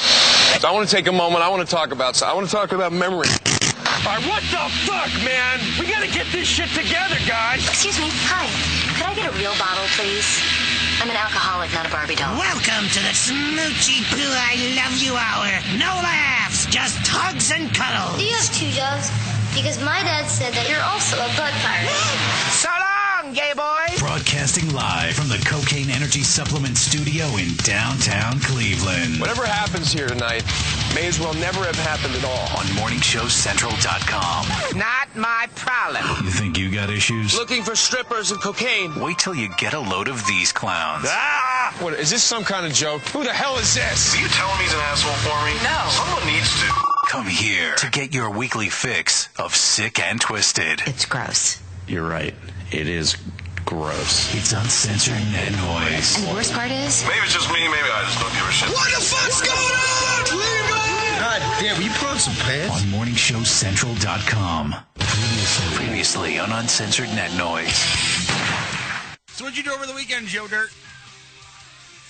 So I want to take a moment. I want to talk about memory. All right, what the fuck, man? We got to get this shit together, guys. Excuse me. Hi. Could I get a real bottle, please? I'm an alcoholic, not a Barbie doll. Welcome to the Smoochy Poo I Love You Hour. No laughs, just hugs and cuddles. Do you have two jobs? Because my dad said that you're also a butt pirate. So long, gay boys. Broadcasting live from the Cocaine Energy Supplement Studio in downtown Cleveland. Whatever happens here tonight may as well never have happened at all. On MorningShowCentral.com. Not my problem. You think you got issues? Looking for strippers and cocaine. Wait till you get a load of these clowns. Ah! What, is this some kind of joke? Who the hell is this? Are you telling me he's an asshole for me? No. Someone needs to. Come here to get your weekly fix of Sick and Twisted. It's gross. You're right. It is gross. It's uncensored net noise. And the worst part is... Maybe it's just me. Maybe I just don't give a shit. What the fuck's going on? Cleveland! God damn, will you put on some pants? On MorningShowCentral.com. Previously on Uncensored Net Noise. So what'd you do over the weekend, Joe Dirt?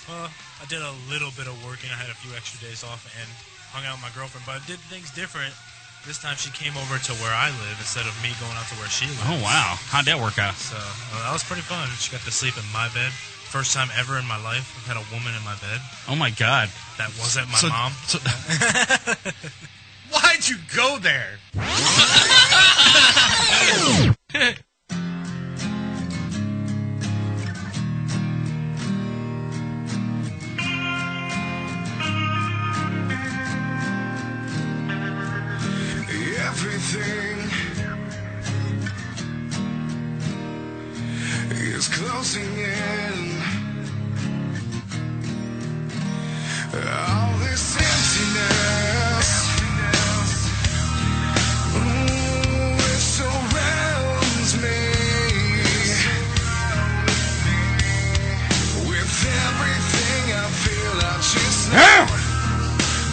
I did a little bit of work, and I had a few extra days off and hung out with my girlfriend, but I did things different. This time she came over to where I live instead of me going out to where she lives. Oh, wow. How'd that work out? So that was pretty fun. She got to sleep in my bed. First time ever in my life I've had a woman in my bed. Oh, my God. That wasn't my mom. Why'd you go there? Everything is closing in. All this emptiness, it surrounds me. With everything I feel, I just know.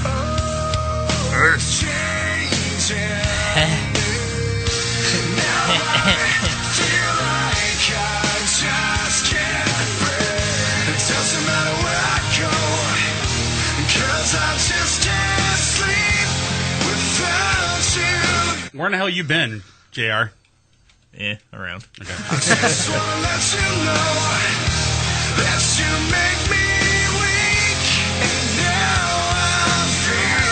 Oh, it's changing. Where in the hell you been, JR? Around. Okay. Just wanna let you know that you make me weak, and now I feel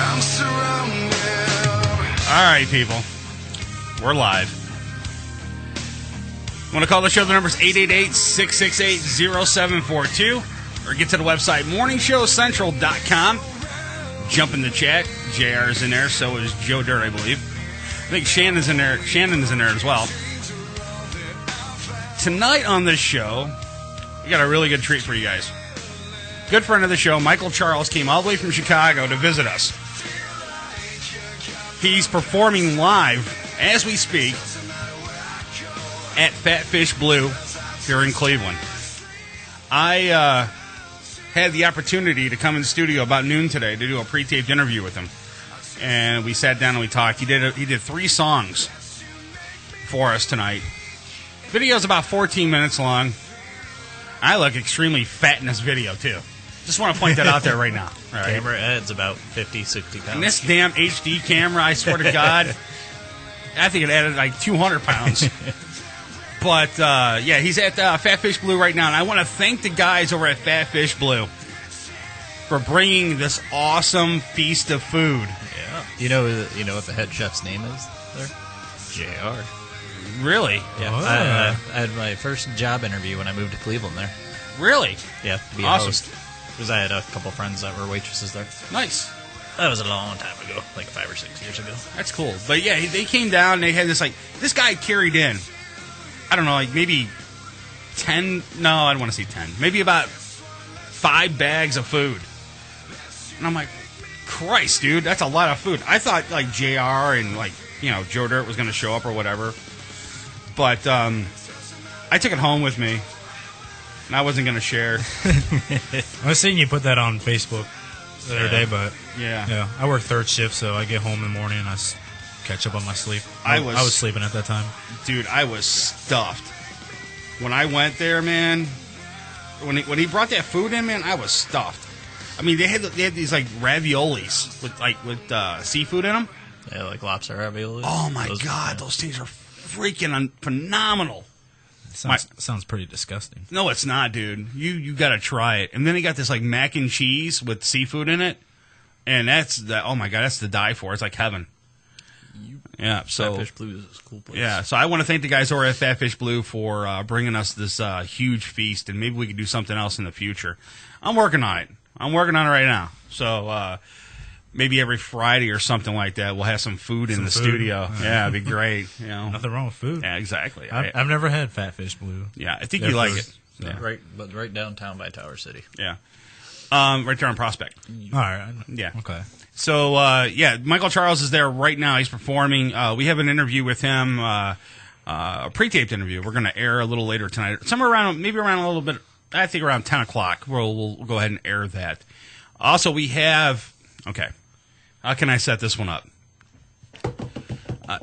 I'm surrounded. All right, people. We're live. Want to call the show? The number's 888-668-0742. Or get to the website, morningshowcentral.com. Jump in the chat. JR's in there. So is Joe Dirt, I believe. I think Shannon's in there. Shannon is in there as well. Tonight on this show, we got a really good treat for you guys. Good friend of the show, Michael Charles, came all the way from Chicago to visit us. He's performing live, as we speak, at Fat Fish Blue here in Cleveland. I had the opportunity to come in the studio about noon today to do a pre-taped interview with him. And we sat down and we talked. He did 3 songs for us tonight. Video's about 14 minutes long. I look extremely fat in this video, too. Just want to point that out there right now. All right. Camera adds about 50, 60 pounds. And this damn HD camera, I swear to God, I think it added like 200 pounds. But, yeah, he's at Fat Fish Blue right now. And I want to thank the guys over at Fat Fish Blue for bringing this awesome feast of food. Yeah. You know what the head chef's name is there? JR. Really? Yeah. Oh. I had my first job interview when I moved to Cleveland there. Really? Yeah, to be a Awesome. host. Because I had a couple friends that were waitresses there. Nice. That was a long time ago, like 5 or 6 years ago. That's cool. But, yeah, they came down and they had this, this guy carried in, I don't know, maybe 10, no, I don't want to say 10, maybe about 5 bags of food. And I'm like, Christ, dude, that's a lot of food. I thought, JR and, Joe Dirt was going to show up or whatever. But I took it home with me, and I wasn't going to share. I was seeing you put that on Facebook the other day, but yeah, I work third shift, so I get home in the morning and I catch up on my sleep. I was sleeping at that time. Dude, I was stuffed. When I went there, man, when he brought that food in, man, I was stuffed. I mean, they had these like raviolis with seafood in them. Yeah, like lobster raviolis. Oh my God, those things are freaking phenomenal. Sounds pretty disgusting. No, it's not, dude. You got to try it. And then he got this like mac and cheese with seafood in it, and oh my God, that's to die for. It's like heaven. Yeah, so Fat Fish Blue is a cool place. Yeah, so I want to thank the guys over at Fat Fish Blue for bringing us this huge feast, and maybe we could do something else in the future. I'm working on it. Right now. So maybe every Friday or something like that, we'll have some food in the studio. Yeah, it'd be great. You know, nothing wrong with food. Yeah, exactly. I've never had Fat Fish Blue. Yeah, I think you like it. So. Yeah. Right downtown by Tower City. Yeah, right there on Prospect. All right. Yeah. Okay. So Michael Charles is there right now. He's performing. We have an interview with him, a pre-taped interview. We're going to air a little later tonight, somewhere around a little bit. I think around 10 o'clock. We'll go ahead and air that. Also, we have. Okay. How can I set this one up?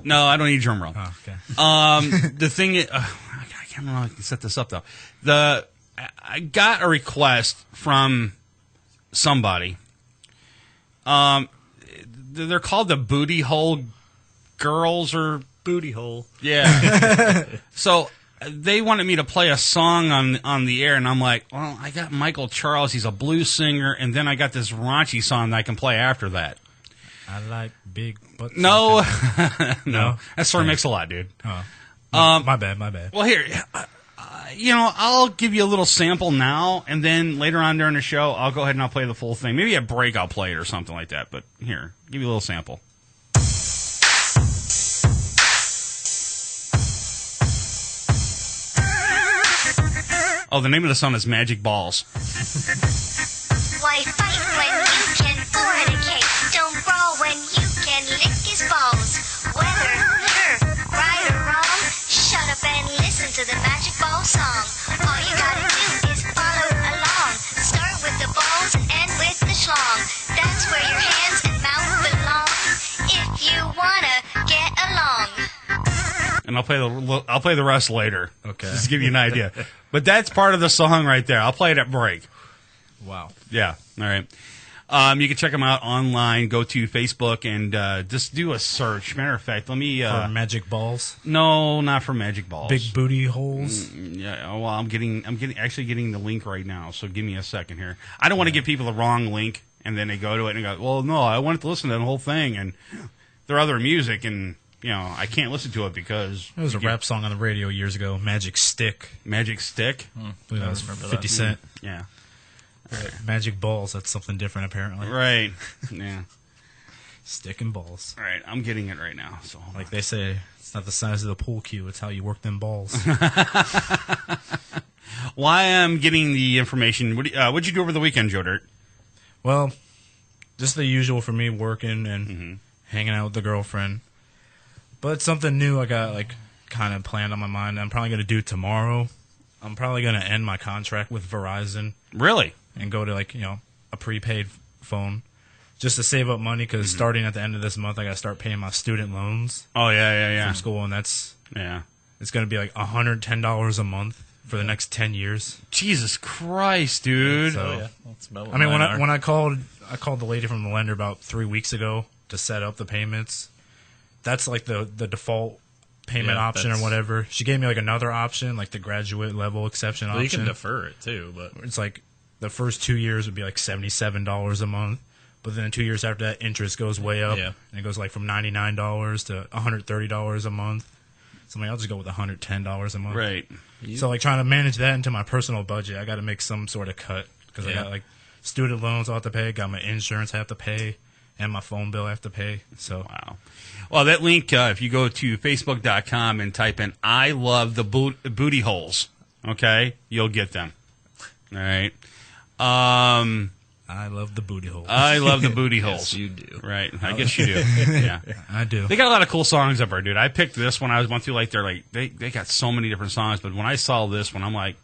No, I don't need drum roll. Oh, okay. The thing is, I can't remember how I can set this up, though. I got a request from somebody. They're called the Booty Hole Girls or Booty Hole. Yeah. So they wanted me to play a song on the air, and I'm like, well, I got Michael Charles. He's a blues singer, and then I got this raunchy song that I can play after that. I like big butts. No. No. That's for Mix-a-Lot, dude. Oh. My bad. Well, here, I'll give you a little sample now, and then later on during the show, I'll go ahead and I'll play the full thing. Maybe at break I'll play it or something like that, but here, give you a little sample. Oh, the name of the song is Magic Balls. Why fight when you can fornicate? Don't brawl when you can lick his balls. Whether you're right or wrong, shut up and listen to the Magic Ball song. All you gotta do is follow along. Start with the balls and end with the schlong. That's where your hands and mouth belong. If you wanna get along. And I'll play the rest later. Okay. Just to give you an idea. But that's part of the song right there. I'll play it at break. Wow. Yeah. All right. You can check them out online. Go to Facebook and just do a search. Matter of fact, let me. For Magic Balls? No, not for Magic Balls. Big Booty Holes? Yeah. Well, I'm getting the link right now. So give me a second here. I don't want to give people the wrong link and then they go to it and go, well, no, I wanted to listen to the whole thing and their other music and. I can't listen to it because... There was a rap song on the radio years ago, Magic Stick. Magic Stick? I believe that was 50 Cent. Yeah. Right. Magic Balls, that's something different apparently. Right. Yeah. Stick and balls. All right, I'm getting it right now. So like they say, it's not the size of the pool cue, it's how you work them balls. Why I'm getting the information, what'd you do over the weekend, Joe Dirt? Well, just the usual for me, working and hanging out with the girlfriend. But something new I got kind of planned on my mind. I'm probably going to do tomorrow. I'm probably going to end my contract with Verizon. Really? And go to a prepaid phone just to save up money because starting at the end of this month I got to start paying my student loans. Oh yeah. From school, and it's going to be like $110 a month for the next 10 years. Jesus Christ, dude. So, That's about I mean, when I called the lady from the lender about 3 weeks ago to set up the payments. That's like the default payment option or whatever. She gave me another option, like the graduate level exception option. You can defer it too, but it's like the first 2 years would be like $77 a month, but then 2 years after that, interest goes way up, and it goes from $99 to $130 a month. So I'll just go with $110 a month. Right. So trying to manage that into my personal budget, I got to make some sort of cut because I got student loans I have to pay, got my insurance I have to pay. And my phone bill I have to pay. So wow. Well, that link, if you go to Facebook.com and type in I love the booty holes, okay, you'll get them. All right. I love the booty holes. I love the booty holes. Yes, you do. Right. I guess you do. Yeah. I do. They got a lot of cool songs up there, dude. I picked this one. I went through they got so many different songs, but when I saw this one, I'm like,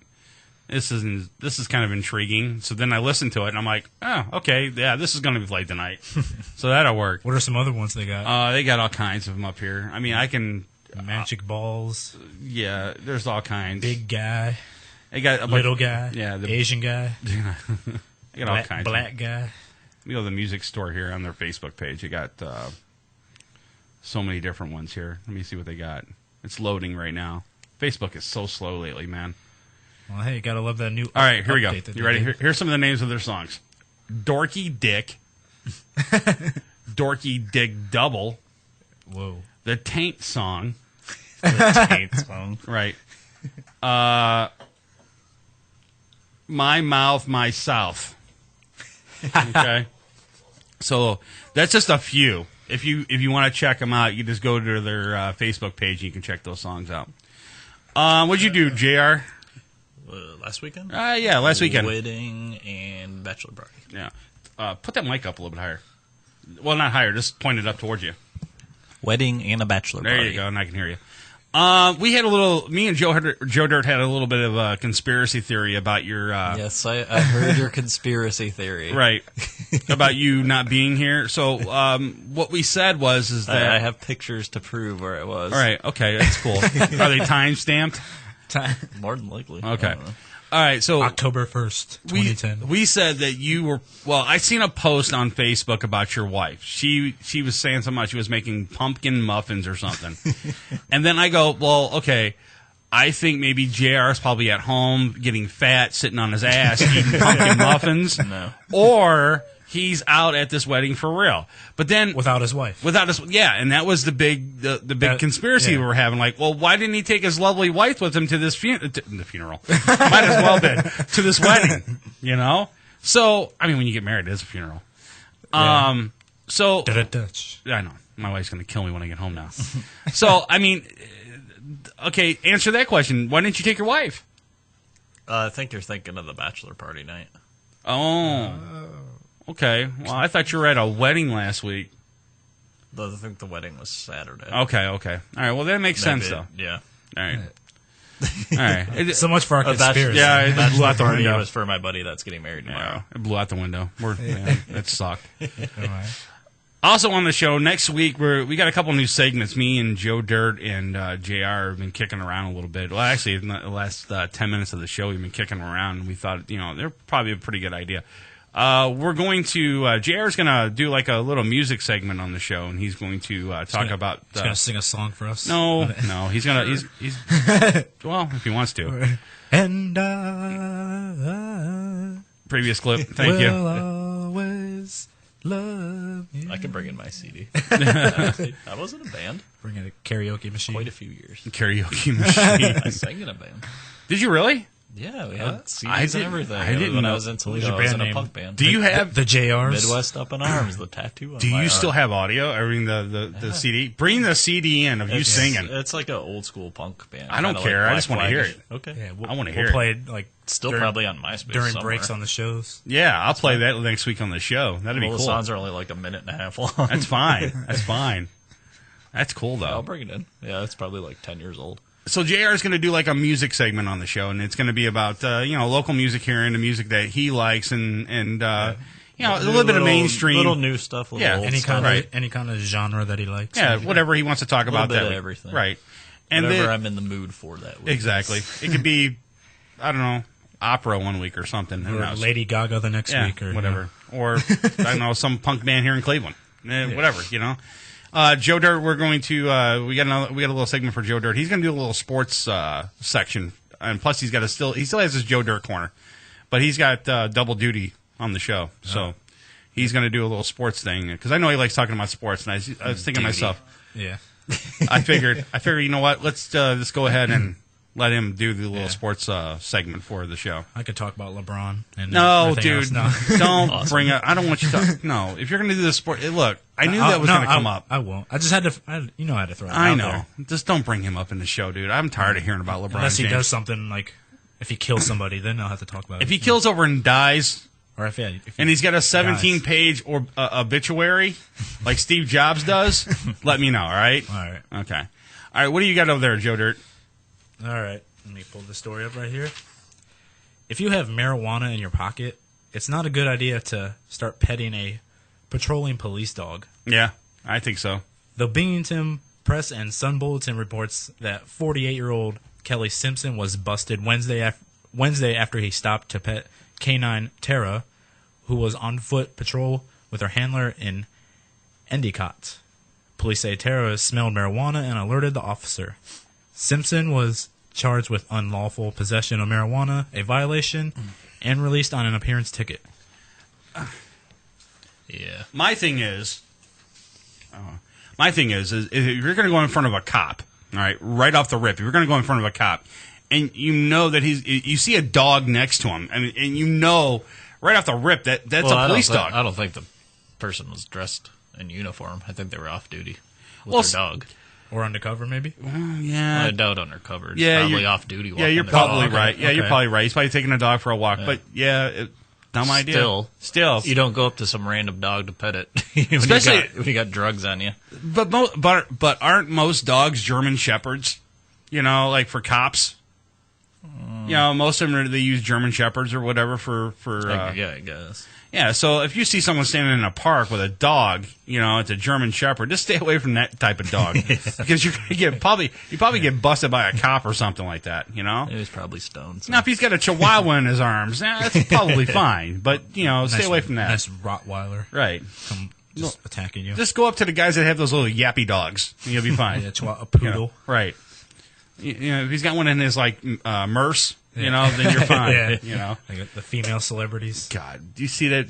this is kind of intriguing. So then I listened to it, and I'm like, oh, okay, yeah, this is going to be played tonight. So that'll work. What are some other ones they got? They got all kinds of them up here. I mean, I can... Magic Balls. Yeah, there's all kinds. Big Guy. They got a Little guy. Yeah, the Asian guy. They got all kinds. Black guy. Let me go to the music store here on their Facebook page. They got so many different ones here. Let me see what they got. It's loading right now. Facebook is so slow lately, man. Well, hey, you gotta love that new. All right, here we go. update that You they ready? did. Here's some of the names of their songs: Dorky Dick, Dorky Dick Double, Whoa. the Taint Song, The Taint Song. right? My Mouth, My South. Okay, so that's just a few. If you want to check them out, you just go to their Facebook page and you can check those songs out. What'd you do, JR? Last weekend? Yeah, last weekend. Wedding and bachelor party. Yeah. Put that mic up a little bit higher. Well, not higher. Just point it up towards you. Wedding and a bachelor party. There you go, and I can hear you. We had me and Joe Dirt had a little bit of a conspiracy theory about your... yes, I heard your conspiracy theory. Right. About you not being here. So what we said was that... I have pictures to prove where it was. All right, okay, that's cool. Are they time-stamped? More than likely. Okay. All right, so October 1st, 2010. we said that you were I seen a post on Facebook about your wife. She was saying something about she was making pumpkin muffins or something. And then I go, well, okay, I think maybe JR is probably at home getting fat, sitting on his ass, eating pumpkin muffins. No. Or he's out at this wedding for real. But then Without his wife. yeah, and that was the big conspiracy we were having. Like, well, why didn't he take his lovely wife with him to this the funeral? Might as well been to this wedding, you know. So, I mean, when you get married, it is a funeral. Yeah. So Dutch. I know my wife's going to kill me when I get home now. So, I mean, okay, answer that question. Why didn't you take your wife? I think you're thinking of the bachelor party night. Oh. Okay. Well, I thought you were at a wedding last week. I think the wedding was Saturday. Okay. All right. Well, that makes sense, though. Yeah. All right. All right. So much for our conspiracy. Yeah, it blew Bachelor out the party window. was for my buddy that's getting married tomorrow. Yeah, it blew out the window. That sucked. Also on the show next week, we got a couple new segments. Me and Joe Dirt and JR have been kicking around a little bit. Well, actually, in the last 10 minutes of the show, we've been kicking around, and we thought, they're probably a pretty good idea. We're going to JR's going to do like a little music segment on the show, and he's going to talk about. He's going to sing a song for us. No, he's going to. He's well, if he wants to. And Previous clip. Thank you. Always love you. I can bring in my CD. I was in a band. Bring in a karaoke machine. Quite a few years. Karaoke machine. I sang in a band. Did you really? Yeah, we had CDs I and didn't- everything. I didn't when know. I was in Toledo, your I was band in a name? punk band. Do you have? The JRs? Midwest Up in Arms, the tattoo on Do my you arm. still have audio? I mean, the CD. Bring the CD in of you singing. It's like an old school punk band. I don't Kinda care. Like I just Black wanna hear Flag-ish. it. Okay. Yeah, I wanna we'll hear it. play it like Still probably on MySpace during somewhere. breaks on the shows. Yeah, I'll play that next week on the show. That'd be Well, cool. the songs are only like a minute and a half long. That's fine. That's fine. That's cool though. I'll bring it in. Yeah, it's probably like 10 years old. So JR is going to do like a music segment on the show, and it's going to be about local music here and the music that he likes, and a little bit of mainstream, little new stuff, little old Any stuff. kind of genre that he likes. Yeah, whatever he wants to talk about. bit That of week. everything. Right? And Whatever then, I'm in the mood for that week. exactly. It could be, I don't know, opera one week or something. Who Or knows? Lady Gaga the next Yeah, week, or whatever. Or I don't know, some punk band here in Cleveland. Whatever, Joe Dirt, we're going to we got a little segment for Joe Dirt. He's going to do a little sports section, and plus he still has his Joe Dirt corner, but he's got double duty on the show, so he's going to do a little sports thing because I know he likes talking about sports, and I was thinking to myself, Yeah. I figured, you know what, let's just go ahead and let him do the little sports segment for the show. I could talk about LeBron. And No, everything dude, else. No. don't Awesome. bring up. I don't want you to. No, if you're going to do the sport, look, I knew that was going to come up. I won't. I just had to. I had to throw it I out know. there. Just don't bring him up in the show, dude. I'm tired of hearing about LeBron Unless he James. does something like if he kills somebody, then I'll have to talk about it. If he kills over and dies, or if and he's got a 17-page or obituary like Steve Jobs does, let me know. All right. All right. Okay. All right. What do you got over there, Joe Dirt? All right. Let me pull the story up right here. If you have marijuana in your pocket, it's not a good idea to start petting a patrolling police dog. Yeah, I think so. The Binghamton Press and Sun Bulletin reports that 48-year-old Kelly Simpson was busted Wednesday Wednesday after he stopped to pet canine Tara, who was on foot patrol with her handler in Endicott. Police say Tara smelled marijuana and alerted the officer. Simpson was charged with unlawful possession of marijuana, a violation, and released on an appearance ticket. Yeah. My thing is if you're going to go in front of a cop, all right, right off the rip, if you're going to go in front of a cop, and you know that you see a dog next to him, and you know right off the rip that's a police dog. I don't think the person was dressed in uniform. I think they were off duty with their dog. Or undercover, maybe? Yeah. I doubt undercover. It's Yeah, probably off duty. Yeah, you're probably right. Yeah, you're probably right. He's probably taking a dog for a walk. Yeah. But, yeah, dumb idea. Still. You don't go up to some random dog to pet it. Especially when you got drugs on you. But aren't most dogs German Shepherds? You know, like for cops? You know, most of them, they use German Shepherds or whatever for yeah, I guess. Yeah, so if you see someone standing in a park with a dog, you know, it's a German Shepherd, just stay away from that type of dog. Because you're gonna probably get busted by a cop or something like that, you know? He's probably stoned. So. Now, if he's got a Chihuahua in his arms, that's probably fine. But, you know, stay away from that. Nice Rottweiler. Right. Come just attacking you. Just go up to the guys that have those little yappy dogs, and you'll be fine. Yeah, a poodle. You know, right. You know, if he's got one in his, like, Merce, you know, then you're fine. Yeah. You know, like the female celebrities. God, do you see that?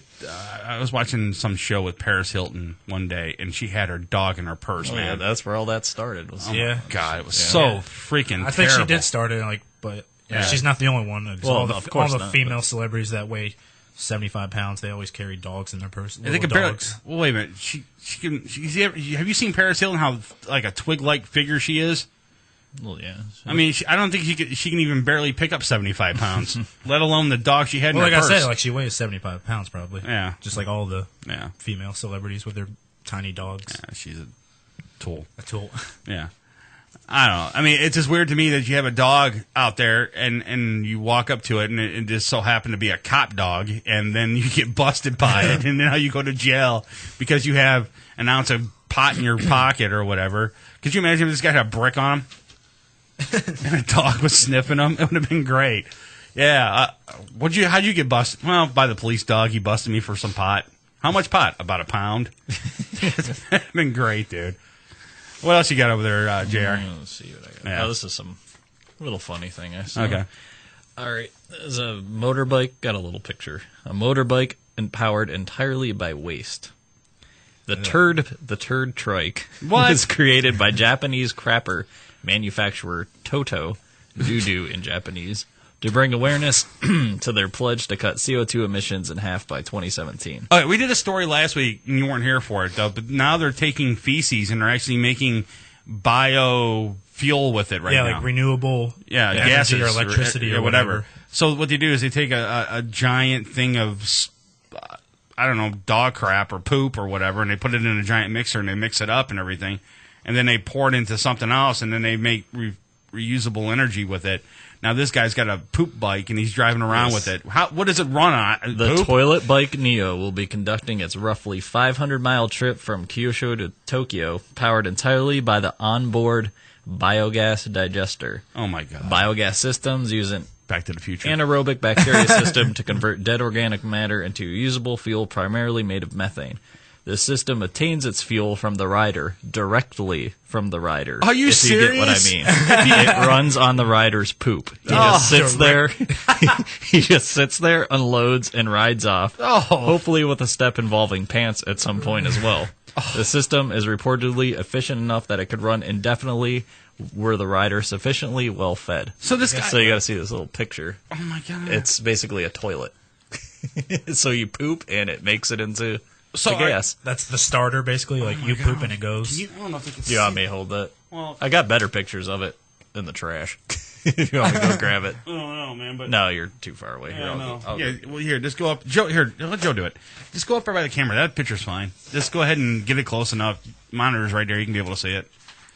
I was watching some show with Paris Hilton one day, and she had her dog in her purse. Man, yeah, that's where all that started. My God, it was so freaking. I think terrible. she did start it, but she's not the only one. Well, all the not, female celebrities that weigh 75 pounds, they always carry dogs in their purse. They can barely. Well, wait a minute. She can. Have you seen Paris Hilton? How like a twig-like figure she is. Well, yeah. I mean, I don't think she can even barely pick up 75 pounds, let alone the dog she had in her like purse. I said, like she weighs 75 pounds probably. Yeah. Just like all the female celebrities with their tiny dogs. Yeah, she's a tool. A tool. Yeah. I don't know. I mean, it's just weird to me that you have a dog out there and you walk up to it and it just so happened to be a cop dog and then you get busted by it and now you go to jail because you have an ounce of pot in your pocket or whatever. Could you imagine if this guy had a brick on him? And a dog was sniffing him. It would have been great. Yeah. How'd you get busted? Well, by the police dog. He busted me for some pot. How much pot? About a pound. It's been great, dude. What else you got over there, JR? Let's see what I got. Yeah. Oh, this is some little funny thing I saw. Okay. All right. There's a motorbike. Got a little picture. A motorbike powered entirely by waste. The turd trike was created by Japanese crapper manufacturer Toto, doo-doo in Japanese, to bring awareness to their pledge to cut CO2 emissions in half by 2017. Okay, we did a story last week, and you weren't here for it, though, but now they're taking feces and they're actually making biofuel with it right now. Yeah, like renewable gases or electricity or whatever. So what they do is they take a giant thing of, I don't know, dog crap or poop or whatever, and they put it in a giant mixer and they mix it up and everything. And then they pour it into something else, and then they make reusable energy with it. Now this guy's got a poop bike, and he's driving around with it. What does it run on? The poop? Toilet Bike Neo will be conducting its roughly 500-mile trip from Kyushu to Tokyo, powered entirely by the onboard biogas digester. Oh, my God. Biogas systems using Back to the Future. Anaerobic bacteria system to convert dead organic matter into usable fuel primarily made of methane. This system obtains its fuel from the rider, directly from the rider. Are you serious? You get what I mean. It runs on the rider's poop. He just sits there. He just sits there, unloads, and rides off. Hopefully with a step involving pants at some point as well. The system is reportedly efficient enough that it could run indefinitely were the rider sufficiently well fed. So this guy. So you got to see this little picture. Oh my God! It's basically a toilet. So you poop and it makes it into the gas. That's the starter, basically. Like you poop and it goes. I don't know if I can Do you want me to hold that? Well, I got better pictures of it in the trash. If you want me to go grab it. I don't know, man. But no, you're too far away. Yeah, well, here, just go up. Joe, here, let Joe do it. Just go up there by the camera. That picture's fine. Just go ahead and get it close enough. Monitor's right there. You can be able to see it.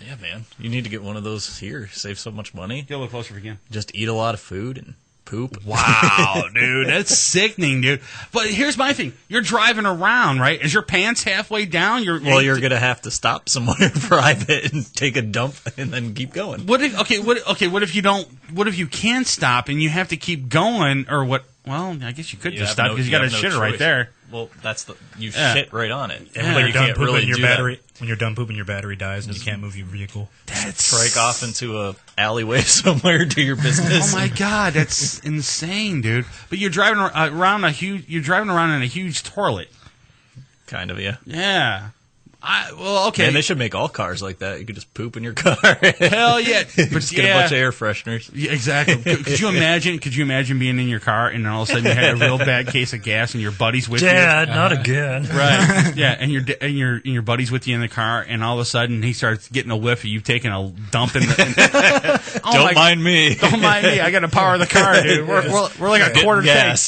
Yeah, man. You need to get one of those here. Save so much money. Get a little closer if you can. Just eat a lot of food and poop. Wow, dude, that's sickening, dude. But here's my thing: you're driving around, right? Is your pants halfway down? You're gonna have to stop somewhere private and take a dump and then keep going. What if what if you don't? What if you can stop and you have to keep going, or what? Well, I guess you could just stop because you got a shitter right there. Well, you shit right on it. And when you're done pooping, your battery. When you're done pooping, your battery dies and you can't move your vehicle. Trike off into a alleyway somewhere, do your business. Oh my god, that's insane, dude! But you're driving around in a huge toilet. Kind of, yeah. Yeah. Okay. Man, they should make all cars like that. You could just poop in your car. Hell yeah! But just get a bunch of air fresheners. Yeah, exactly. Could you imagine? Could you imagine being in your car and then all of a sudden you had a real bad case of gas and your buddy's with you? Dad, not again. Right. Yeah, and your buddy's with you in the car, and all of a sudden he starts getting a whiff of you taking a dump in the. Don't mind me. Don't mind me. I got to power the car, dude. We're like a quarter tank.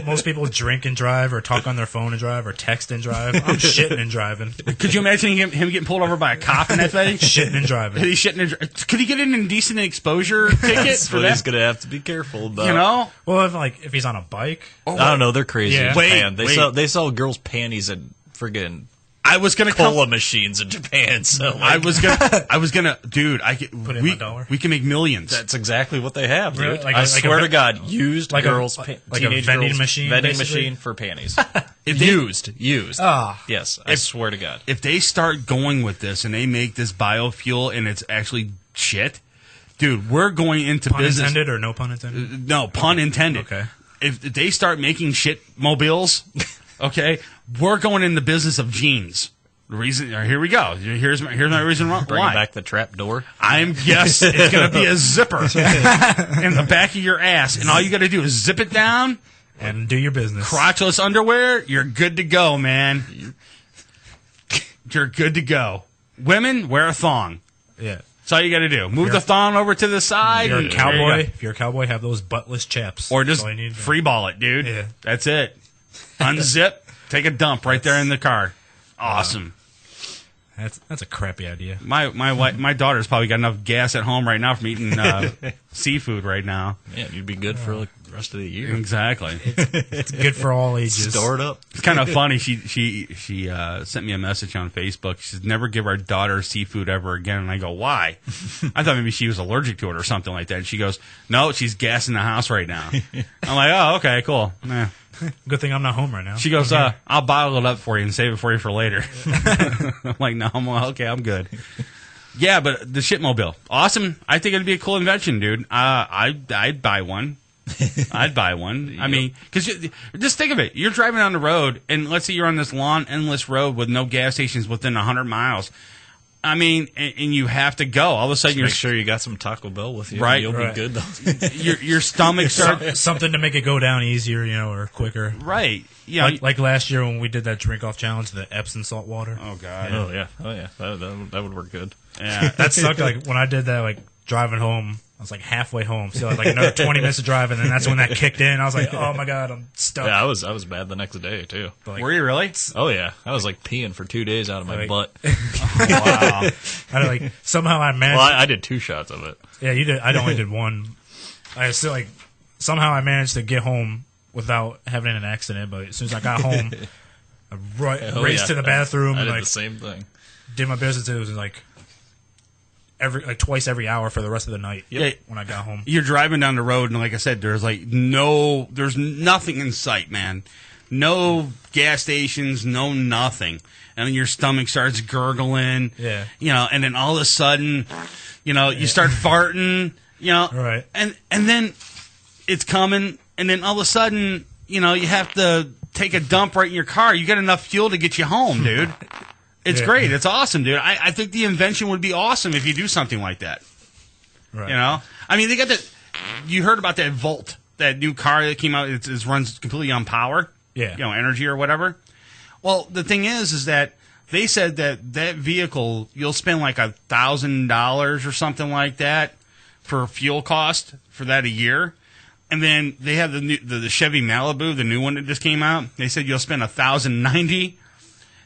Most people drink and drive, or talk on their phone and drive, or text and drive. I'm shitting and driving. Could you imagine him getting pulled over by a cop in that thing? Shitting and driving. Could he get an indecent exposure ticket for that? He's going to have to be careful about. You know? Well, if he's on a bike. I don't know. They're crazy in Japan. Wait. They sell girls' panties and friggin' I was gonna cola machines in Japan. So I was gonna, dude. Put in my dollar. We can make millions. That's exactly what they have, dude. Really? I swear to God, used girls' teenage vending girls' machine, vending basically? machine for panties. Used. Ah, yes, I swear to God. If they start going with this and they make this biofuel and it's actually shit, dude, we're going into pun business. Intended or no pun intended? No, pun intended. Okay. If they start making shit mobiles, okay, we're going in the business of jeans. The reason, here we go. Here's my reason why. Bring back the trap door. Yes, it's going to be a zipper in the back of your ass, and all you got to do is zip it down and do your business. Crotchless underwear, you're good to go, man. You're good to go. Women, wear a thong. Yeah. That's all you got to do. Move the thong over to the side. If you're a cowboy, have those buttless chaps. Or just free ball it, dude. Yeah. That's it. Unzip, take a dump right there in the car. Awesome. That's a crappy idea. My daughter's probably got enough gas at home right now from eating seafood right now. Yeah, you'd be good for the rest of the year. Exactly. It's good for all ages. Store it up. It's kind of funny. She sent me a message on Facebook. She says, "Never give our daughter seafood ever again." And I go, "Why?" I thought maybe she was allergic to it or something like that. And she goes, "No, she's gassing the house right now." I'm like, "Oh, okay, cool." Eh. Good thing I'm not home right now. She goes, "I'll bottle it up for you and save it for you for later." I'm like, "No, I'm good." Yeah, but the shitmobile, awesome. I think it'd be a cool invention, dude. I'd buy one. I'd buy one. I mean, because just think of it. You're driving down the road, and let's say you're on this long, endless road with no gas stations within 100 miles. I mean, and you have to go. All of a sudden, make sure you got some Taco Bell with you. Right, you'll be good though. your stomach starts something to make it go down easier, or quicker. Right. Yeah. Like last year when we did that drink off challenge, the Epsom salt water. Oh god. Yeah. Oh yeah. That would work good. Yeah. That sucked. Like when I did that, like driving home, I was like halfway home, so I had like another 20 minutes to drive, and then that's when that kicked in. I was like, oh my god, I'm stuck. Yeah, I was bad the next day too. Like, were you really? Oh yeah, I was like peeing for 2 days out of my butt. Oh, wow. Somehow I managed. Well, I did 2 shots of it. Yeah, you did. I only did one. I still somehow I managed to get home without having an accident. But as soon as I got home, I raced to the bathroom. I and did the same thing. Did my business. It was twice every hour for the rest of the night. Yeah, when I got home. You're driving down the road, and like I said, there's nothing in sight, man. No gas stations, no nothing. And then your stomach starts gurgling. Yeah. And then all of a sudden, you start farting, Right. And then it's coming, and then all of a sudden, you have to take a dump right in your car. You got enough fuel to get you home, dude. It's great. It's awesome, dude. I think the invention would be awesome if you do something like that. Right. I mean, they got that. You heard about that Volt, that new car that came out. It runs completely on power. Yeah. Energy or whatever. Well, the thing is that they said that vehicle, you'll spend like $1,000 or something like that for fuel cost for that a year. And then they have the Chevy Malibu, the new one that just came out. They said you'll spend $1,090.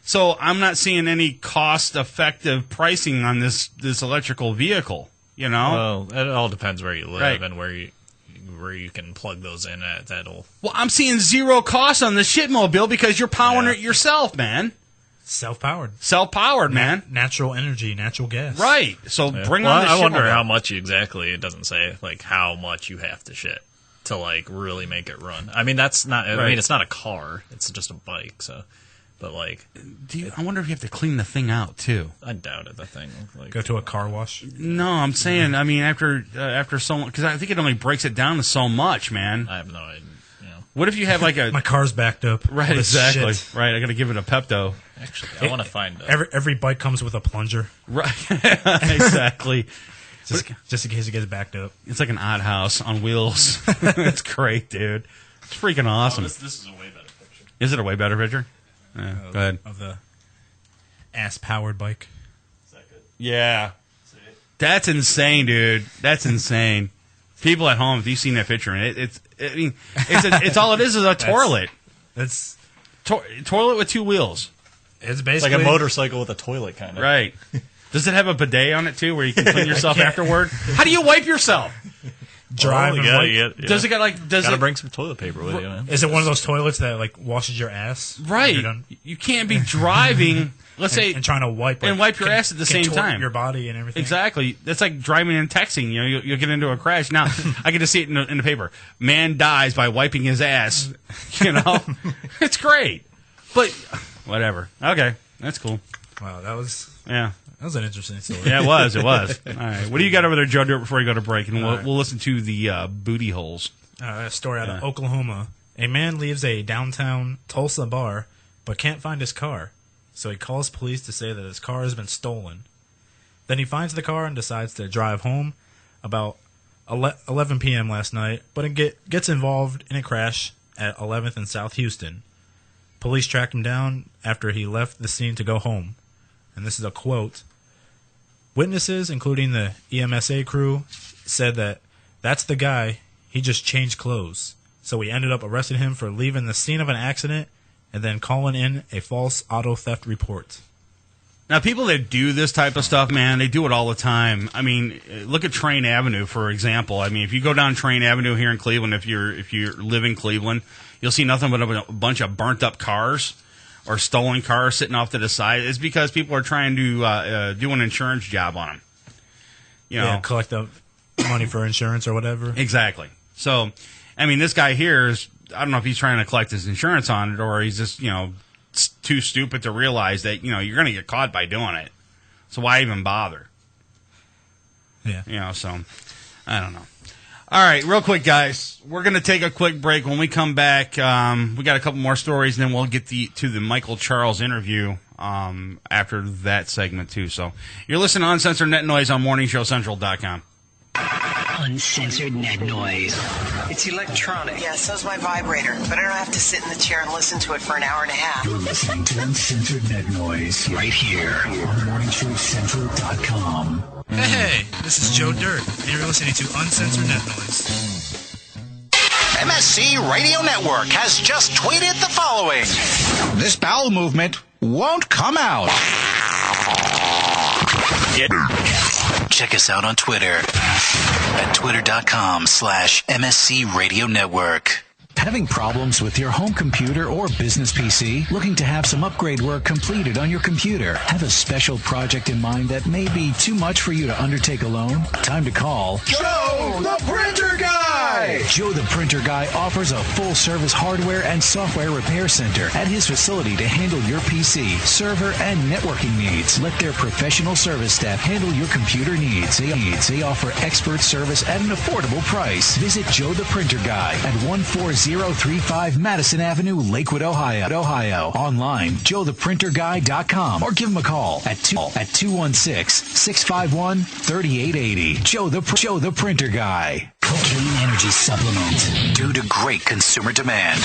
So I'm not seeing any cost-effective pricing on this electrical vehicle. Well, it all depends where you live and where you where you can plug those in at that'll. Well, I'm seeing zero cost on the shitmobile because you're powering it yourself, man. Self-powered, man. Natural energy, natural gas. Right. So bring on the I wonder shitmobile. how much exactly. It doesn't say like how much you have to shit to like really make it run. I mean, that's not. I mean, it's not a car. It's just a bike. So, but like, I wonder if you have to clean the thing out too. I doubt it. The thing. Like, Go to a car wash. No, I'm saying. I mean, after so long, because I think it only breaks it down to so much, man. I have no idea. What if you have like a my car's backed up? Right, exactly. Shit. Right, I got to give it a Pepto. Actually, I want to find every bike comes with a plunger. Right, exactly. just in case it gets backed up. It's like an odd house on wheels. It's great, dude. It's freaking awesome. This is a way better picture. Is it a way better picture? Yeah, go ahead. Of the ass-powered bike. Is that good? Yeah. That's insane, dude. That's insane. People at home, if you've seen that picture, it's all it is a toilet. That's toilet with two wheels. It's basically like a motorcycle with a toilet, kind of. Right. Does it have a bidet on it too, where you can clean yourself afterward? How do you wipe yourself? Drive and wipe. Does it got like? Gotta bring some toilet paper with you, man. Is it one of those toilets that like washes your ass? Right. You can't be driving. Let's say and trying to wipe your ass at the same time. Your body and everything. Exactly. That's like driving and texting. You know, you'll get into a crash. Now I get to see it in the paper. Man dies by wiping his ass. You know, it's great. But whatever. Okay, that's cool. Wow, that was That was an interesting story. Yeah, it was. All right, what do you got over there, Joe? Do it before you go to break, and we'll listen to the booty holes. A story out of Oklahoma. A man leaves a downtown Tulsa bar, but can't find his car. So he calls police to say that his car has been stolen. Then he finds the car and decides to drive home about 11 p.m. last night, but it gets involved in a crash at 11th and South Houston. Police tracked him down after he left the scene to go home. And this is a quote. Witnesses, including the EMSA crew, said that that's the guy. He just changed clothes. So we ended up arresting him for leaving the scene of an accident and then calling in a false auto theft report. Now, people that do this type of stuff, man, they do it all the time. I mean, look at Train Avenue, for example. I mean, if you go down Train Avenue here in Cleveland, if you live in Cleveland, you'll see nothing but a bunch of burnt-up cars or stolen cars sitting off to the side. It's because people are trying to do an insurance job on them. You know, collect the money for insurance or whatever. Exactly. So, I mean, this guy here is, I don't know if he's trying to collect his insurance on it or he's just, too stupid to realize that, you're going to get caught by doing it. So why even bother? Yeah. So, I don't know. All right, real quick, guys. We're going to take a quick break. When we come back, we got a couple more stories, and then we'll get to the Michael Charles interview after that segment, too. So you're listening to Uncensored Net Noise on MorningShowCentral.com. Uncensored Net Noise. It's electronic. Yeah, so's my vibrator. But I don't have to sit in the chair and listen to it for an hour and a half. You're listening to Uncensored Net Noise right here on MorningShowCentral.com. Hey, this is Joe Dirt, and you're listening to Uncensored Net Noise. MSC Radio Network has just tweeted the following. This bowel movement won't come out. Check us out on Twitter at twitter.com/MSC Radio Network. Having problems with your home computer or business PC? Looking to have some upgrade work completed on your computer? Have a special project in mind that may be too much for you to undertake alone? Time to call Joe the Printer Guy! Joe the Printer Guy offers a full-service hardware and software repair center at his facility to handle your PC, server, and networking needs. Let their professional service staff handle your computer needs. They offer expert service at an affordable price. Visit Joe the Printer Guy at 14035 Madison Avenue, Lakewood, Ohio. Online, joetheprinterguy.com, or give him a call at 216-651-3880. Joe the Printer Guy. Cocaine Energy Supplement. Due to great consumer demand,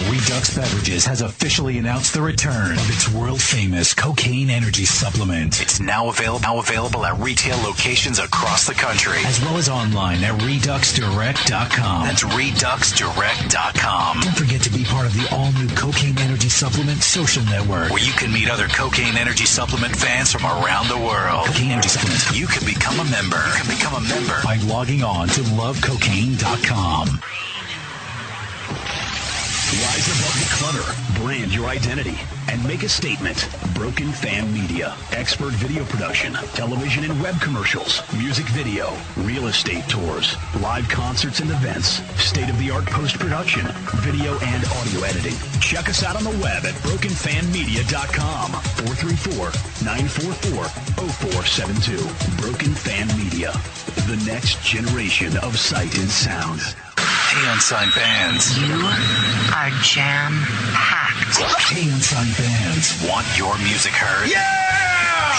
Redux Beverages has officially announced the return of its world-famous Cocaine Energy Supplement. It's now available at retail locations across the country, as well as online at ReduxDirect.com. That's ReduxDirect.com. Don't forget to be part of the all-new Cocaine Energy Supplement Social Network, where you can meet other Cocaine Energy Supplement fans from around the world. Cocaine Energy Supplement. You can become a member. By logging on to lovecocaine.com. Rise above the clutter, brand your identity, and make a statement. Broken Fan Media. Expert video production, television and web commercials, music video, real estate tours, live concerts and events, state-of-the-art post-production, video and audio editing. Check us out on the web at brokenfanmedia.com. 434-944-0472. Broken Fan Media. The next generation of sight and sound. Hey, Unsigned Bands. You are jam-packed. Hey, Unsigned Bands. Want your music heard? Yeah!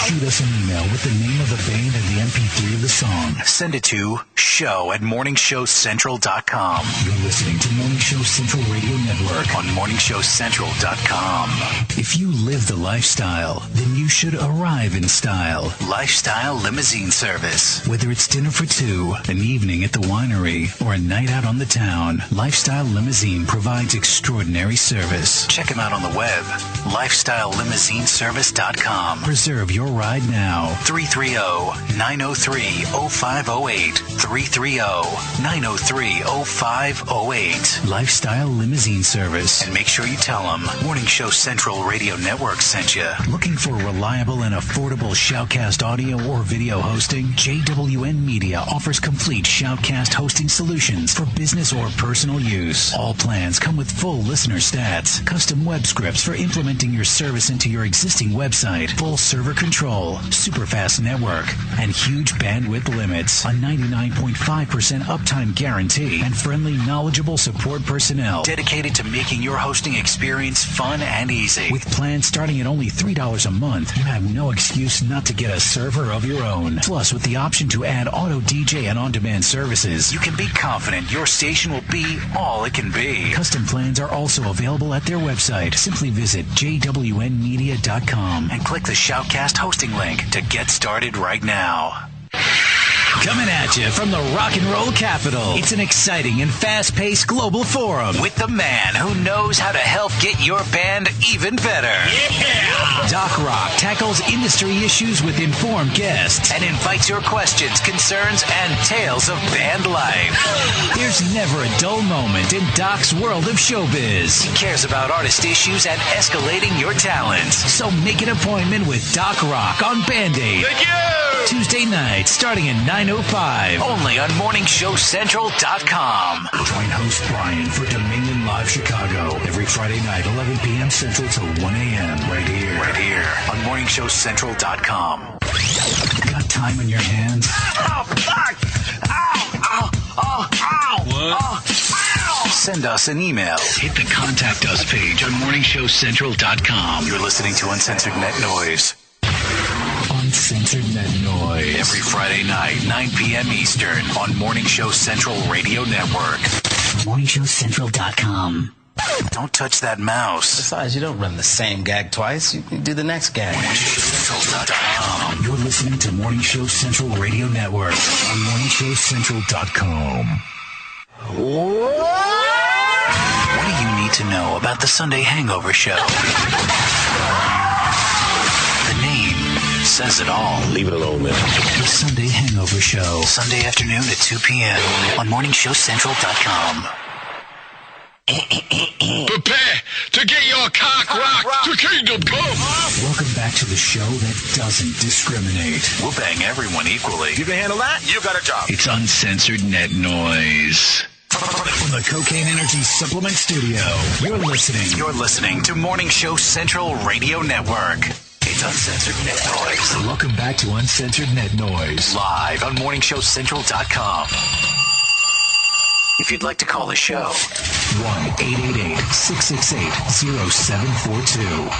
Shoot us an email with the name of the band and the MP3 of the song. Send it to show@morningshowcentral.com. You're listening to Morning Show Central Radio Network on morningshowcentral.com. If you live the lifestyle, then you should arrive in style. Lifestyle Limousine Service. Whether it's dinner for two, an evening at the winery, or a night out on the town, Lifestyle Limousine provides extraordinary service. Check them out on the web, lifestylelimousineservice.com. Reserve your ride now. 330-903-0508. 330-903-0508. Lifestyle Limousine Service. And make sure you tell them Morning Show Central Radio Network sent you. Looking for reliable and affordable Shoutcast audio or video hosting? JWN Media offers complete Shoutcast hosting solutions for business or personal use. All plans come with full listener stats, custom web scripts for implementing your service into your existing website, full server control, super fast network, and huge bandwidth limits, a 99.5% uptime guarantee, and friendly, knowledgeable support personnel dedicated to making your hosting experience fun and easy. With plans starting at only $3 a month, you have no excuse not to get a server of your own. Plus, with the option to add auto DJ and on-demand services, you can be confident your station will be all it can be. Custom plans are also available at their website. Simply visit jwnmedia.com and click the Shoutcast hosting link to get started right now. Coming at you from the rock and roll capital, it's an exciting and fast-paced global forum with the man who knows how to help get your band even better. Yeah! Doc Rock tackles industry issues with informed guests and invites your questions, concerns, and tales of band life. There's never a dull moment in Doc's world of showbiz. He cares about artist issues and escalating your talents. So make an appointment with Doc Rock on Band-Aid. Thank you! Tuesday night, starting at 9:05. Only on morningshowcentral.com. Join host Brian for Dominion Live Chicago every Friday night, 11 p.m. Central to 1 a.m. Right here on morningshowcentral.com. Got time on your hands? Oh, fuck! Ow! Ow! Oh! Ow! What? Oh! Ow! Send us an email. Hit the Contact Us page on morningshowcentral.com. You're listening to Uncensored Net Noise. Uncensored Net Noise. Every Friday night, 9 p.m. Eastern on Morning Show Central Radio Network. morningshowcentral.com. Don't touch that mouse. Besides, you don't run the same gag twice. You do the next gag. morningshowcentral.com. You're listening to Morning Show Central Radio Network on morningshowcentral.com. What do you need to know about the Sunday Hangover Show? The name says it all. Leave it alone, man. The Sunday Hangover Show. Sunday afternoon at 2 p.m. on morningshowcentral.com. Prepare to get your cock rocked to kingdom come. Welcome back to the show that doesn't discriminate. We'll bang everyone equally. You can handle that? You got a job. It's Uncensored Net Noise. From the Cocaine Energy Supplement Studio, you're listening to Morning Show Central Radio Network. It's Uncensored Net Noise. Welcome back to Uncensored Net Noise. Live on morningshowcentral.com. If you'd like to call the show, 1-888-668-0742.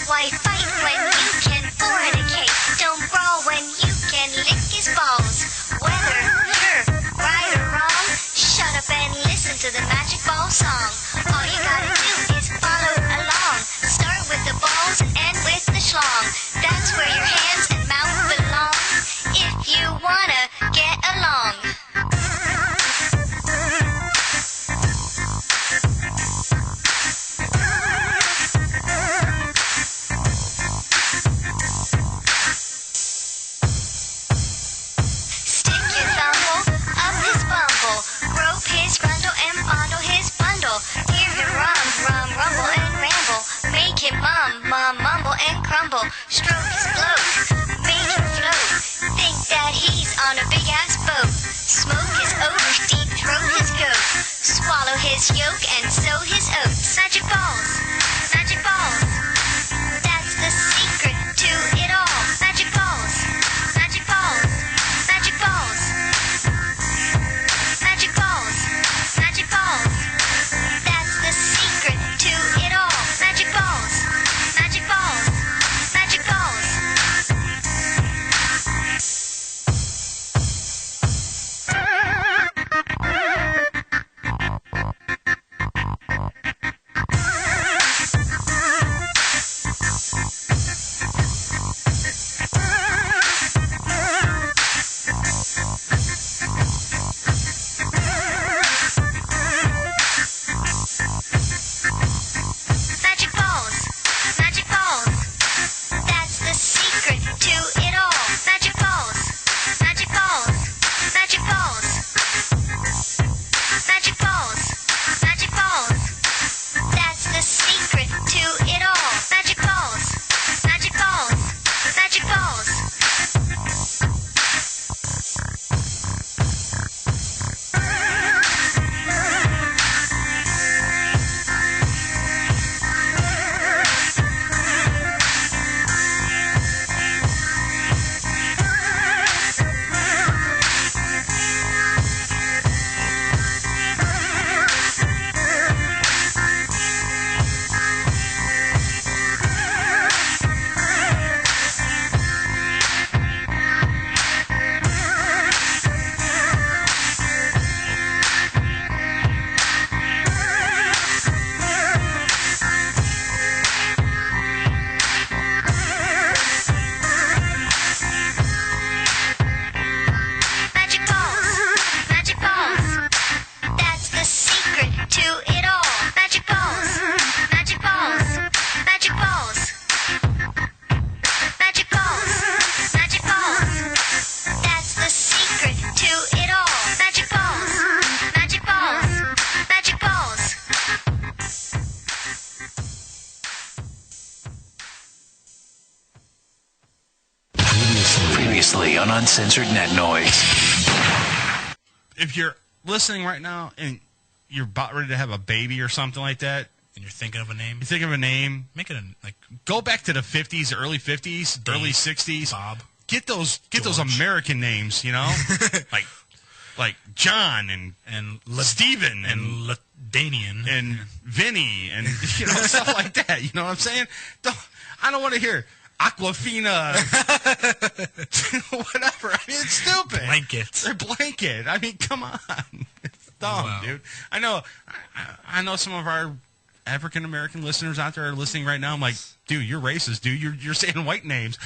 Why fight when you can fornicate? Don't brawl when you can lick his balls. Whether you're right or wrong, shut up and listen to the Magic Ball song. All you gotta do is follow along. Start with the balls and end with the schlong. That's where your hands and mouth Deep throat his coat. Swallow his yolk and sow his oats. Magic balls. Magic balls. That's the secret to it all. Magic balls. Magic balls. Magic balls. Magic balls. Magic balls. That's the secret to it all. Magic balls. Magic balls. Magic balls. Magic balls. Magic balls. That's the secret to it all. Magic balls. Magic balls. Magic balls. Magic balls. Magic balls. That's the secret to it all. Magic balls. Magic balls. Magic balls. Magic balls. Magic balls. That's the secret to it all. Magic balls. Magic balls. Magic balls. Magic balls. Magic balls. That's the secret to it all. Magic balls. Magic balls. Magic balls. Previously on Uncensored Net Noise. If you're listening right now and you're about ready to have a baby or something like that, And you're thinking of a name? you think of a name, Make it like go back to the 50s, early 50s, Dave, early 60s. Bob. Get those George. American names, you know? like John and Stephen and Ladanian and Vinny and you know stuff like that. You know what I'm saying? I don't want to hear Aquafina, whatever. I mean, it's stupid. Blanket. Or blanket. I mean, come on. It's dumb, Wow. dude. I know some of our African American listeners out there are listening right now. I'm like, dude, you're racist, dude. You're saying white names.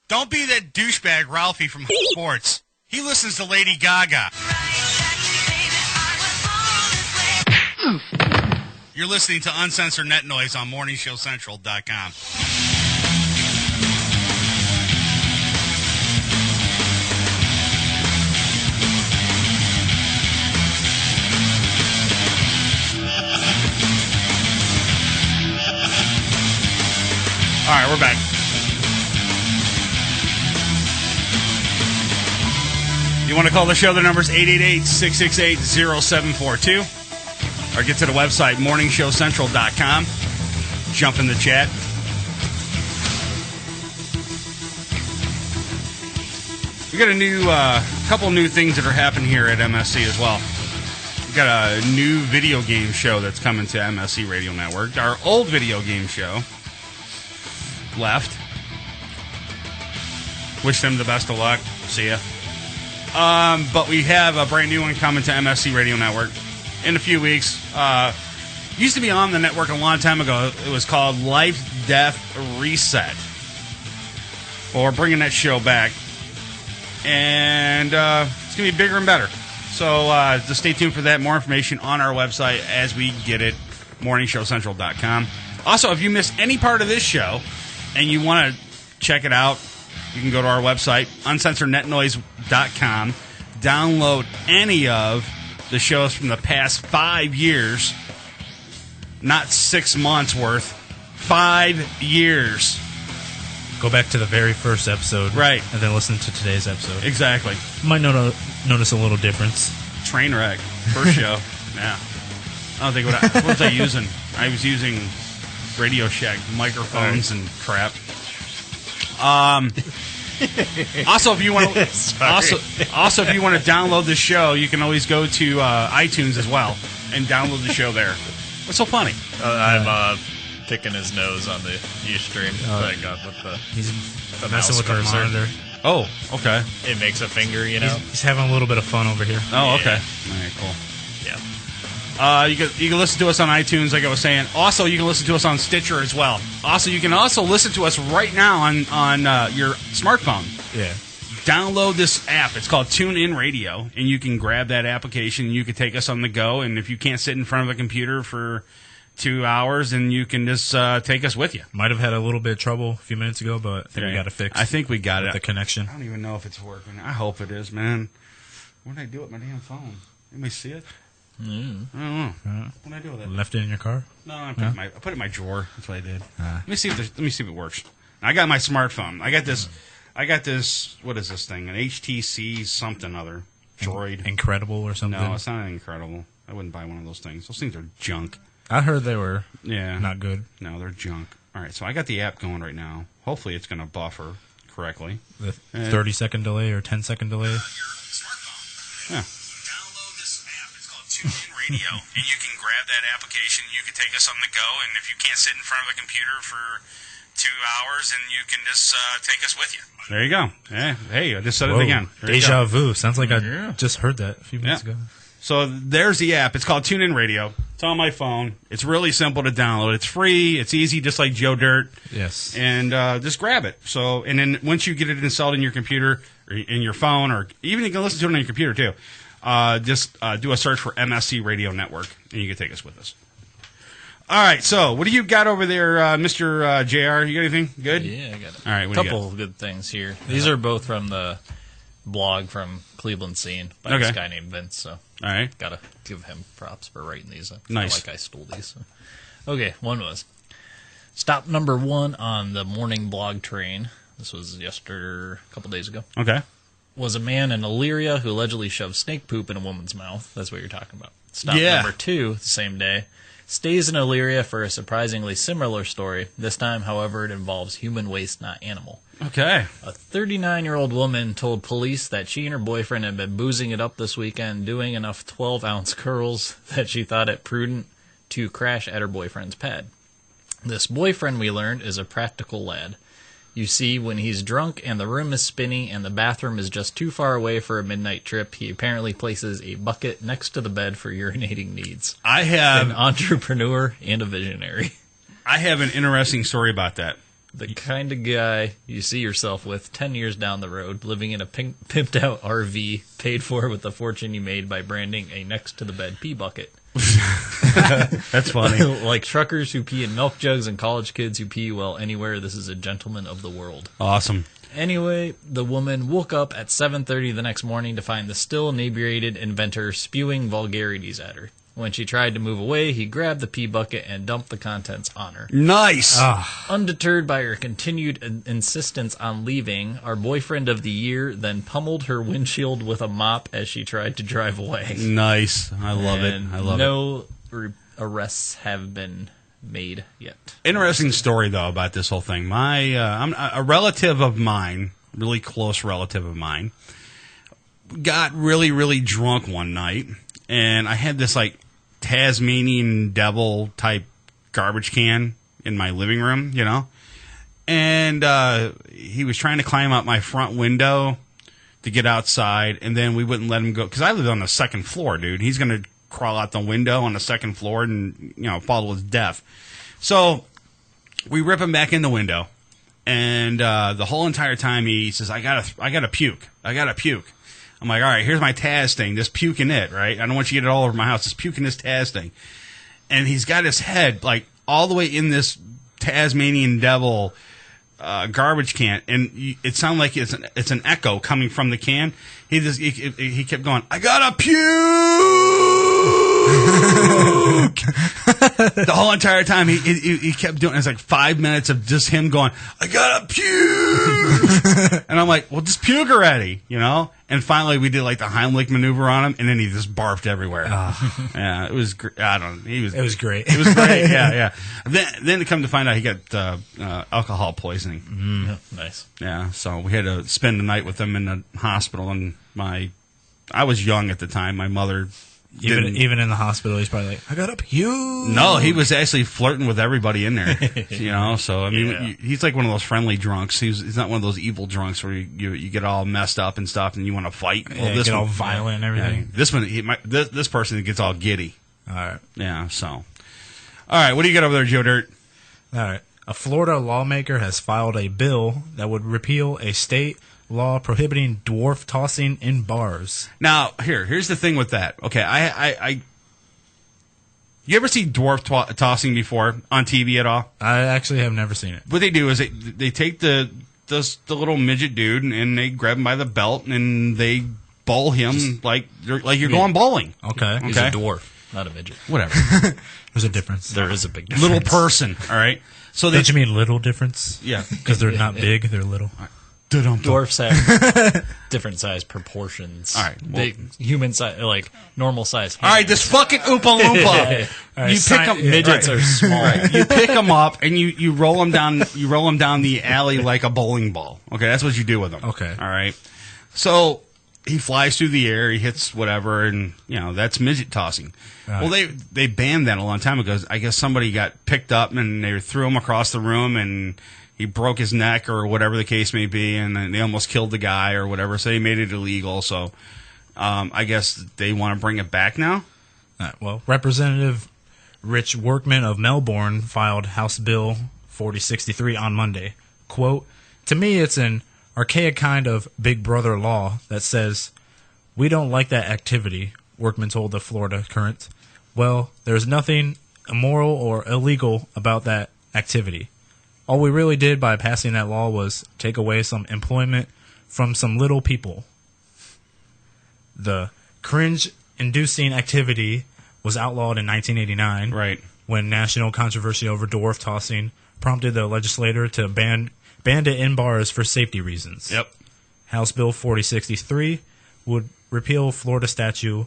Don't be that douchebag Ralphie from Sports. He listens to Lady Gaga. You're listening to Uncensored Net Noise on MorningShowCentral.com. All right, we're back. You want to call the show? The number's 888-668-0742. Or get to the website, morningshowcentral.com. Jump in the chat. We got a new, couple new things that are happening here at MSC as well. We got a new video game show that's coming to MSC Radio Network. Our old video game show left. Wish them the best of luck. See ya. But we have a brand new one coming to MSC Radio Network in a few weeks. Used to be on the network a long time ago. It was called Life, Death, Reset. Well, we're bringing that show back. And it's going to be bigger and better. So just stay tuned for that. More information on our website as we get it, morningshowcentral.com. Also, if you missed any part of this show and you want to check it out, you can go to our website, uncensorednetnoise.com. Download any of the shows from the past 5 years. Not 6 months worth. 5 years. Go back to the very first episode. Right. And then listen to today's episode. Exactly. Might notice a little difference. Train wreck. First show. Yeah. I don't think what was I using? I was using Radio Shack microphones and crap. Also, if you want to also if you want to download the show, you can always go to iTunes as well and download the show there. What's so funny? I'm picking his nose on the Ustream thing with the He's the messing mouse with cursor. the monitor. Oh, okay. It makes a finger, you know. He's having a little bit of fun over here. Oh, okay. Yeah. All right, cool. Yeah. You can listen to us on iTunes, like I was saying. Also, you can listen to us on Stitcher as well. Also, you can also listen to us right now on your smartphone. Yeah. Download this app. It's called TuneIn Radio, and you can grab that application. And you can take us on the go, and if you can't sit in front of a computer for 2 hours, then you can just take us with you. Might have had a little bit of trouble a few minutes ago, but I think we got it fixed. I think we got it. The connection. I don't even know if it's working. I hope it is, man. What did I do with my damn phone? Anybody see it? I don't know. What did I do with it? Left it in your car? No, I put it in my drawer. That's what I did. Let me see if it works. I got my smartphone. I got this. What is this thing? An HTC something other. Droid. Incredible or something? No, it's not incredible. I wouldn't buy one of those things. Those things are junk. I heard they were not good. No, they're junk. All right, so I got the app going right now. Hopefully it's going to buffer correctly. The 30-second delay or 10-second delay? Yeah. Download this app. It's called TuneIn Radio, and you can grab that application. You can take us on the go, and if you can't sit in front of a computer for 2 hours, then you can just take us with you. There you go. Yeah. Hey, I just said it again. There you Deja go. vu. Sounds like I just heard that a few minutes ago. So there's the app. It's called TuneIn Radio. It's on my phone. It's really simple to download. It's free. It's easy, just like Joe Dirt. Yes. And just grab it. So, and then once you get it installed in your computer or in your phone, or even you can listen to it on your computer too, just do a search for MSC Radio Network, and you can take us with us. All right. So, what do you got over there, Mr. JR? You got anything good? Yeah, I got it. All right. A couple of good things here. These are both from the blog from Cleveland Scene by this guy named Vince. So, all right, gotta give him props for writing these. Nice. Like I stole these. So. Okay, one was stop number 1 on the morning blog train. This was a couple days ago. Okay. Was a man in Elyria who allegedly shoved snake poop in a woman's mouth. That's what you're talking about. Stop number 2, the same day. Stays in Elyria for a surprisingly similar story. This time, however, it involves human waste, not animal. Okay. A 39-year-old woman told police that she and her boyfriend had been boozing it up this weekend, doing enough 12-ounce curls that she thought it prudent to crash at her boyfriend's pad. This boyfriend, we learned, is a practical lad. You see, when he's drunk and the room is spinny and the bathroom is just too far away for a midnight trip, he apparently places a bucket next to the bed for urinating needs. I have an entrepreneur and a visionary. I have an interesting story about that. The kind of guy you see yourself with 10 years down the road, living in a pimped out RV, paid for with the fortune you made by branding a next-to-the-bed pee bucket. That's funny. Like truckers who pee in milk jugs and college kids who pee well anywhere, this is a gentleman of the world. Awesome. Anyway, the woman woke up at 7:30 the next morning to find the still inebriated inventor spewing vulgarities at her. When she tried to move away, he grabbed the pee bucket and dumped the contents on her. Nice! Undeterred by her continued insistence on leaving, our boyfriend of the year then pummeled her windshield with a mop as she tried to drive away. Nice. I love it. I love it. No arrests have been made yet. Interesting story, though, about this whole thing. I'm a relative of mine, really close relative of mine, got really, really drunk one night, and I had this, like, Tasmanian devil type garbage can in my living room, you know? And he was trying to climb out my front window to get outside, and then we wouldn't let him go. Because I lived on the second floor, dude. He's going to crawl out the window on the second floor and, you know, fall to his death. So we rip him back in the window, and the whole entire time he says, I gotta puke. I gotta puke. I'm like, all right, here's my Taz thing. Just puke in it, right? I don't want you to get it all over my house. Just puke in this Taz thing. And he's got his head, like, all the way in this Tasmanian devil garbage can. And it sounded like it's an echo coming from the can. He kept going, I gotta puke! The whole entire time he kept doing it. It's like 5 minutes of just him going, I gotta puke. And I'm like, well, just puke already, you know? And finally we did like the Heimlich maneuver on him, and then he just barfed everywhere. Yeah, it was I don't know. It was great. It was great, yeah. Then to come to find out he got alcohol poisoning. Nice. Yeah, so we had to spend the night with him in the hospital, and I was young at the time. My mother even in the hospital, he's probably like, I got up you. No, he was actually flirting with everybody in there. You know, so I mean, he's like one of those friendly drunks. He's not one of those evil drunks where you get all messed up and stuff, and you want to fight. Well, this get all violent and everything. This one, this person gets all giddy. All right. Yeah. So, all right. What do you got over there, Joe Dirt? All right. A Florida lawmaker has filed a bill that would repeal a state law prohibiting dwarf tossing in bars. Now, here's the thing with that. Okay, you ever see dwarf tossing before on TV at all? I actually have never seen it. What they do is they take the little midget dude and they grab him by the belt and they bowl him like you're going bowling. Okay. He's a dwarf, not a midget. Whatever. There's a difference. There is a big difference. Little person. All right. So don't you mean little difference? Yeah, because they're not big; they're little. Dwarfs have different size proportions. All right. Well, human size, like normal size. All right, this fucking Oompa Loompa. Right, you pick them. Midgets are small. Right. You pick them up and you roll them down. You roll them down the alley like a bowling ball. Okay, that's what you do with them. Okay. All right. So he flies through the air. He hits whatever, and that's midget tossing. Right. Well, they banned that a long time ago. I guess somebody got picked up and they threw him across the room and he broke his neck or whatever the case may be, and then they almost killed the guy or whatever, so they made it illegal. So I guess they want to bring it back now? Well, Representative Rich Workman of Melbourne filed House Bill 4063 on Monday. Quote, to me, it's an archaic kind of Big Brother law that says, we don't like that activity, Workman told the Florida Current. Well, there's nothing immoral or illegal about that activity. All we really did by passing that law was take away some employment from some little people. The cringe-inducing activity was outlawed in 1989, right, when national controversy over dwarf tossing prompted the legislature to ban it in bars for safety reasons. Yep. House Bill 4063 would repeal Florida Statute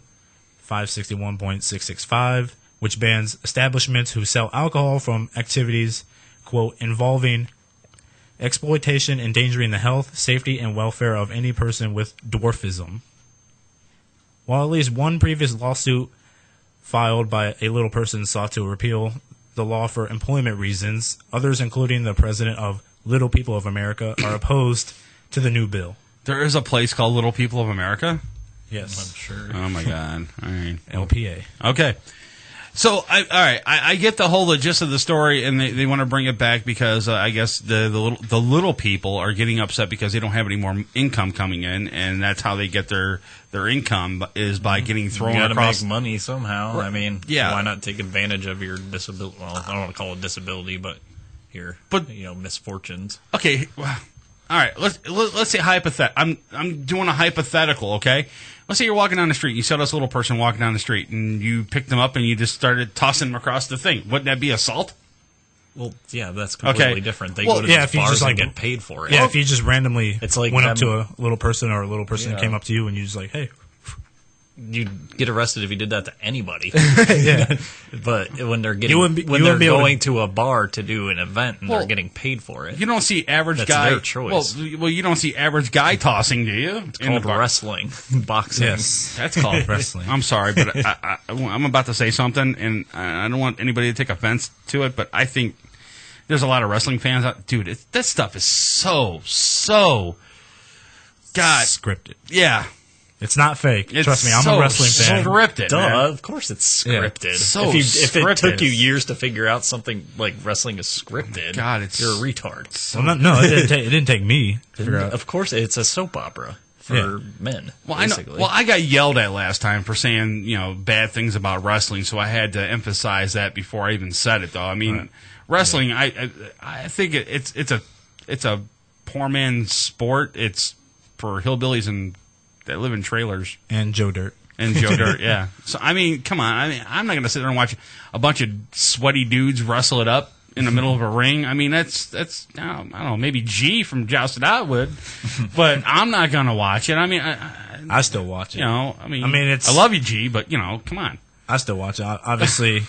561.665, which bans establishments who sell alcohol from activities, quote, involving exploitation endangering the health, safety, and welfare of any person with dwarfism. While at least one previous lawsuit filed by a little person sought to repeal the law for employment reasons, others, including the president of Little People of America, are opposed to the new bill. There is a place called Little People of America? Yes. I'm sure. Oh, my God. All right. LPA. Okay. So, all right, I get the whole gist of the story, and they want to bring it back because I guess the little people are getting upset because they don't have any more income coming in, and that's how they get their income is by getting thrown across. You across. Make money somehow. Right. I mean, yeah. Why not take advantage of your disability? Well, I don't want to call it disability, but your misfortunes. Okay, well, all right. Let's say hypothetical. I'm doing a hypothetical. Okay. Let's say you're walking down the street. You saw this little person walking down the street, and you picked them up and you just started tossing them across the thing. Wouldn't that be assault? Well, yeah, that's completely different. They go to if you bars just and get paid for it. Yeah, if you just randomly went up them, to a little person or a little person came up to you and you just like, hey. You'd get arrested if you did that to anybody. Yeah. But when they're going to a bar to do an event and they're getting paid for it, you don't see average that's guy. Their choice. Well, you don't see average guy tossing, do you? It's called wrestling, boxing. Yes, that's called wrestling. I'm sorry, but I'm about to say something, and I don't want anybody to take offense to it, but I think there's a lot of wrestling fans out. Dude, that stuff is so scripted. Yeah. It's not fake. Trust me, I'm a wrestling fan. Scripted, Duh, man. of course it's scripted. Yeah, so if it took you years to figure out something like wrestling is scripted, you're a retard. No, it didn't take me to figure out. Of course, it's a soap opera for men. Well, basically. I know. Well, I got yelled at last time for saying bad things about wrestling, so I had to emphasize that before I even said it. Though I mean, wrestling, I think it's a poor man's sport. It's for hillbillies and that live in trailers and Joe Dirt. And Joe Dirt, yeah. So, I mean, come on. I mean, I'm not going to sit there and watch a bunch of sweaty dudes wrestle it up in the middle of a ring. I mean, that's I don't know, maybe G from Jousted Out would, but I'm not going to watch it. I mean, I still watch it. You know, I mean, it's. I love you, G, but, you know, come on. I still watch it. Obviously,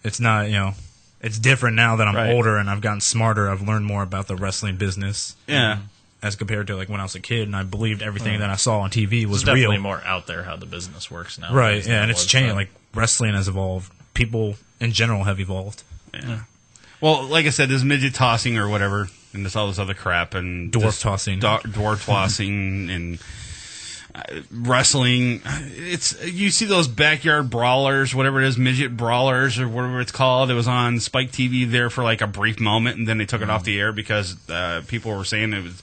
it's not, you know, it's different now that I'm older and I've gotten smarter. I've learned more about the wrestling business. Yeah. As compared to like when I was a kid and I believed everything that I saw on TV was It's definitely real. more out there how the business works now. Right, yeah, and it's changed. Like, wrestling has evolved. People in general have evolved. Yeah. Well, like I said, there's midget tossing or whatever, and there's all this other crap, and dwarf tossing, dwarf tossing, and wrestling. It's you see those backyard brawlers, whatever it is, midget brawlers or whatever it's called. It was on Spike TV there for like a brief moment, and then they took it off the air because people were saying it was.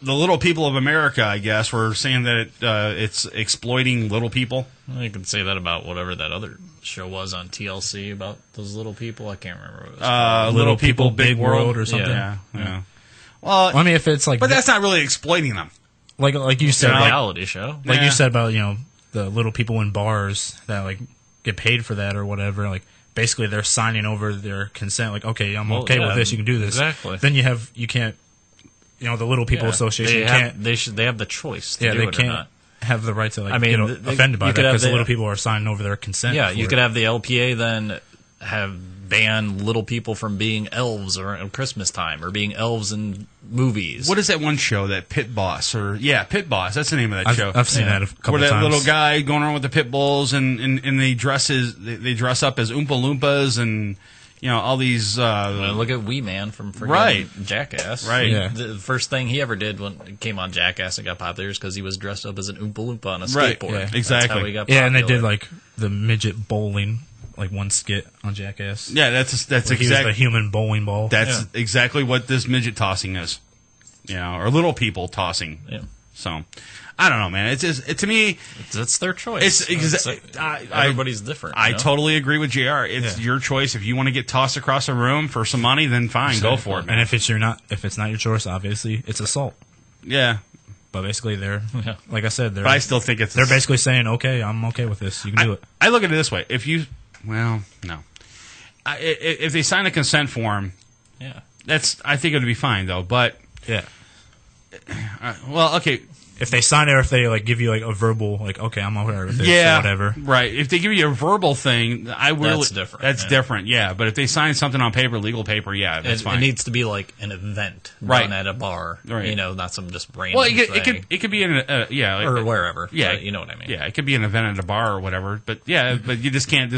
The little people of America, I guess, were saying that it's exploiting little people. Well, you can say that about whatever that other show was on TLC about those little people. I can't remember what it was called. Little People, Big World or something. Yeah. Well, I mean, if it's like, but that's not really exploiting them. Like you said, it's a reality show. Like you said about, you know, the little people in bars that like get paid for that or whatever. Like, basically, they're signing over their consent. Like, okay, I'm okay with this. You can do this. Exactly. Then you can't. You know, the Little People Association they have the choice to do they it can't or not. have the right to like get offended by that because the little people are signing over their consent. Yeah, you could have the LPA then ban little people from being elves around Christmas time or being elves in movies. What is that one show, that Pit Boss? Pit Boss. That's the name of that show. I've seen that a couple times. Where that times. little guy going around with the pit bulls and they dress up as Oompa Loompas and, you know, all these... look at Wee Man from Jackass. Right. Yeah. The first thing he ever did when it came on Jackass and got popular is because he was dressed up as an Oompa Loompa on a skateboard. Yeah, exactly. That's how he got popular. Yeah, and they did like the midget bowling, like one skit on Jackass. Yeah, that's exactly... He was the human bowling ball. That's exactly what this midget tossing is. You know, or little people tossing. Yeah. So... I don't know, man. It's just, to me, it's their choice. Everybody's different. I totally agree with JR. It's your choice. If you want to get tossed across a room for some money, then fine, go for it, man. And if it's not your choice, obviously it's assault. Yeah, but basically like I said, but I still think they're basically saying, okay, I'm okay with this. You can do it. I look at it this way: if they sign a consent form, I think it would be fine though. But okay. If they sign it or if they like give you like a verbal, like, okay, I'm okay with this or whatever. Right. If they give you a verbal thing, that's different. That's different, yeah. But if they sign something on paper, legal paper, that's fine. It needs to be like an event done at a bar. Right. You know, not some just random thing. It could be or wherever. Yeah. You know what I mean. Yeah, it could be an event at a bar or whatever. But but you just can't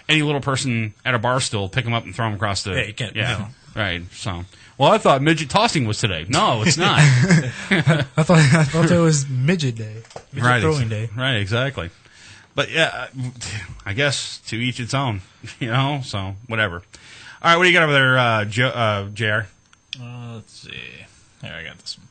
any little person at a bar stool, pick them up and throw them across the... Yeah, you can't. Yeah, right. So... Well, I thought midget tossing was today. No, it's not. I thought it was midget day. Midget throwing day. Right, exactly. But yeah, I guess to each its own, you know, so whatever. All right, what do you got over there, JR? Let's see. Here, I got this one.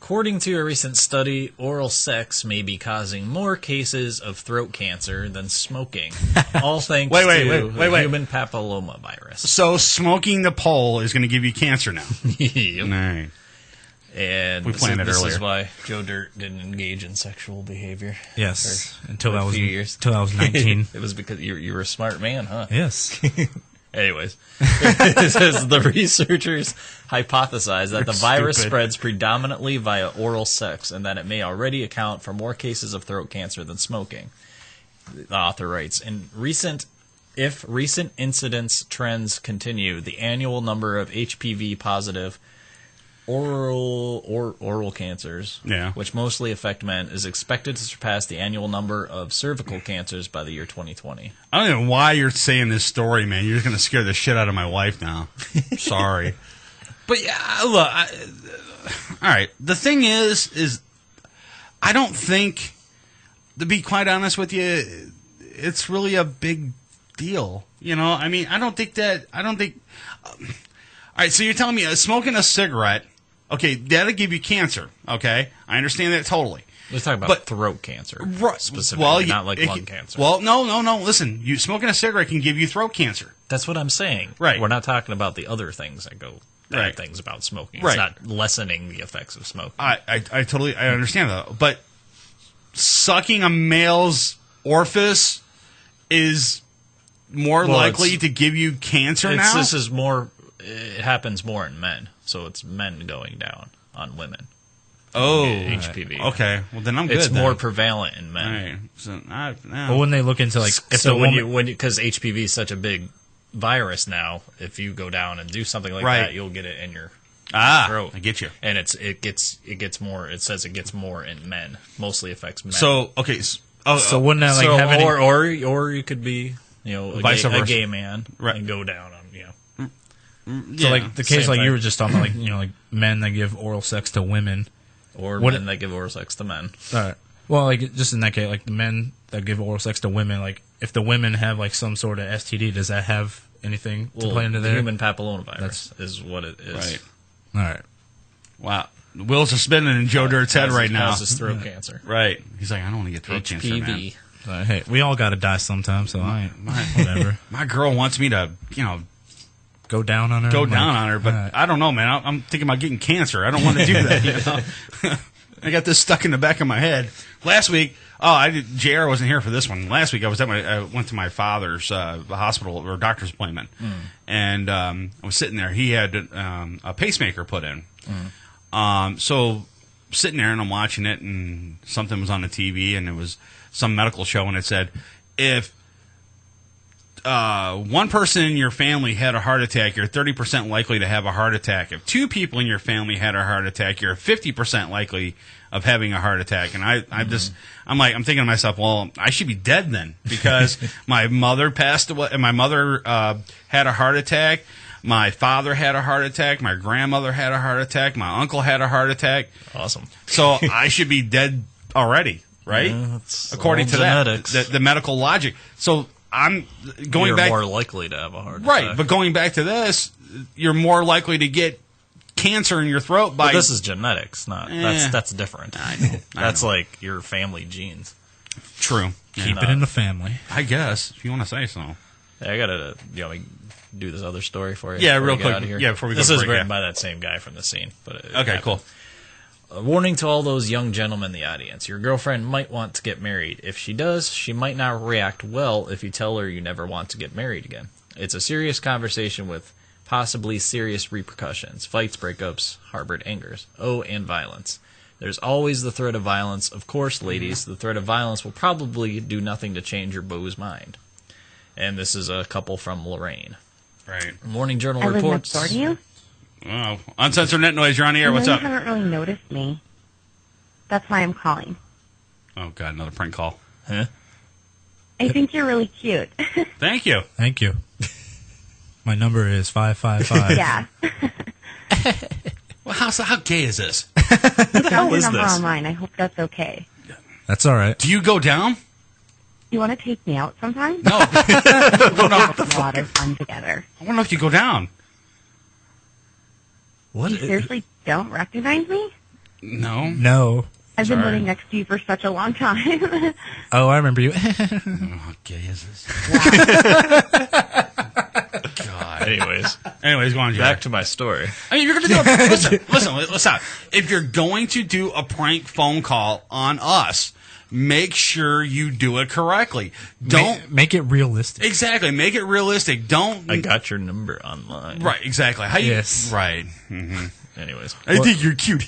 According to a recent study, oral sex may be causing more cases of throat cancer than smoking. All thanks to human papillomavirus. So smoking the pole is going to give you cancer now. Yep. Right. And we planned it this earlier. is why Joe Dirt didn't engage in sexual behavior. Yes, for until I was 19. It was because you were a smart man, huh? Yes. Anyways, it says the researchers hypothesize that the virus spreads predominantly via oral sex and that it may already account for more cases of throat cancer than smoking. The author writes, if recent incidence trends continue, the annual number of HPV positive oral cancers, which mostly affect men, is expected to surpass the annual number of cervical cancers by the year 2020. I don't know why you're saying this story, man. You're just going to scare the shit out of my wife now. Sorry. But yeah, look, all right. The thing is I don't think, to be quite honest with you, it's really a big deal. You know, I mean, I don't think. All right, so you're telling me smoking a cigarette, okay, that'll give you cancer, okay? I understand that totally. Let's talk about throat cancer specifically, not like lung cancer. Well, no. Listen, smoking a cigarette can give you throat cancer. That's what I'm saying. Right. We're not talking about the other things that go bad things about smoking. It's not lessening the effects of smoking. I totally understand that. But sucking a male's orifice is more likely to give you cancer now? This is more. It happens more in men, so it's men going down on women. Oh, HPV. Okay, well then I'm good. It's then. more prevalent in men. Right. So, Well, when they look into like if So the woman, when because HPV is such a big virus now, if you go down and do something like Right. that, you'll get it in your throat. I get you. And it gets more. It says it gets more in men. Mostly affects men. So okay, so wouldn't that like So, have any? or you could be a Vice gay, versa. a gay man Right. and go down on So like the case same like thing. you were just talking about, like like men that give oral sex to women, or What- men that give oral sex to men. All right. Well, like just in that case, like the men that give oral sex to women, like if the women have like some sort of STD, does that have anything to play into the there? human papillomavirus is what it is. Right. All right. Wow. The wheels are spinning in Joe Dirt's head right now. Causes throat cancer. Right. He's like, I don't want to get throat cancer, man. HPV. Hey, we all got to die sometime, so I ain't whatever. My girl wants me to, Go down on her. go I'm down like, on her, but all right. I don't know, man. I'm thinking about getting cancer. I don't want to do that. I got this stuck in the back of my head. Last week, JR wasn't here for this one. Last week, I went to my father's hospital or doctor's appointment, and I was sitting there. He had a pacemaker put in. So sitting there and I'm watching it, and something was on the TV, and it was some medical show, and it said, if one person in your family had a heart attack, you're 30% likely to have a heart attack. If two people in your family had a heart attack, you're 50% likely of having a heart attack. And I'm thinking to myself, well, I should be dead then, because my mother passed away, and my mother had a heart attack. My father had a heart attack. My grandmother had a heart attack. My uncle had a heart attack. Awesome. So I should be dead already, right? Yeah, according to genetics. that, the medical logic. So I'm going You're back. more likely to have a heart attack. Right, but going back to this, you're more likely to get cancer in your throat by. But this is genetics, not that's different. I know. That's like your family genes. True. Keep it in the family. I guess, if you want to say so. Yeah, I gotta do this other story for you. Yeah, before real we get quick. out of here. Yeah, before we go This to is break, written yeah. by that same guy from the scene. But it Okay, happened. cool. A warning to all those young gentlemen in the audience. Your girlfriend might want to get married. If she does, she might not react well if you tell her you never want to get married again. It's a serious conversation with possibly serious repercussions. Fights, breakups, harbored angers. Oh, and violence. There's always the threat of violence. Of course, ladies, the threat of violence will probably do nothing to change your beau's mind. And this is a couple from Lorraine. Right. Morning Journal I live reports. next door to you. Oh, Uncensored Net Noise, you're on the air. What's You up? haven't really noticed me. That's why I'm calling. Oh, God, another prank call. Huh? I think you're really cute. Thank you. Thank you. My number is 555. Yeah. Well, how gay is this? I found your is number this? online. I hope that's okay. That's all right. Do you go down? You want to take me out sometime? No. We'll have a lot of fun together. I want to know if you go down. What? You seriously don't recognize me? No. No. I've been Sorry. living next to you for such a long time. Oh, I remember you. How gay is this? God. Anyways, go on, Jack. Back to my story. I mean, you're going to do a, listen. If you're going to do a prank phone call on us, make sure you do it correctly. Don't make it realistic. Exactly. Make it realistic. Don't. I got your number online. Right. Exactly. How you? Yes. Right. Mm-hmm. Anyways. I think you're cute.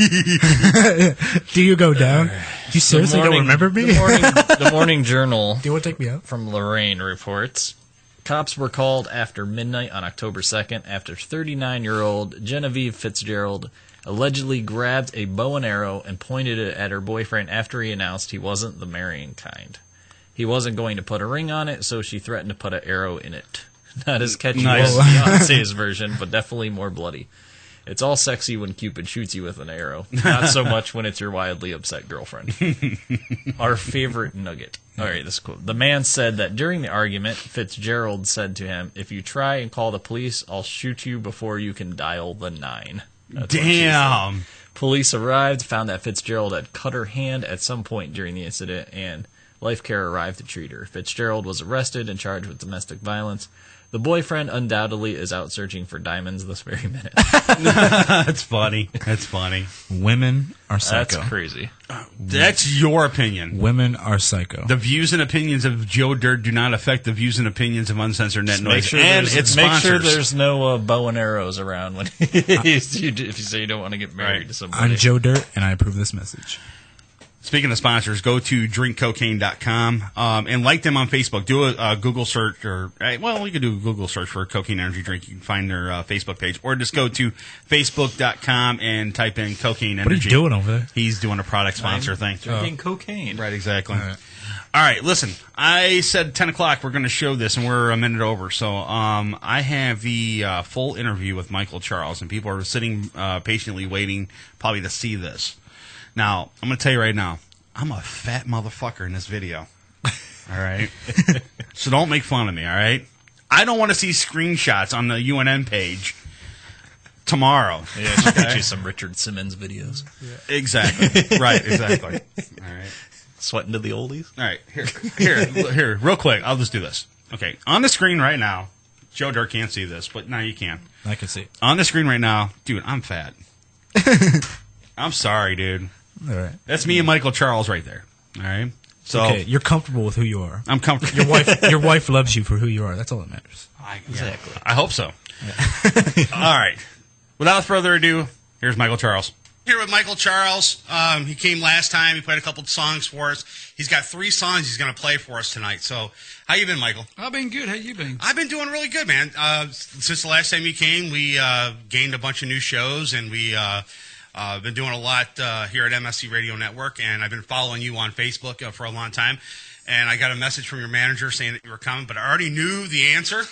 Do you go down? You seriously don't remember me? The Morning Journal. Do you want to take me out? From Lorraine reports. Cops were called after midnight on October 2nd after 39-year-old Genevieve Fitzgerald allegedly grabbed a bow and arrow and pointed it at her boyfriend after he announced he wasn't the marrying kind. He wasn't going to put a ring on it, so she threatened to put an arrow in it. Not as catchy as Beyonce's version, but definitely more bloody. It's all sexy when Cupid shoots you with an arrow. Not so much when it's your wildly upset girlfriend. Our favorite nugget. All right, this is cool. The man said that during the argument, Fitzgerald said to him, "If you try and call the police, I'll shoot you before you can dial the 9." That's what she Damn. said. Police arrived, found that Fitzgerald had cut her hand at some point during the incident, and Life Care arrived to treat her. Fitzgerald was arrested and charged with domestic violence. The boyfriend undoubtedly is out searching for diamonds this very minute. That's funny. That's funny. Women are psycho. That's crazy. That's your opinion. Women are psycho. The views and opinions of Joe Dirt do not affect the views and opinions of Uncensored Net Noise Make sure there's no bow and arrows around when if you say you don't want to get married to somebody. I'm Joe Dirt, and I approve this message. Speaking of sponsors, go to drinkcocaine.com and like them on Facebook. Do a Google search, you can do a Google search for Cocaine Energy Drink. You can find their Facebook page. Or just go to facebook.com and type in Cocaine Energy. What are you doing over there? He's doing a product sponsor thing. Drinking cocaine. Right, exactly. All right, listen. I said 10 o'clock we're going to show this, and we're a minute over. So I have the full interview with Michael Charles, and people are sitting patiently waiting probably to see this. Now, I'm going to tell you right now, I'm a fat motherfucker in this video. All right? So don't make fun of me, all right? I don't want to see screenshots on the UNN page tomorrow. Yeah, I should get you some Richard Simmons videos. Yeah. Exactly. Right, exactly. All right. Sweating to the oldies? All right. Here, real quick. I'll just do this. Okay. On the screen right now, Joe Dirt can't see this, but now you can. I can see it. On the screen right now, dude, I'm fat. I'm sorry, dude. All right. That's me and Michael Charles right there. All right. So okay, you're comfortable with who you are. I'm comfortable. Your wife loves you for who you are. That's all that matters. Exactly. I hope so. Yeah. All right. Without further ado, here's Michael Charles. Here with Michael Charles. He came last time. He played a couple of songs for us. He's got 3 songs he's going to play for us tonight. So, how you been, Michael? I've been good. How you been? I've been doing really good, man. Since the last time you came, we gained a bunch of new shows, and we been doing a lot here at MSC Radio Network, and I've been following you on Facebook for a long time. And I got a message from your manager saying that you were coming, but I already knew the answer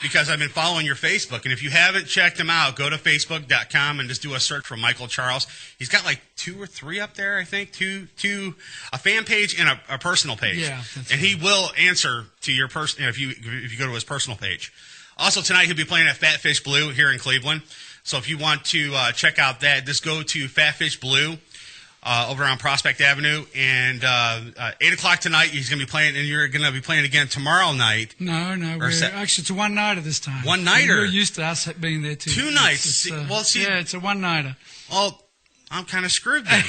because I've been following your Facebook. And if you haven't checked him out, go to Facebook.com and just do a search for Michael Charles. He's got like 2 or 3 up there, I think. Two a fan page and a personal page. Yeah, and he will answer to your if you go to his personal page. Also tonight he'll be playing at Fat Fish Blue here in Cleveland. So if you want to check out that, just go to Fat Fish Blue. Over on Prospect Avenue, and 8 o'clock tonight he's going to be playing, and you're going to be playing again tomorrow night. No, actually it's a one-nighter this time. One-nighter? We're used to us being there too. 2 nights. Yeah, it's a one-nighter. Well, I'm kind of screwed then.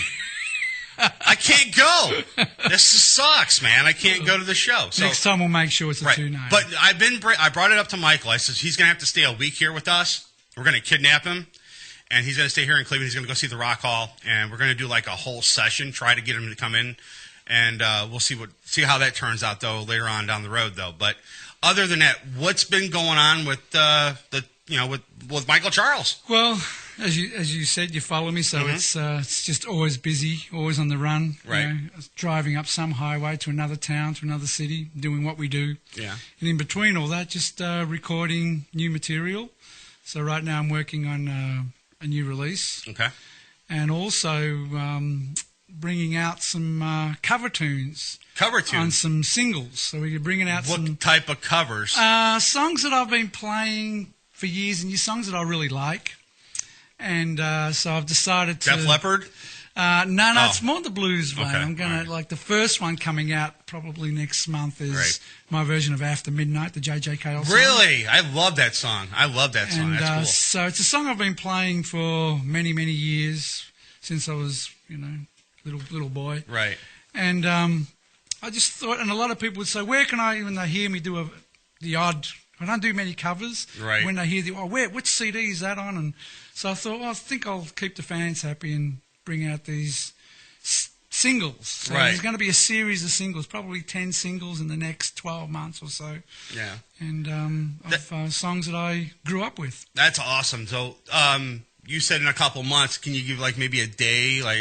I can't go. This sucks, man. I can't go to the show. So, next time we'll make sure it's a 2-nighter. But I brought it up to Michael. I said he's going to have to stay a week here with us. We're going to kidnap him. And he's going to stay here in Cleveland. He's going to go see the Rock Hall, and we're going to do like a whole session, try to get him to come in, and we'll see how that turns out though later on down the road though. But other than that, what's been going on with with Michael Charles? Well, as you said, you follow me, so it's just always busy, always on the run. Right. Driving up some highway to another town, to another city, doing what we do. Yeah. And in between all that, just recording new material. So right now I'm working on a new release. Okay. And also bringing out some cover tunes. Cover tunes? On some singles. So we're bringing out What type of covers? Songs that I've been playing for years and years, songs that I really like. And so I've decided to... Def Leppard? No, it's more the blues vein. Okay. I'm going to, like the first one coming out probably next month is my version of After Midnight, the J.J. Cale song. Really? I love that song. That's cool. So it's a song I've been playing for many, many years, since I was, little boy. Right. And I just thought, and a lot of people would say, where can I, when they hear me do the odd, I don't do many covers. Right. When they hear which CD is that on? And so I thought, I think I'll keep the fans happy and bring out these singles. So there's going to be a series of singles, probably 10 singles in the next 12 months or so. Yeah. And of songs that I grew up with. That's awesome. So you said in a couple months, can you give like maybe a day, like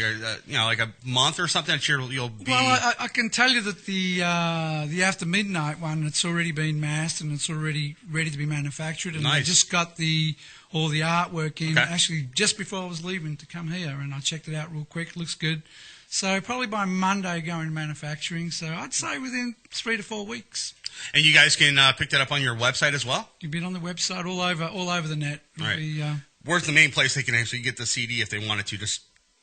like a month or something that you'll be... Well, I can tell you that the After Midnight one, it's already been mastered and it's already ready to be manufactured. And I just got all the artwork in, actually just before I was leaving to come here, and I checked it out real quick. It looks good. So probably by Monday going to manufacturing. So I'd say within 3 to 4 weeks. And you guys can pick that up on your website as well? You've been on the website all over the net. Right. Where's the main place they can actually get the CD if they wanted to? Just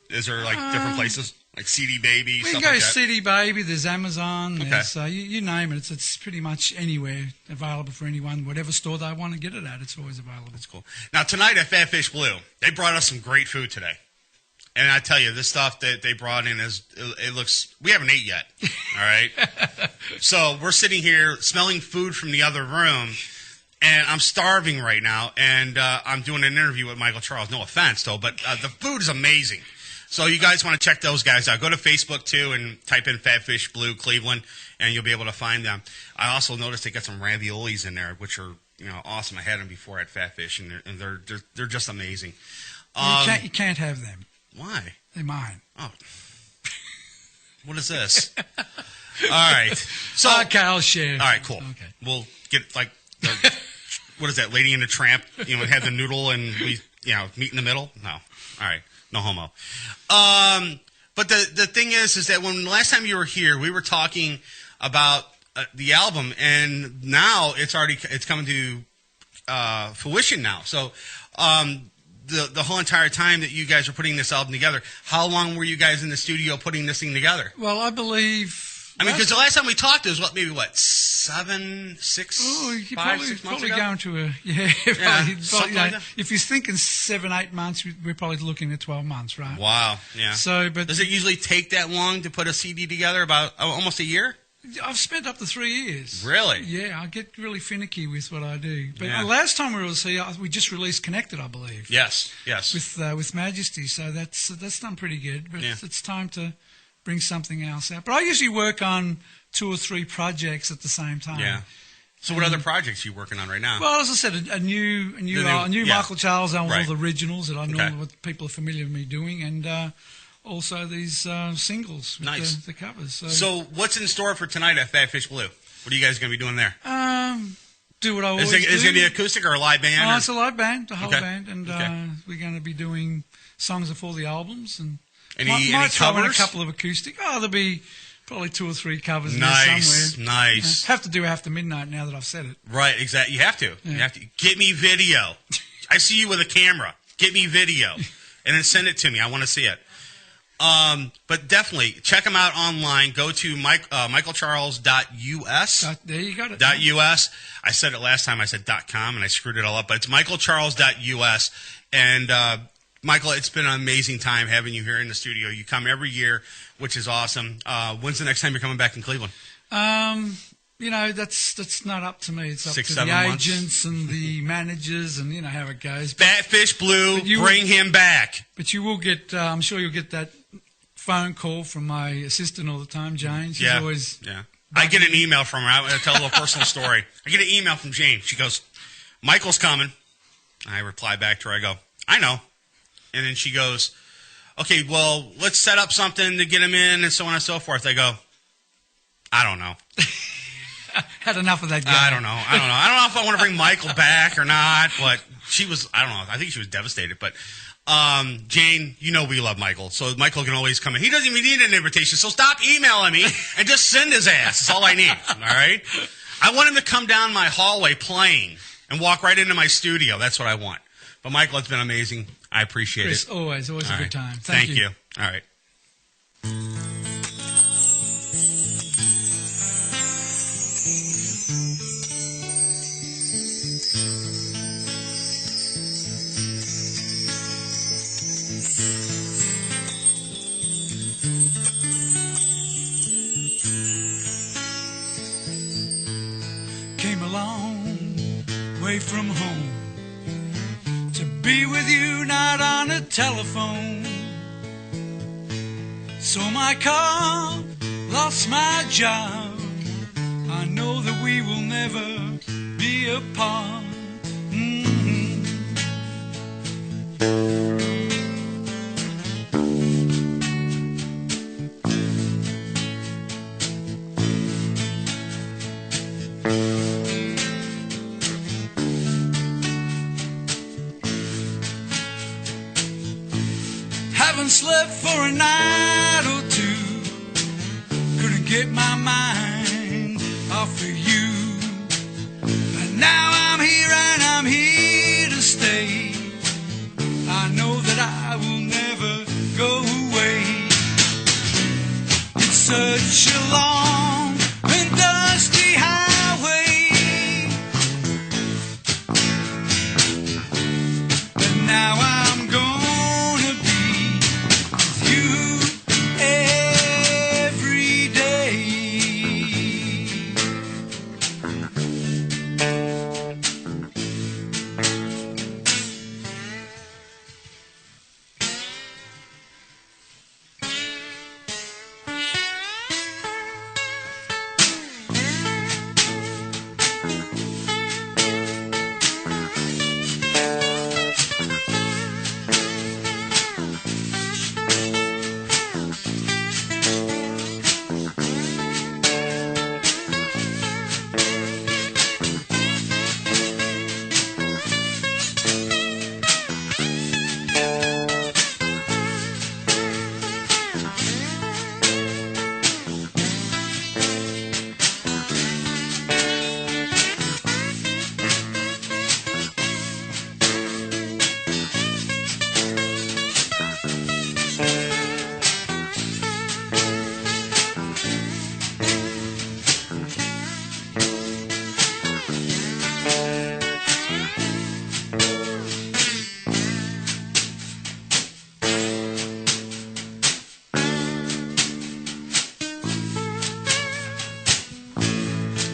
Is there like different places, like CD Baby? We can stuff go like that? CD Baby. There's Amazon. Okay. There's you name it. It's pretty much anywhere available for anyone. Whatever store they want to get it at, it's always available. That's cool. Now tonight at Fat Fish Blue, they brought us some great food today. And I tell you, this stuff that they brought in it looks. We haven't ate yet. All right. So we're sitting here smelling food from the other room, and I'm starving right now. And I'm doing an interview with Michael Charles. No offense, though, but the food is amazing. So you guys want to check those guys out? Go to Facebook too and type in Fat Fish Blue Cleveland, and you'll be able to find them. I also noticed they got some raviolis in there, which are awesome. I had them before at Fat Fish, and they're just amazing. You can't have them. Why? They're mine. Oh. What is this? All right. So, okay, I'll share. All right, cool. Okay. We'll get, what is that, Lady and the Tramp? Have the noodle and we, meet in the middle? No. All right. No homo. But the thing is that when last time you were here, we were talking about the album, and now it's coming to fruition now. So, the whole entire time that you guys were putting this album together, how long were you guys in the studio putting this thing together? Well, I believe. Because the last time we talked, it was 6 months ago? Going to if you're thinking 7-8 months, we're probably looking at 12 months, right? Wow, yeah. So, but does it usually take that long to put a CD together? About almost a year? I've spent up to 3 years. Really? Yeah, I get really finicky with what I do. But last time we were here, we just released "Connected," I believe. Yes. With Majesty, so that's done pretty good. But it's time to bring something else out. But I usually work on 2 or 3 projects at the same time. Yeah. So what other projects are you working on right now? Well, as I said, a new Michael Charles album, all the originals that I know what people are familiar with me doing, and also these singles with the covers. So what's in store for tonight at Fat Fish Blue? What are you guys going to be doing there? Do what I always do. Is it going to be acoustic or a live band? Oh, it's a live band, the whole band, and we're going to be doing songs of all the albums, and might throw in a couple of acoustic. Oh, there'll be probably 2 or 3 covers there somewhere. Nice. Have to do After Midnight now that I've said it. Right, exactly. You have to. Yeah. You have to. Get me video. I see you with a camera. Get me video, and then send it to me. I want to see it. But definitely check them out online. Go to michaelcharles.us. There you got it. .us. I said it last time. I said .com, and I screwed it all up. But it's michaelcharles.us. And Michael, it's been an amazing time having you here in the studio. You come every year, which is awesome. When's the next time you're coming back in Cleveland? That's not up to me. It's up to the agents and the managers, and how it goes. Fat Fish Blue, bring him back. But you will get. I'm sure you'll get that phone call from my assistant all the time, Jane. She's always. Yeah. I get an email from her. I'm going to tell a little personal story. I get an email from Jane. She goes, "Michael's coming." I reply back to her. I go, "I know." And then she goes, "Okay, well, let's set up something to get him in," and so on and so forth. I go, "I don't know." Had enough of that guy. I don't know. I don't know if I want to bring Michael back or not, but she was, I don't know. I think she was devastated. But, Jane, we love Michael. So Michael can always come in. He doesn't even need an invitation. So stop emailing me and just send his ass. That's all I need. All right? I want him to come down my hallway playing and walk right into my studio. That's what I want. But Michael, it's been amazing. I appreciate it. Always a good time. Thank you. All right. Came a long way from home to be with you, not on a telephone. So my car lost my job. I know that we will never be apart. Haven't slept for a night or two. Couldn't get my mind off of you. But now I'm here and I'm here to stay. I know that I will never go such a long and dusty highway, but now I'm gonna be with you every day.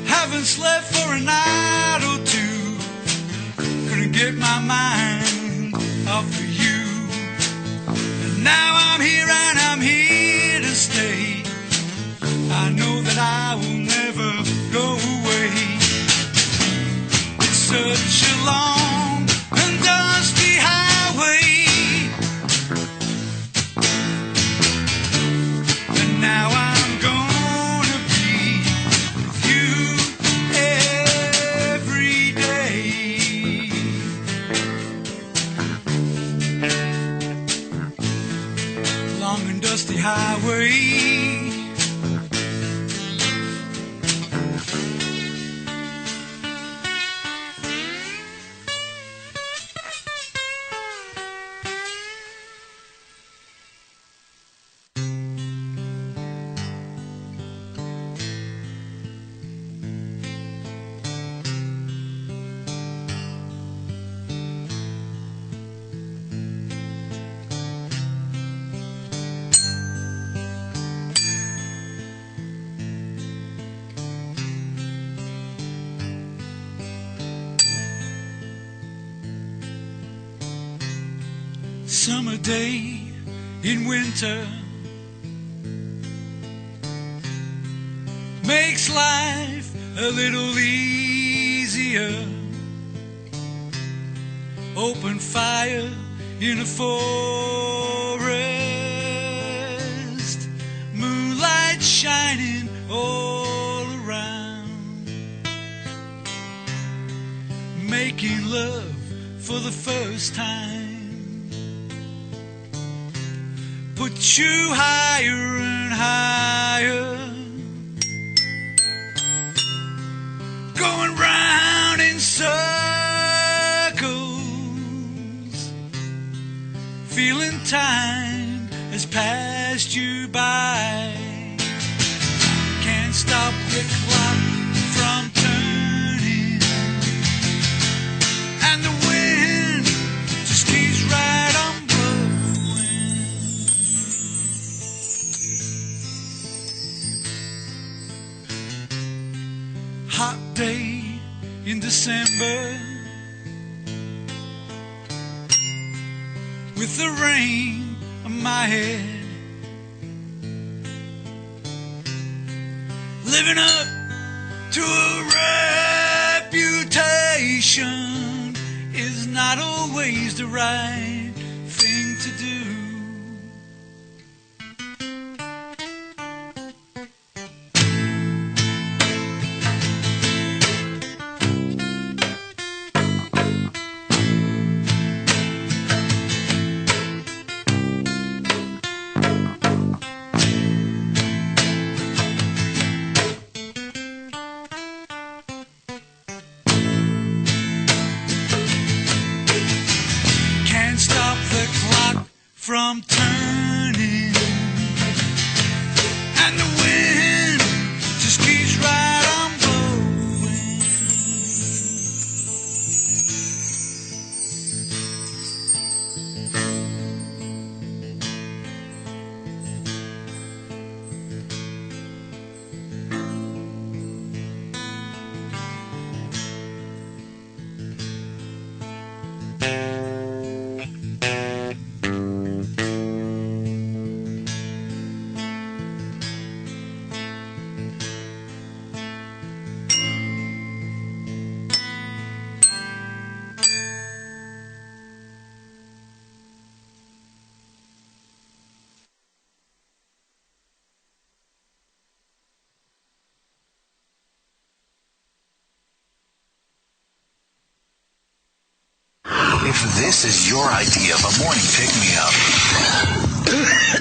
Haven't slept for a night or two. Couldn't get my mind off of you. And now I'm here and I'm here to stay. I know that I will never go away. It's such a long and dusty highway, and now I'm gonna be with you every day. Long and dusty highway. Summer day in winter makes life a little easier. Open fire in a forest, moonlight shining all around, making love for the first time. Put you higher and higher, going round in circles, feeling time has passed you by. Can't stop the clock from turning, and the wind just keeps right on blowing. Hot day in December, with the rain on my head, living up to a reputation is not always the right thing to do. From turning, and the wind this is your idea of a morning pick-me-up,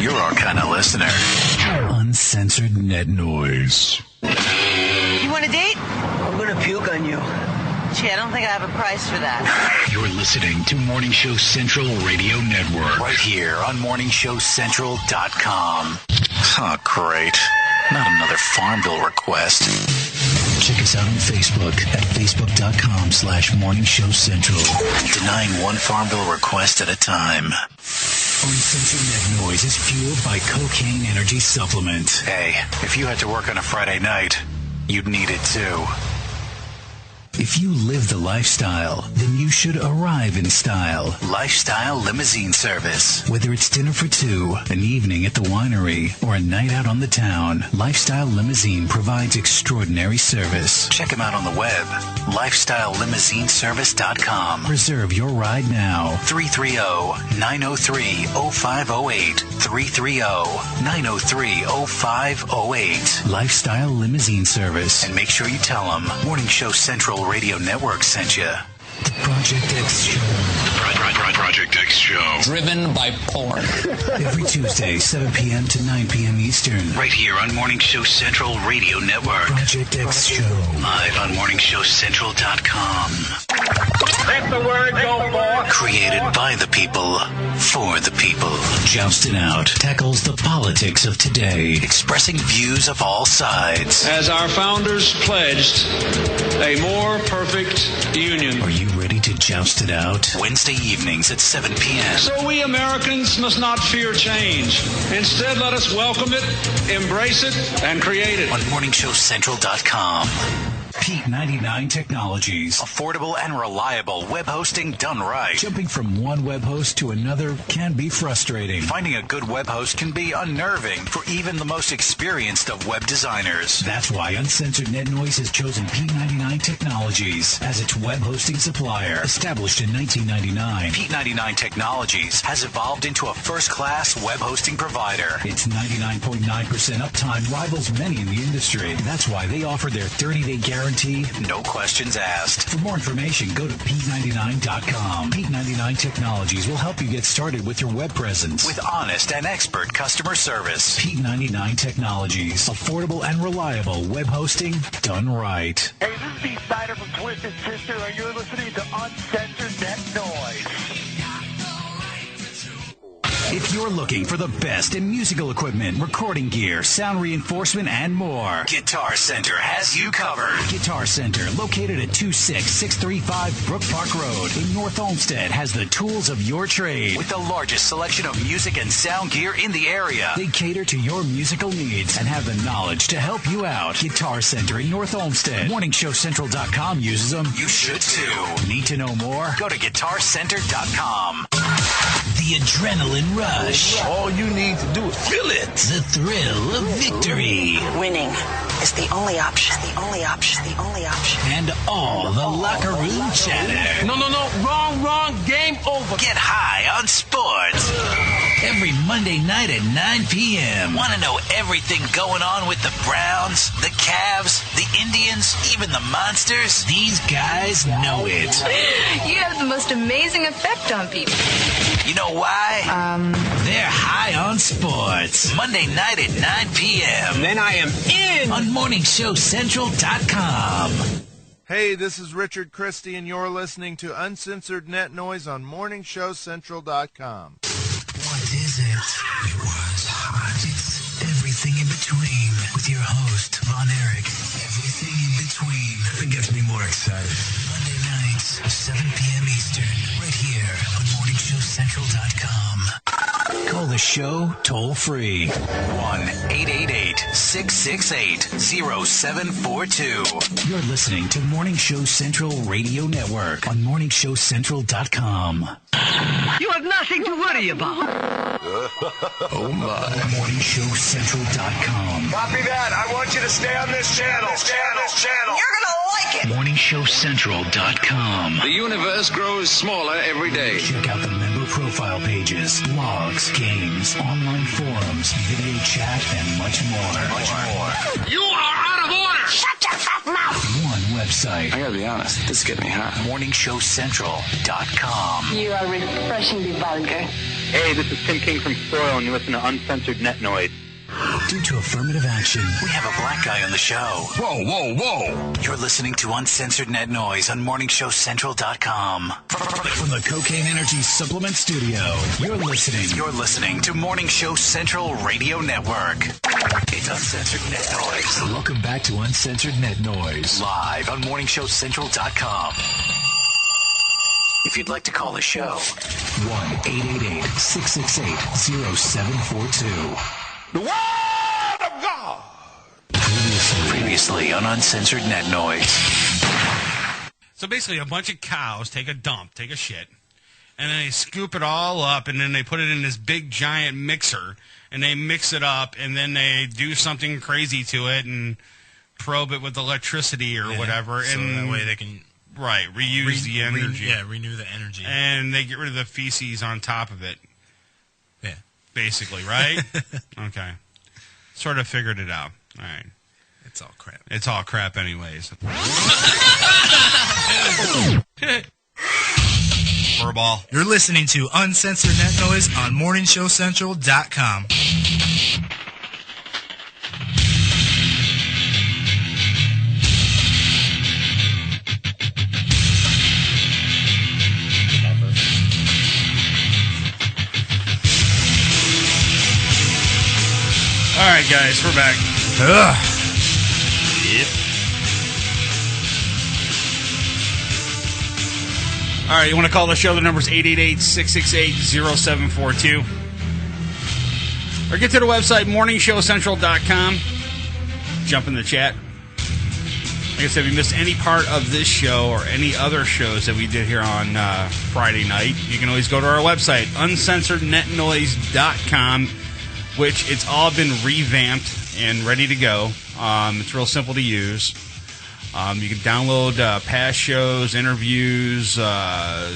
you're our kind of listener. Uncensored net noise. You want a date? I'm gonna puke on you. Gee, I don't think I have a price for that. You're listening to Morning Show Central Radio Network. Right here on MorningShowCentral.com. Oh, great. Not another Farmville request. Check us out on Facebook at Facebook.com/MorningShowCentral. Denying one Farmville request at a time. Uncensored Net Noise is fueled by Cocaine Energy Supplement. Hey, if you had to work on a Friday night, you'd need it too. If you live the lifestyle, then you should arrive in style. Lifestyle Limousine Service. Whether it's dinner for two, an evening at the winery, or a night out on the town, Lifestyle Limousine provides extraordinary service. Check them out on the web. LifestyleLimousineService.com. Reserve your ride now. 330-903-0508. 330-903-0508. Lifestyle Limousine Service. And make sure you tell them Morning Show Central Radio Network sent you. The Project X Show. Project X Show. Driven by porn. Every Tuesday, 7 p.m. to 9 p.m. Eastern. Right here on Morning Show Central Radio Network. Project X Show. Live on MorningShowCentral.com. Let the word go forth. Created by the people, for the people. Jousted Out tackles the politics of today, expressing views of all sides. As our founders pledged, a more perfect union. Are you ready to joust it out? Wednesday evenings at 7 p.m. So we Americans must not fear change. Instead, let us welcome it, embrace it, and create it. On MorningShowCentral.com. Pete 99 Technologies. Affordable and reliable web hosting done right. Jumping from one web host to another can be frustrating. Finding a good web host can be unnerving for even the most experienced of web designers. That's why Uncensored Net Noise has chosen Pete 99 Technologies as its web hosting supplier. Established in 1999, Pete 99 Technologies has evolved into a first-class web hosting provider. Its 99.9% uptime rivals many in the industry. That's why they offer their 30-day guarantee, no questions asked. For more information, go to Pete99.com. Pete99 Technologies will help you get started with your web presence with honest and expert customer service. Pete99 Technologies. Affordable and reliable web hosting done right. Hey, this is Steve Snyder from Twisted Sister, and you're listening to Uncensored Net Noise. If you're looking for the best in musical equipment, recording gear, sound reinforcement, and more, Guitar Center has you covered. Guitar Center, located at 26635 Brook Park Road in North Olmsted, has the tools of your trade with the largest selection of music and sound gear in the area. They cater to your musical needs and have the knowledge to help you out. Guitar Center in North Olmsted. MorningShowCentral.com uses them. You should too. Need to know more? Go to GuitarCenter.com. The adrenaline rush. All you need to do is feel it. The thrill of victory. Winning is the only option. The only option. The only option. And all the locker room chatter. No. Wrong. Game over. Get high on sports. Every Monday night at 9 p.m. Want to know everything going on with the Browns, the Cavs, the Indians, even the Monsters? These guys know it. You have the most amazing effect on people. You know why? They're high on sports. Monday night at 9 p.m. Then I am in on MorningShowCentral.com. Hey, this is Richard Christie, and you're listening to Uncensored Net Noise on MorningShowCentral.com. What is it? It was hot. It's everything in between. With your host, Von Erich. Everything in between. It gets me more excited. Monday nights, 7 p.m. Eastern, right here on MorningShowCentral.com. Call the show toll free. 1-888-668-0742. You're listening to Morning Show Central Radio Network on MorningShowCentral.com. You have nothing to worry about. Oh my. MorningShowCentral.com. Copy that. I want you to stay on this channel. You're gonna like it. MorningShowCentral.com. The universe grows smaller every day. Check out the member profile pages, blogs, games, online forums, video chat, and much more. You are out of order. Shut your fat mouth. One website. I gotta be honest, this is getting me hot. MorningShowCentral.com. You are refreshingly vulgar. Hey, this is Tim King from Soil, and you listen to Uncensored Net Noise. Due to affirmative action, we have a black guy on the show. Whoa, whoa, whoa. You're listening to Uncensored Net Noise on MorningShowCentral.com. From the Cocaine Energy Supplement Studio, you're listening to Morning Show Central Radio Network. It's Uncensored Net Noise. Welcome back to Uncensored Net Noise. Live on MorningShowCentral.com. If you'd like to call the show, 1-888-668-0742. The Word of God. Previously on Uncensored Net Noise. So basically, a bunch of cows take a dump, take a shit, and then they scoop it all up, and then they put it in this big giant mixer, and they mix it up, and then they do something crazy to it and probe it with electricity or whatever, so and that way they can reuse the energy. Renew the energy, and they get rid of the feces on top of it. Yeah. Basically, right? Okay. Sort of figured it out. All right. It's all crap. It's all crap anyways. Furball. You're listening to Uncensored Net Noise on MorningShowCentral.com. All right, guys, we're back. Ugh. Yep. All right, you want to call the show? The number's 888-668-0742. Or get to the website, morningshowcentral.com. Jump in the chat. Like I said, if you missed any part of this show or any other shows that we did here on Friday night, you can always go to our website, uncensorednetnoise.com, which it's all been revamped and ready to go. It's real simple to use. You can download past shows, interviews, all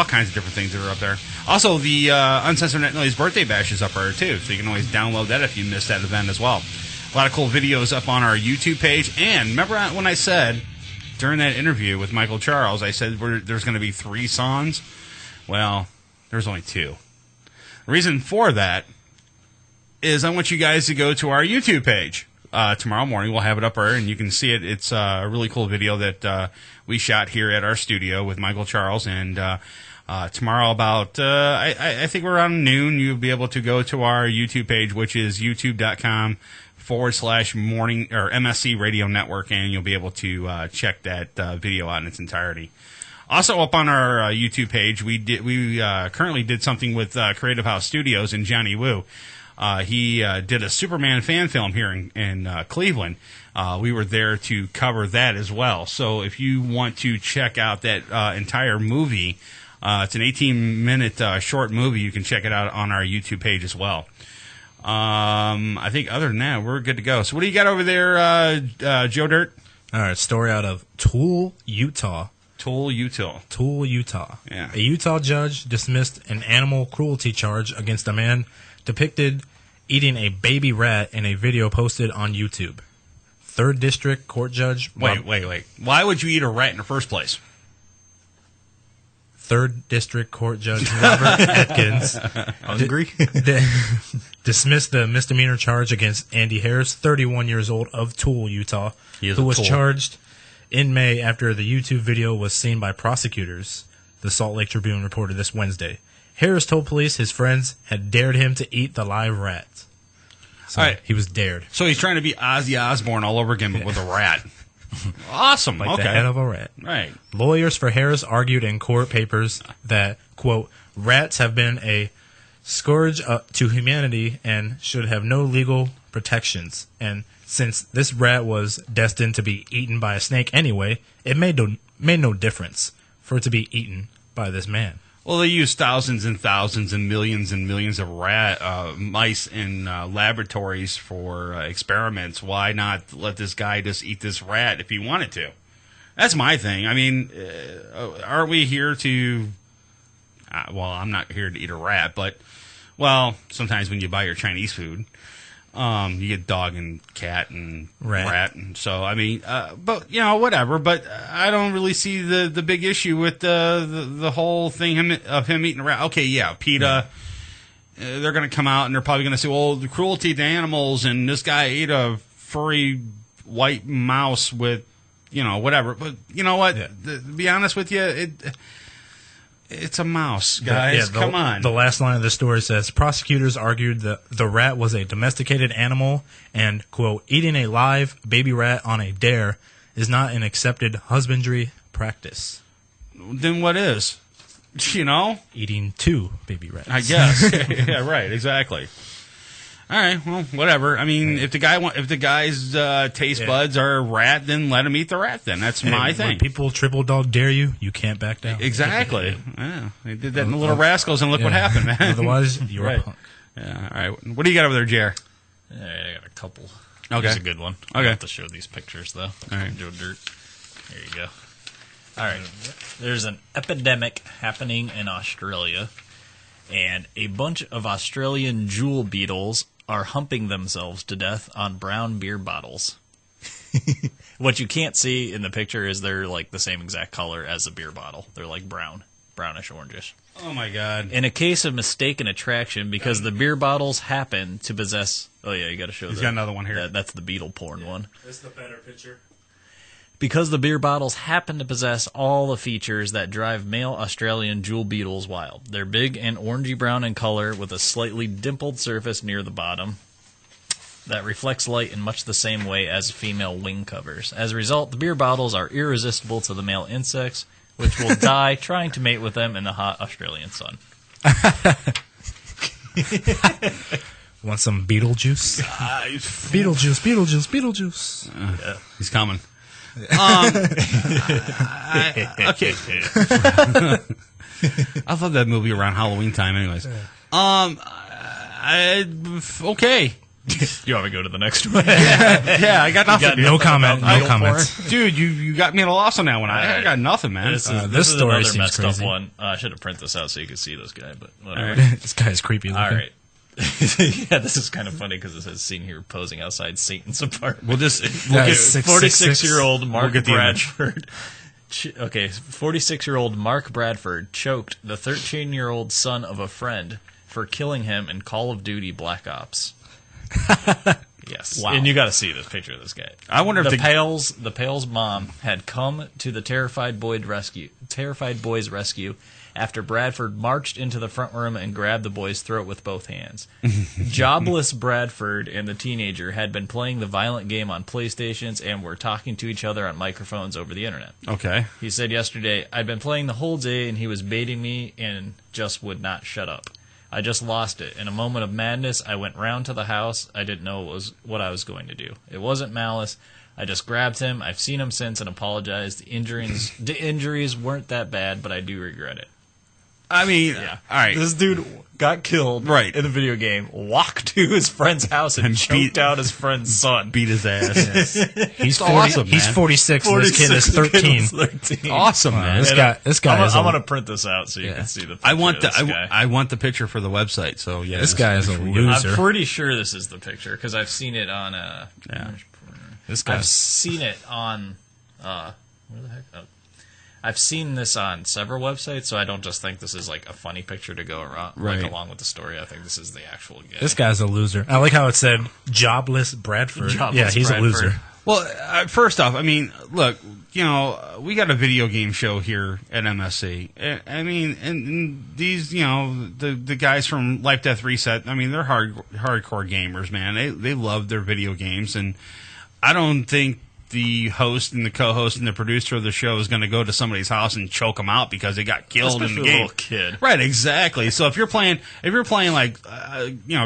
kinds of different things that are up there. Also, the Uncensored Net Noise Birthday Bash is up there, too, so you can always download that if you missed that event as well. A lot of cool videos up on our YouTube page. And remember when I said, during that interview with Michael Charles, I said there's going to be 3 songs? Well, there's only 2. The reason for that is I want you guys to go to our YouTube page. Tomorrow morning we'll have it up there, and you can see it. It's a really cool video that we shot here at our studio with Michael Charles. And tomorrow about, I think around noon, you'll be able to go to our YouTube page, which is youtube.com/morning or MSC Radio Network, and you'll be able to check that video out in its entirety. Also up on our YouTube page, we currently did something with Creative House Studios and Johnny Woo. He did a Superman fan film here in Cleveland. We were there to cover that as well. So if you want to check out that entire movie, it's an 18-minute short movie. You can check it out on our YouTube page as well. I think other than that, we're good to go. So what do you got over there, Joe Dirt? All right, story out of Tool, Utah. Tool, Utah. Yeah. A Utah judge dismissed an animal cruelty charge against a man depicted eating a baby rat in a video posted on YouTube. 3rd District Court Judge... Wait. Why would you eat a rat in the first place? 3rd District Court Judge Robert Atkins Hungry? dismissed the misdemeanor charge against Andy Harris, 31 years old, of Tool, Utah, who was charged in May after the YouTube video was seen by prosecutors, the Salt Lake Tribune reported this Wednesday. Harris told police his friends had dared him to eat the live rat. So all right. He was dared. So he's trying to be Ozzy Osbourne all over again, but with a rat. Awesome. Like okay. the head of a rat. Right. Lawyers for Harris argued in court papers that, quote, rats have been a scourge to humanity and should have no legal protections. And since this rat was destined to be eaten by a snake anyway, it made no difference for it to be eaten by this man. Well, they use thousands and thousands and millions of mice in laboratories for experiments. Why not let this guy just eat this rat if he wanted to? That's my thing. I mean, aren't we here to... well, I'm not here to eat a rat, but, well, sometimes when you buy your Chinese food... You get dog and cat and rat, and so I mean, but whatever. But I don't really see the big issue with the whole thing of him eating a rat. Okay, yeah, PETA. They're going to come out and they're probably going to say, well, the cruelty to animals, and this guy ate a furry white mouse with, whatever. But you know what? To be honest with you, it's a mouse, guys. Come on. The last line of the story says, prosecutors argued that the rat was a domesticated animal and, quote, eating a live baby rat on a dare is not an accepted husbandry practice. Then what is? Eating 2 baby rats. I guess. Yeah, right, exactly. All right, well, whatever. I mean, if the guy's taste buds are a rat, then let him eat the rat. Then that's my thing. When people triple dog dare you, you can't back down. Exactly. Yeah, they did that in the Little Rascals, and look what happened, man. Otherwise, you're a punk. Yeah. All right. What do you got over there, Jer? I got a couple. Okay. Here's a good one. Okay. I have to show these pictures though. All right. Joe Dirt. There you go. All right. There's an epidemic happening in Australia, and a bunch of Australian jewel beetles are humping themselves to death on brown beer bottles. What you can't see in the picture is they're like the same exact color as the beer bottle. They're like brownish orangish. Oh my God. In a case of mistaken attraction, because the beer bottles happen to possess... Oh yeah, you got to show He's got another one here. That's the beetle porn one. This is the better picture. Because the beer bottles happen to possess all the features that drive male Australian jewel beetles wild. They're big and orangey brown in color with a slightly dimpled surface near the bottom that reflects light in much the same way as female wing covers. As a result, the beer bottles are irresistible to the male insects, which will die trying to mate with them in the hot Australian sun. Want some beetle juice? Beetle juice, beetle juice, beetle juice. Yeah. He's coming. Okay. I love that movie around Halloween time anyways. Okay. You want me to go to the next one? Yeah, I got nothing. No comments. Dude, you got me at a loss on that one. I got nothing, man. This is story another seems messed crazy. up one. I should have printed this out so you could see this guy, but whatever. Right. This guy's creepy looking. All right. Yeah, this is kind of funny because it says seen here posing outside Satan's apartment. We'll get 46-year-old Mark We'll get the Bradford. 46-year-old Mark Bradford choked the 13-year-old son of a friend for killing him in Call of Duty Black Ops. Yes. Wow. And you got to see this picture of this guy. I wonder if the Pale's mom had come to the terrified boy's rescue after Bradford marched into the front room and grabbed the boy's throat with both hands. Jobless Bradford and the teenager had been playing the violent game on PlayStations and were talking to each other on microphones over the internet. Okay. He said yesterday, "I'd been playing the whole day and he was baiting me and just would not shut up. I just lost it. In a moment of madness, I went round to the house. I didn't know what I was going to do. It wasn't malice. I just grabbed him. I've seen him since and apologized. The injuries weren't that bad, but I do regret it." I mean, Yeah. all right. This dude got killed in the video game, walked to his friend's house and choked out his friend's son. Beat his ass. He's 40, awesome, he's man. 46 and this kid is 13. Awesome, man. This guy is I'm going to print this out so you can see the picture I want of this guy. I want the picture for the website. So yeah, This guy is a loser. I'm pretty sure this is the picture because I've seen it on This guy. I've seen it on where the heck? Oh. I've seen this on several websites, so I don't just think this is like a funny picture to go around along with the story. I think this is the actual guy. This guy's a loser. I like how it said jobless Bradford. He's a loser. Well, first off, I mean, look, we got a video game show here at MSC. I mean, and these, the guys from Life Death Reset, I mean, they're hardcore gamers, man. They love their video games, and I don't think the host and the co-host and the producer of the show is going to go to somebody's house and choke them out because they got killed in the game. Especially a little kid. Right, exactly. So if you're playing like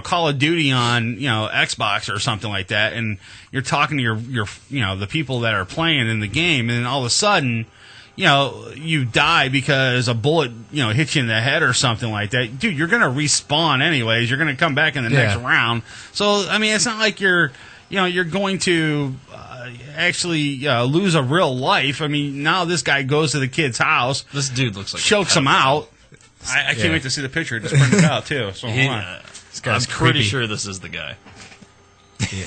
Call of Duty on Xbox or something like that, and you're talking to your the people that are playing in the game, and then all of a sudden you die because a bullet hits you in the head or something like that, dude, you're going to respawn anyways. You're going to come back in the next round. So I mean, it's not like you're going to actually lose a real life. I mean, now this guy goes to the kid's house. This dude looks like chokes him out. I can't wait to see the picture. Just print it out too. So hold on. I'm pretty sure this is the guy.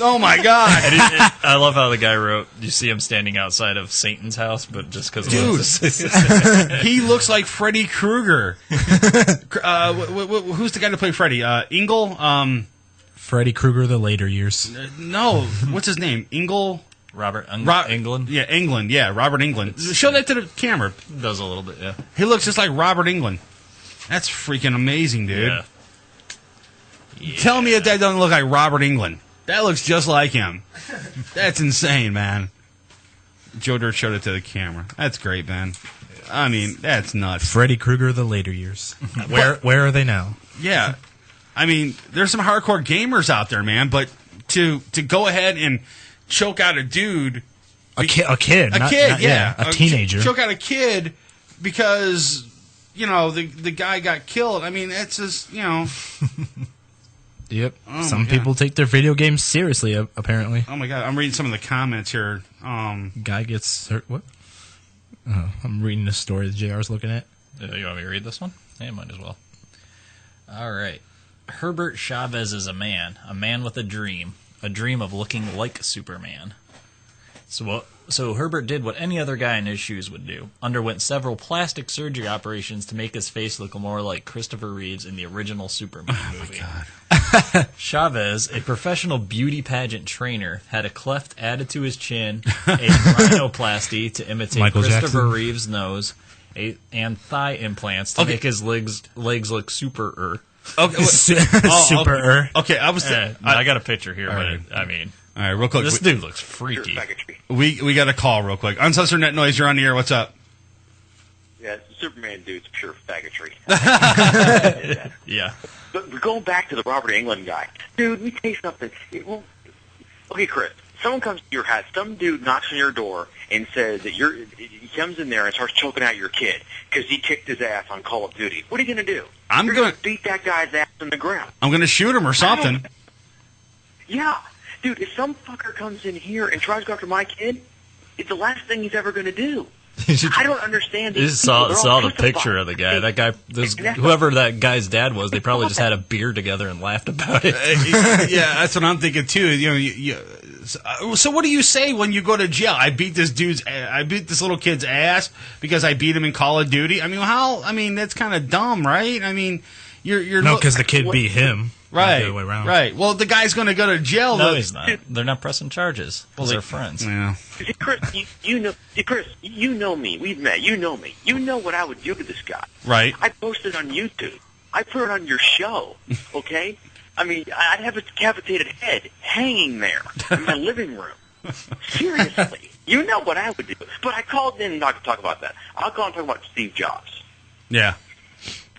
Oh my God! I love how the guy wrote. You see him standing outside of Satan's house, but just because he looks like Freddy Krueger. Who's the guy that played Freddy? Engel. Freddy Krueger, the later years. No, what's his name? Engel. Robert Englund. Yeah, Englund. Yeah, Robert Englund. Show that to the camera. Does a little bit. Yeah. He looks just like Robert Englund. That's freaking amazing, dude. Yeah. Tell me if that doesn't look like Robert Englund. That looks just like him. That's insane, man. Joe Dirt showed it to the camera. That's great, man. I mean, that's nuts. Freddy Krueger, the later years. Where are they now? Yeah. I mean, there's some hardcore gamers out there, man, but to go ahead and choke out a dude... A kid. A teenager. Choke out a kid because, you know, the guy got killed. I mean, that's just, you know... Yep. Oh some people take their video games seriously, apparently. Oh, my God. I'm reading some of the comments here. Guy gets hurt. What? I'm reading the story that JR's looking at. You want me to read this one? Yeah, might as well. All right. Herbert Chavez is a man with a dream of looking like Superman. So Herbert did what any other guy in his shoes would do. Underwent several plastic surgery operations to make his face look more like Christopher Reeves in the original Superman movie. Oh, my God. Chavez, a professional beauty pageant trainer, had a cleft added to his chin, a rhinoplasty to imitate Michael Christopher Jackson. Reeves' nose, and thigh implants to make his legs look super-er. Okay, super-er. Okay, I got a picture here, right. but I mean... All right, real quick. This dude looks freaky. We got a call real quick. Uncensored Net Noise, you're on the air. What's up? Yeah, Superman dude's pure faggotry. Yeah. But going back to the Robert Englund guy, dude, let me tell you something. Okay, Chris, someone comes to your house, some dude knocks on your door and says that he comes in there and starts choking out your kid because he kicked his ass on Call of Duty. What are you going to do? You're going to beat that guy's ass in the ground. I'm going to shoot him or something. Yeah. Dude, if some fucker comes in here and tries to go after my kid, it's the last thing he's ever going to do. I don't understand You these saw people. the picture of the guy. That guy, whoever that guy's dad was, they probably just had a beer together and laughed about it. Yeah, that's what I'm thinking too. You know, so what do you say when you go to jail? I beat this little kid's ass because I beat him in Call of Duty. I mean, I mean, that's kind of dumb, right? I mean, you're no, because the kid beat him. Right, not the other way around. Right. Well, the guy's going to go to jail. No, he's not. They're not pressing charges. They're friends. Yeah. See, Chris, Chris, you know me. We've met. You know me. You know what I would do to this guy. Right. I posted on YouTube. I put it on your show. Okay. I mean, I'd have a decapitated head hanging there in my living room. Seriously. You know what I would do. But I called in not to talk about that. I'll call and talk about Steve Jobs. Yeah.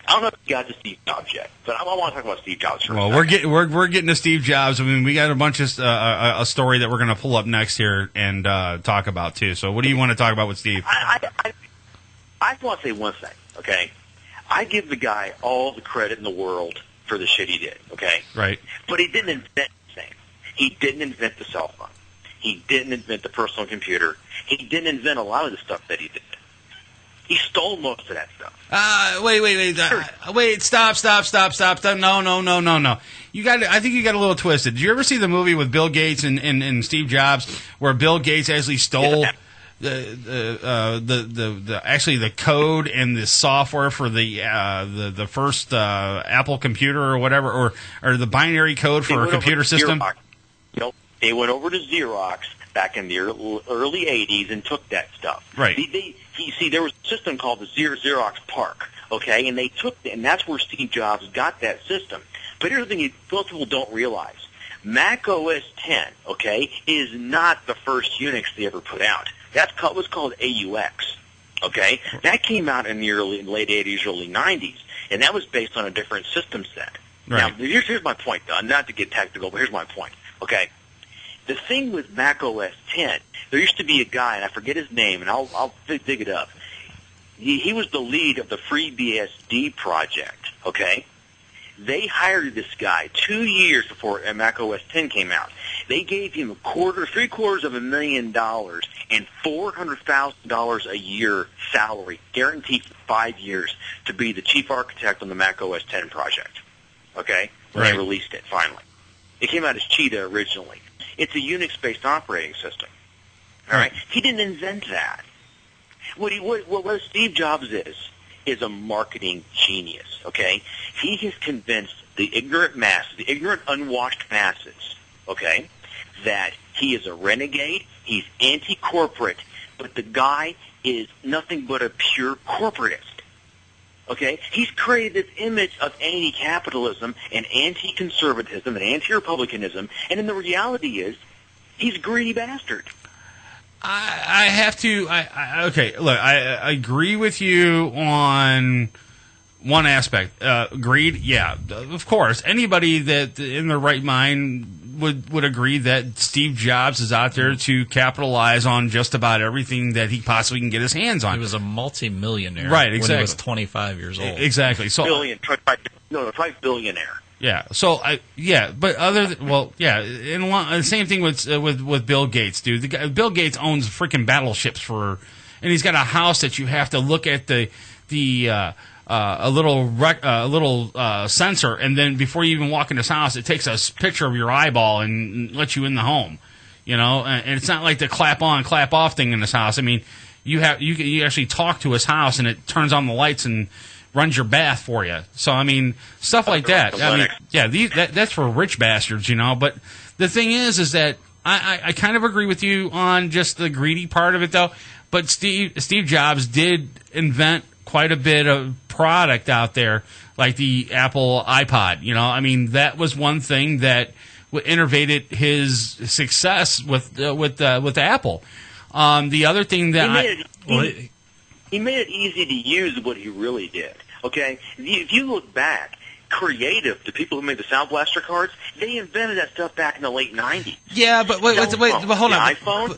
I don't know if you got to Steve Jobs yet, but I want to talk about Steve Jobs for a Well, second. we're getting to Steve Jobs. I mean, we got a bunch of a story that we're going to pull up next here and talk about too. So, what do you want to talk about with Steve? I just want to say one thing, okay? I give the guy all the credit in the world for the shit he did, okay? Right. But he didn't invent anything. He didn't invent the cell phone. He didn't invent the personal computer. He didn't invent a lot of the stuff that he did. He stole most of that stuff. Wait! Stop! No. You got. I think you got a little twisted. Did you ever see the movie with Bill Gates and Steve Jobs, where Bill Gates actually stole actually the code and the software for the first Apple computer or whatever, or the binary code for a computer system? They went over to Xerox back in the early 80s and took that stuff. Right. See, there was a system called the Xerox Park, okay, and they took it, and that's where Steve Jobs got that system. But here's the thing most people don't realize. Mac OS X, okay, is not the first Unix they ever put out. That's what's called AUX, okay? That came out in the late 80s, early 90s, and that was based on a different system set. Right. Now, here's my point, though. Not to get technical, but here's my point, okay? The thing with Mac OS X, there used to be a guy, and I forget his name, and I'll dig it up. He was the lead of the FreeBSD project, okay? They hired this guy 2 years before Mac OS X came out. They gave him $750,000 and $400,000 a year salary, guaranteed for 5 years, to be the chief architect on the Mac OS X project, okay? When they released it, finally. It came out as Cheetah originally. It's a Unix-based operating system. All right? He didn't invent that. What Steve Jobs is a marketing genius, okay? He has convinced the ignorant masses, the ignorant, unwashed masses, okay, that he is a renegade, he's anti-corporate, but the guy is nothing but a pure corporatist. Okay? He's created this image of anti-capitalism and anti-conservatism and anti-republicanism, and then the reality is he's a greedy bastard. I have to. Okay, look, I agree with you on one aspect. Greed, yeah, of course. Anybody that in their right mind would agree that Steve Jobs is out there to capitalize on just about everything that he possibly can get his hands on. He was a multi-millionaire, right? Exactly. When he was 25 years old. Exactly. So Probably billionaire. Yeah. So but and the same thing with Bill Gates, dude. Bill Gates owns freaking battleships and he's got a house that you have to look at a little sensor, and then before you even walk in his house, it takes a picture of your eyeball and lets you in the home. You know, and it's not like the clap on, clap off thing in his house. I mean, you actually talk to his house, and it turns on the lights and runs your bath for you. So I mean, stuff like that. I mean, yeah, that's for rich bastards, you know. But the thing is that I kind of agree with you on just the greedy part of it, though. But Steve Jobs did invent quite a bit of product out there, like the Apple iPod. You know, I mean, that was one thing that innovated his success with Apple. The other thing that he made it easy to use what he really did. Okay, if you look back, Creative, the people who made the Sound Blaster cards, they invented that stuff back in the late 90s. Yeah, but wait, hold on. iPhone,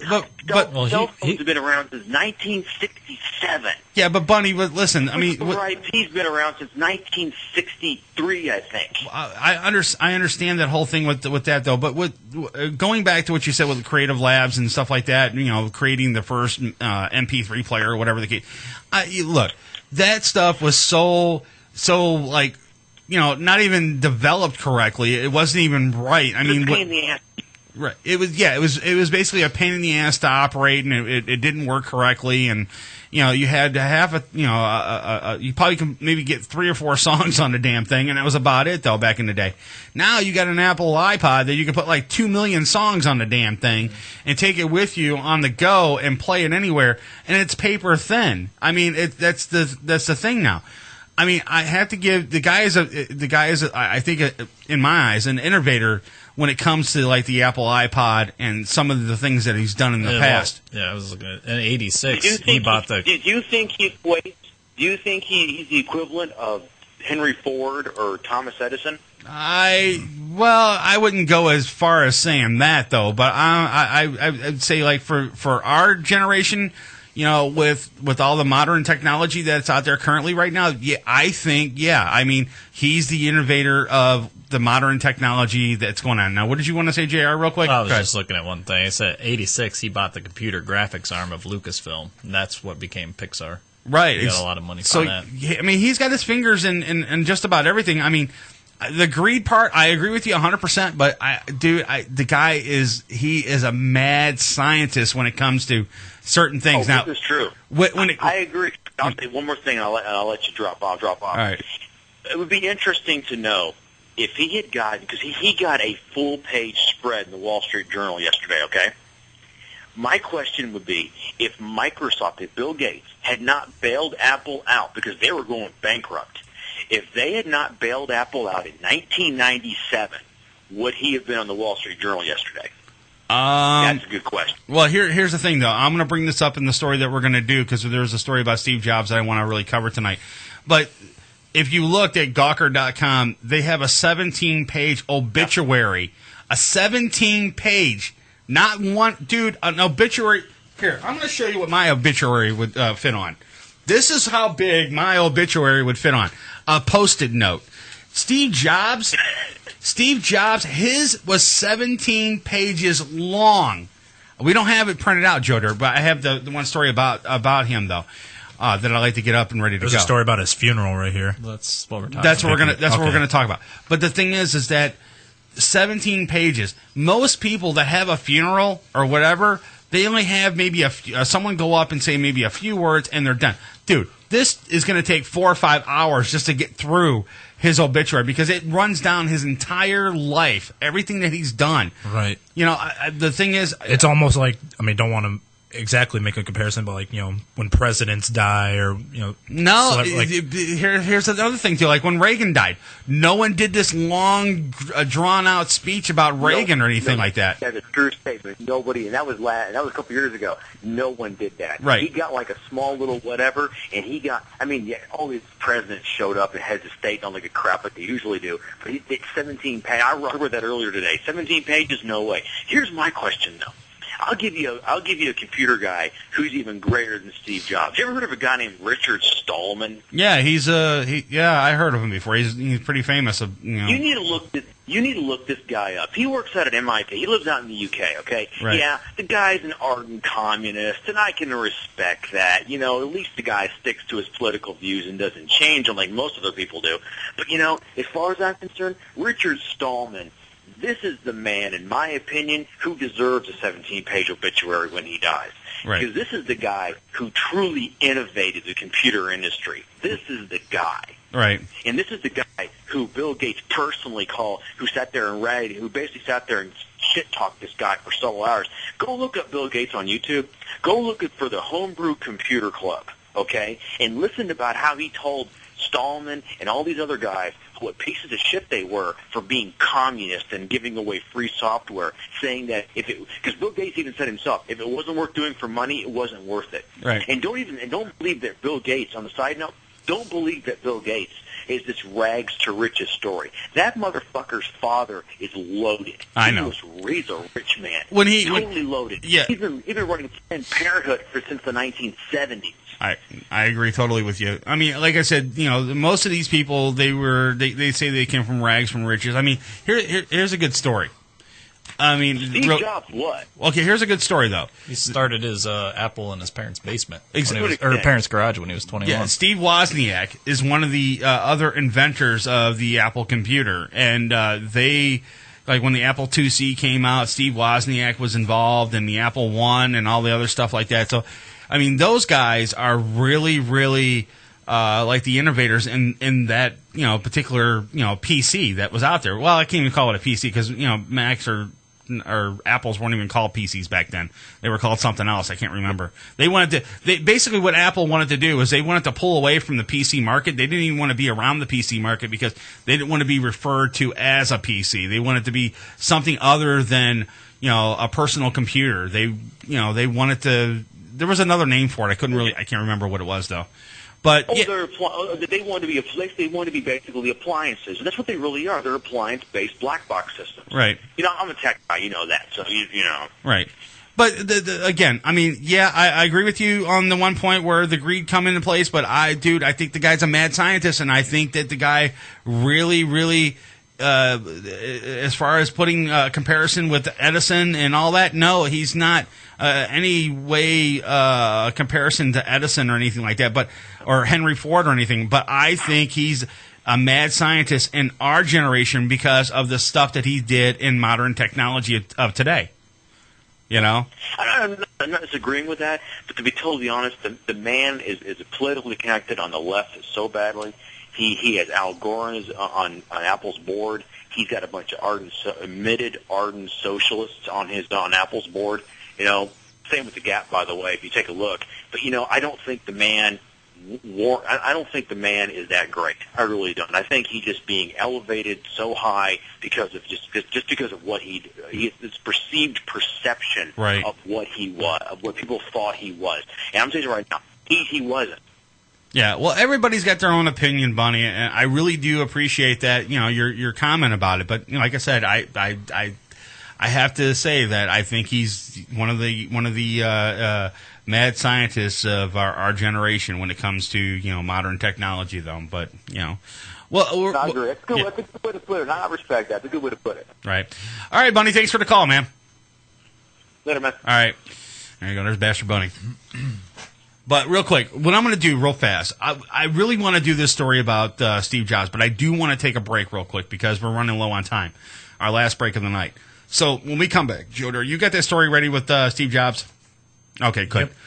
cell phones have been around since 1967. Yeah, but Bunny, listen, I mean, IP's been around since 1963, I think. I understand that whole thing with that though, but going back to what you said with the Creative Labs and stuff like that, you know, creating the first MP3 player or whatever the case. Look, that stuff was so like, you know, not even developed correctly. It wasn't even right. I mean, pain in the ass. Right. It was basically a pain in the ass to operate, and it didn't work correctly. And you know, you had to have you probably can maybe get 3 or 4 songs on the damn thing, and that was about it though back in the day. Now you got an Apple iPod that you can put like 2 million songs on the damn thing and take it with you on the go and play it anywhere, and it's paper thin. I mean, that's the thing now. I mean, I have to give the guy is I think in my eyes an innovator when it comes to like the Apple iPod and some of the things that he's done in the past. Yeah, I was looking at in '86. He bought the. Do you think he's the equivalent of Henry Ford or Thomas Edison? I wouldn't go as far as saying that though, but I'd say like for our generation. You know, with all the modern technology that's out there currently right now, I mean, he's the innovator of the modern technology that's going on. Now, what did you want to say, JR, real quick? I was just looking at one thing. It said '86, he bought the computer graphics arm of Lucasfilm, and that's what became Pixar. Right. He got a lot of money for that. I mean, he's got his fingers in just about everything. I mean, the greed part, I agree with you 100%, but the guy is a mad scientist when it comes to certain things. Now, this is true. I agree. I'll say one more thing, and I'll let you drop off. All right. It would be interesting to know if he had gotten, because he got a full-page spread in the Wall Street Journal yesterday, okay? My question would be, if Microsoft, if Bill Gates, had not bailed Apple out because they were going bankrupt, if they had not bailed Apple out in 1997, would he have been on the Wall Street Journal yesterday? That's a good question. Well, here's the thing, though. I'm going to bring this up in the story that we're going to do because there's a story about Steve Jobs that I want to really cover tonight. But if you looked at Gawker.com, they have a 17-page obituary. A 17-page, not one, dude, an obituary. Here, I'm going to show you what my obituary would fit on. This is how big my obituary would fit on. A Post-it note. Steve Jobs, his was 17 pages long. We don't have it printed out, Joe Dirt, but I have the one story about him though that I like to get up and ready to go. There's a story about his funeral right here. That's what we're talking. That's what we're gonna talk about. But the thing is that 17 pages. Most people that have a funeral or whatever, they only have maybe someone go up and say maybe a few words and they're done. Dude, this is going to take 4 or 5 hours just to get through his obituary because it runs down his entire life, everything that he's done. Right. You know, the thing is, it's almost like, I mean, don't want to exactly make a comparison, but like, you know, when presidents die or, you know. No, here's another thing too. Like when Reagan died, no one did this long, drawn-out speech about Reagan or anything like that. That's a true statement. Nobody, and that was a couple years ago. No one did that. Right. He got like a small little whatever, and he got. I mean, yeah, all these presidents showed up and heads of state don't like a crap like they usually do. But he did 17 pages. I read that earlier today. 17 pages, no way. Here's my question though. I'll give you a computer guy who's even greater than Steve Jobs. You ever heard of a guy named Richard Stallman? Yeah, I heard of him before. He's pretty famous. You know. You need to look this guy up. He works out at MIT. He lives out in the UK. Okay. Right. Yeah, the guy's an ardent communist, and I can respect that. You know, at least the guy sticks to his political views and doesn't change them like most other people do. But you know, as far as I'm concerned, Richard Stallman. This is the man, in my opinion, who deserves a 17-page obituary when he dies. Right. Because this is the guy who truly innovated the computer industry. This is the guy. Right. And this is the guy who Bill Gates personally called, who sat there and ragged, who basically sat there and shit-talked this guy for several hours. Go look up Bill Gates on YouTube. Go look for the Homebrew Computer Club, okay? And listen about how he told Stallman and all these other guys what pieces of shit they were for being communist and giving away free software, saying that because Bill Gates even said himself, if it wasn't worth doing for money, it wasn't worth it. Right. And don't believe that Bill Gates, on the side note, don't believe that Bill Gates is this rags to riches story. That motherfucker's father is loaded. I know. He's a rich man. Totally loaded. Yeah. He's been running Planned Parenthood since the 1970s. I agree totally with you. I mean, like I said, you know, most of these people, they say they came from rags from riches. I mean, here's a good story. I mean, Steve Jobs, what? Okay, here's a good story though. He started his Apple in his parents' basement, Exactly. or parents' garage when he was 21. Yeah, Steve Wozniak is one of the other inventors of the Apple computer, and they. Like when the Apple IIc came out, Steve Wozniak was involved, and the Apple I and all the other stuff like that. So, I mean, those guys are really, really like the innovators in that particular PC that was out there. Well, I can't even call it a PC because Macs or Apples weren't even called PCs back then. They were called something else. I can't remember. Basically what Apple wanted to do is they wanted to pull away from the PC market. They didn't even want to be around the PC market because they didn't want to be referred to as a PC. They wanted to be something other than, a personal computer. They wanted to, there was another name for it. I can't remember what it was though. But they want to be basically appliances. And that's what they really are. They're appliance-based black box systems. Right. I'm a tech guy. You know that. So you know. Right. But again, I mean, yeah, I agree with you on the one point where the greed come into place. But I think the guy's a mad scientist, and I think that the guy really, really. As far as putting comparison with Edison and all that, no, he's not any way comparison to Edison or anything like that, or Henry Ford or anything. But I think he's a mad scientist in our generation because of the stuff that he did in modern technology of today. I'm not disagreeing with that, but to be totally honest, the man is politically connected on the left so badly. He has Al Gore on Apple's board. He's got a bunch of admitted ardent socialists on Apple's board. Same with the Gap, by the way. If you take a look, but I don't think the man. I don't think the man is that great. I really don't. I think he's just being elevated so high because of just because of what he this perceived perception right. of what he was, of what people thought he was. And I'm telling you right now, he wasn't. Yeah, well, everybody's got their own opinion, Bunny, and I really do appreciate that. Your comment about it. But like I said, I have to say that I think he's one of the mad scientists of our generation when it comes to modern technology, though. But well, I agree. It's a good way to put it. I respect that. It's a good way to put it. Right. All right, Bunny. Thanks for the call, man. Later, man. All right. There you go. There's Bastard Bunny. But real quick, what I'm going to do real fast, I really want to do this story about Steve Jobs, but I do want to take a break real quick because we're running low on time. Our last break of the night. So when we come back, Joder, you got that story ready with Steve Jobs? Okay, good. Yep.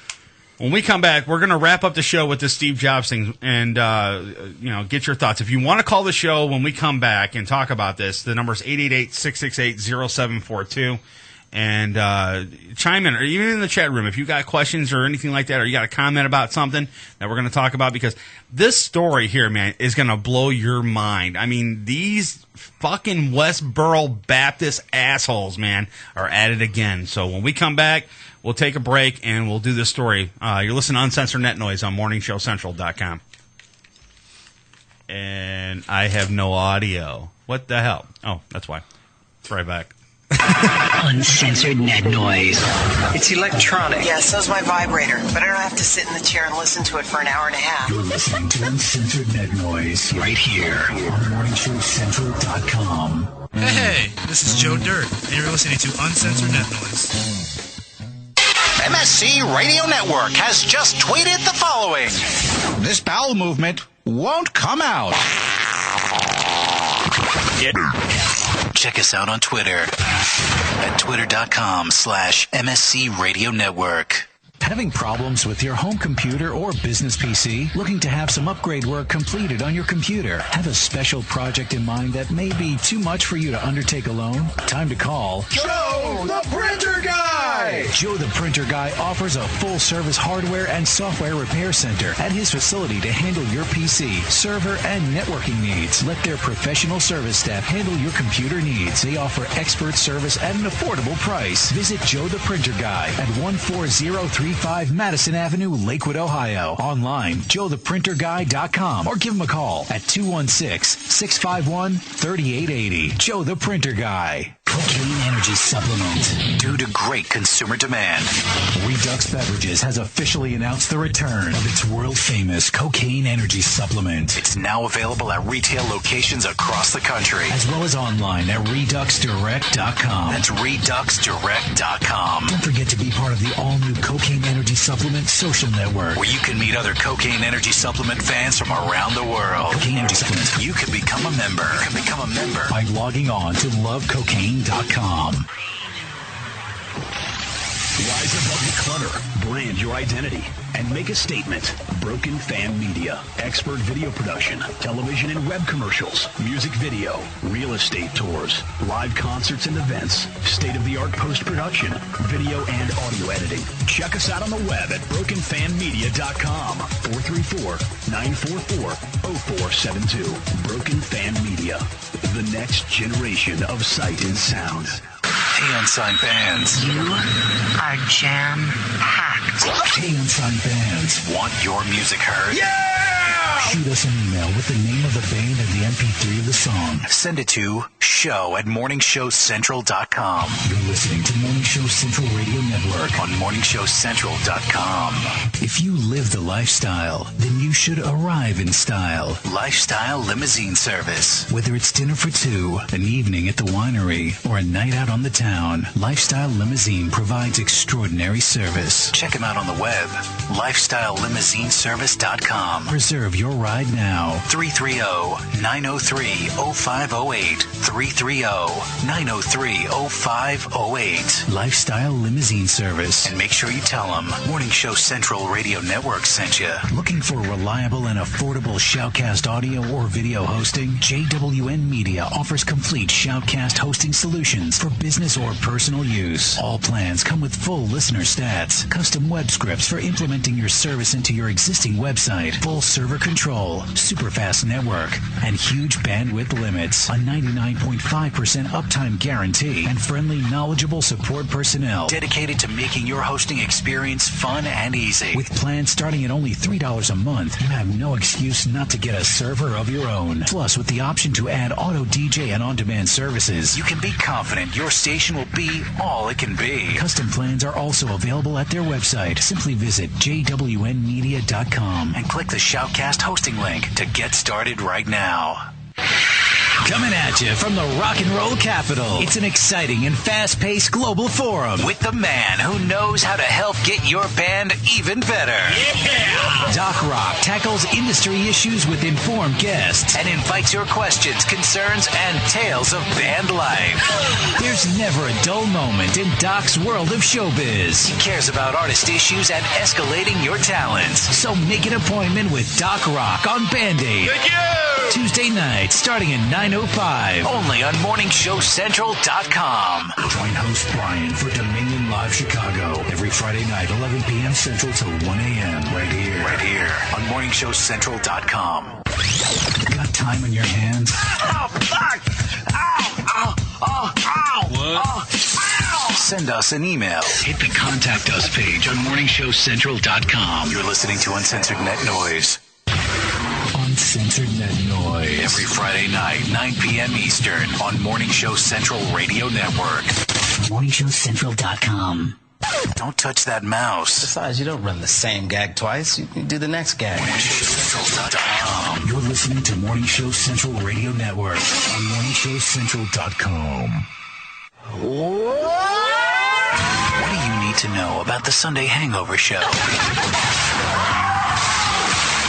When we come back, we're going to wrap up the show with the Steve Jobs thing and, get your thoughts. If you want to call the show when we come back and talk about this, the number is 888-668-0742. And chime in, or even in the chat room, if you got questions or anything like that, or you got a comment about something that we're going to talk about, because this story here, man, is going to blow your mind. I mean, these fucking Westboro Baptist assholes, man, are at it again. So when we come back, we'll take a break and we'll do this story. You're listening to Uncensored Net Noise on MorningShowCentral.com. And I have no audio. What the hell? Oh, that's why. Right back. Uncensored net noise. It's electronic. Yeah, so's my vibrator, but I don't have to sit in the chair and listen to it for an hour and a half. You're listening to Uncensored Net Noise right here on MorningShowCentral.com. Hey, this is Joe Dirt, and you're listening to Uncensored Net Noise. MSC Radio Network has just tweeted the following. This bowel movement won't come out. Check us out on Twitter at twitter.com/MSC Radio Network. Having problems with your home computer or business PC? Looking to have some upgrade work completed on your computer? Have a special project in mind that may be too much for you to undertake alone? Time to call Joe the Printer Guy! Joe the Printer Guy offers a full-service hardware and software repair center at his facility to handle your PC, server, and networking needs. Let their professional service staff handle your computer needs. They offer expert service at an affordable price. Visit Joe the Printer Guy at 14035 Madison Avenue, Lakewood, Ohio. Online, joetheprinterguy.com, or give him a call at 216-651-3880. Joe the Printer Guy. Cocaine Energy Supplement. Due to great consumer demand, Redux Beverages has officially announced the return of its world-famous Cocaine Energy Supplement. It's now available at retail locations across the country, as well as online at ReduxDirect.com. That's ReduxDirect.com. Don't forget to be part of the all-new Cocaine Energy Supplement social network, where you can meet other Cocaine Energy Supplement fans from around the world. Cocaine Energy Supplement. You can become a member. You can become a member by logging on to LoveCocaine.com. Rise above the clutter, brand your identity, and make a statement. Broken Fan Media. Expert video production, television and web commercials, music video, real estate tours, live concerts and events, state-of-the-art post-production, video and audio editing. Check us out on the web at brokenfanmedia.com. 434-944-0472. Broken Fan Media. The next generation of sight and sound. Hey, Unsigned Fans. You are jam-packed. Hey, Unsigned Fans. Want your music heard? Yeah! Shoot us an email with the name of the band and the MP3 of the song. Send it to show@morningshowcentral.com. You're listening to Morning Show Central Radio Network on morningshowcentral.com. If you live the lifestyle, then you should arrive in style. Lifestyle Limousine Service. Whether it's dinner for two, an evening at the winery, or a night out on the town, Lifestyle Limousine provides extraordinary service. Check them out on the web, lifestylelimousineservice.com. Reserve your ride now. 330-903-0508. 330-903-0508. Lifestyle Limousine Service. And make sure you tell them Morning Show Central Radio Network sent you. Looking for reliable and affordable Shoutcast audio or video hosting? JWN Media offers complete Shoutcast hosting solutions for business or personal use. All plans come with full listener stats, custom web scripts for implementing your service into your existing website, full server control, super fast network, and huge bandwidth limits. A 99.5% uptime guarantee and friendly, knowledgeable support personnel dedicated to making your hosting experience fun and easy. With plans starting at only $3 a month, you have no excuse not to get a server of your own. Plus, with the option to add auto DJ and on-demand services, you can be confident your station will be all it can be. Custom plans are also available at their website. Simply visit jwnmedia.com and click the Shoutcast hosting link to get started right now. Coming at you from the rock and roll capital. It's an exciting and fast-paced global forum with the man who knows how to help get your band even better. Yeah! Doc Rock tackles industry issues with informed guests and invites your questions, concerns, and tales of band life. There's never a dull moment in Doc's world of showbiz. He cares about artist issues and escalating your talents. So make an appointment with Doc Rock on Band-Aid. Thank you! Tuesday night, starting at 9:05. Only on MorningShowCentral.com. Join host Brian for Dominion Live Chicago every Friday night, 11 p.m. Central till 1 a.m. Right here on MorningShowCentral.com. Got time on your hands? Oh, fuck! Ow! Ow! What? Ow! Send us an email. Hit the Contact Us page on MorningShowCentral.com. You're listening to Uncensored Net Noise. Uncensored Net Noise. Every Friday night, 9 p.m. Eastern on Morning Show Central Radio Network. MorningShowCentral.com. Don't touch that mouse. Besides, you don't run the same gag twice. You do the next gag. MorningShowCentral.com. You're listening to Morning Show Central Radio Network on MorningShowCentral.com. What do you need to know about the Sunday Hangover Show?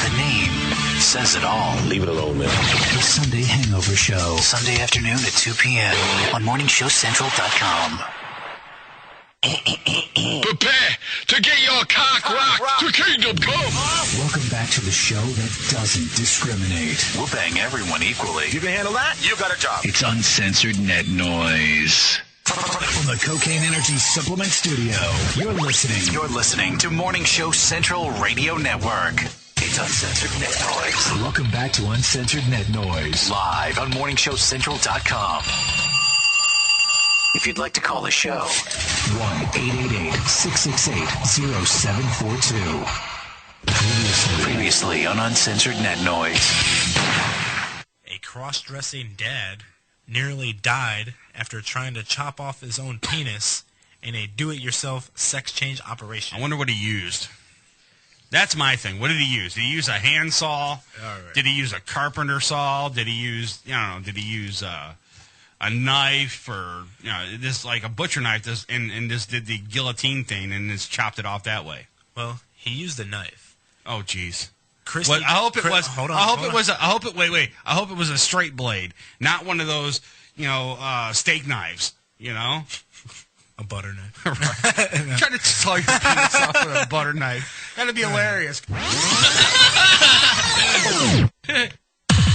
The name says it all. Leave it alone, man. The Sunday Hangover Show. Sunday afternoon at 2 p.m. on MorningShowCentral.com. Prepare to get your cock rocked to kingdom come. Welcome back to the show that doesn't discriminate. We'll bang everyone equally. You can handle that? You got a job. It's Uncensored Net Noise. From the Cocaine Energy Supplement Studio, you're listening to Morning Show Central Radio Network. It's Uncensored Net Noise. Welcome back to Uncensored Net Noise. Live on MorningShowCentral.com. If you'd like to call the show, 1-888-668-0742. Previously on Uncensored Net Noise. A cross-dressing dad nearly died after trying to chop off his own penis in a do-it-yourself sex change operation. I wonder what he used. That's my thing. What did he use? Did he use a handsaw? Right. Did he use a carpenter saw? Did he use, did he use a knife or, this like a butcher knife and just did the guillotine thing and just chopped it off that way? Well, he used a knife. Oh, jeez. Christy, I hope it was. Hold on. I hope it was a straight blade, not one of those, steak knives. A butter knife. Right. Trying to saw your penis off with a butter knife. That'd be hilarious.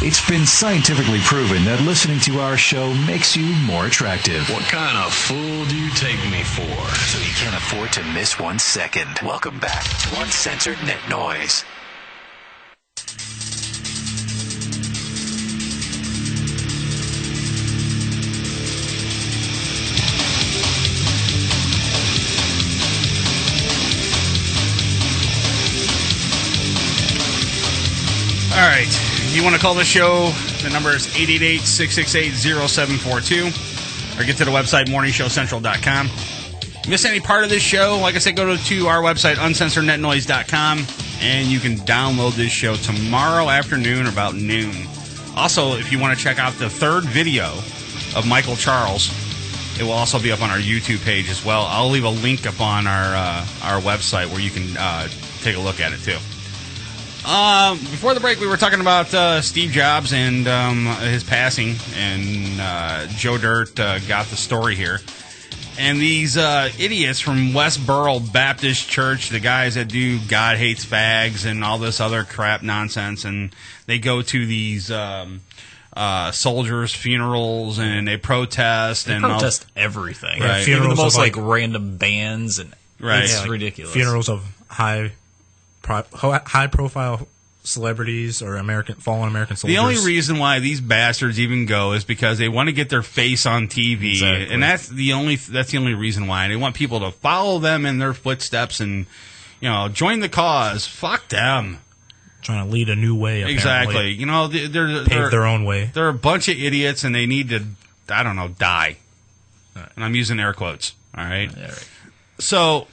It's been scientifically proven that listening to our show makes you more attractive. What kind of fool do you take me for? So you can't afford to miss 1 second. Welcome back to Uncensored Net Noise. All right. If you want to call the show, the number is 888-668-0742. Or get to the website, morningshowcentral.com. Miss any part of this show, like I said, go to our website, uncensorednetnoise.com, and you can download this show tomorrow afternoon or about noon. Also, if you want to check out the third video of Michael Charles, it will also be up on our YouTube page as well. I'll leave a link up on our website where you can take a look at it, too. Before the break, we were talking about Steve Jobs and his passing, and Joe Dirt got the story here. And these idiots from West Borough Baptist Church, the guys that do God Hates Fags and all this other crap nonsense, and they go to these soldiers' funerals and they protest. They protest everything. Right. Even the most random bands, and it's ridiculous. Funerals of high-profile celebrities or fallen American soldiers. The only reason why these bastards even go is because they want to get their face on TV, exactly. And that's the only reason why. They want people to follow them in their footsteps and join the cause. Fuck them. Trying to lead a new way. Apparently. Exactly. They're pave their own way. They're a bunch of idiots, and they need to, die. Right. And I'm using air quotes. All right. Yeah, right. So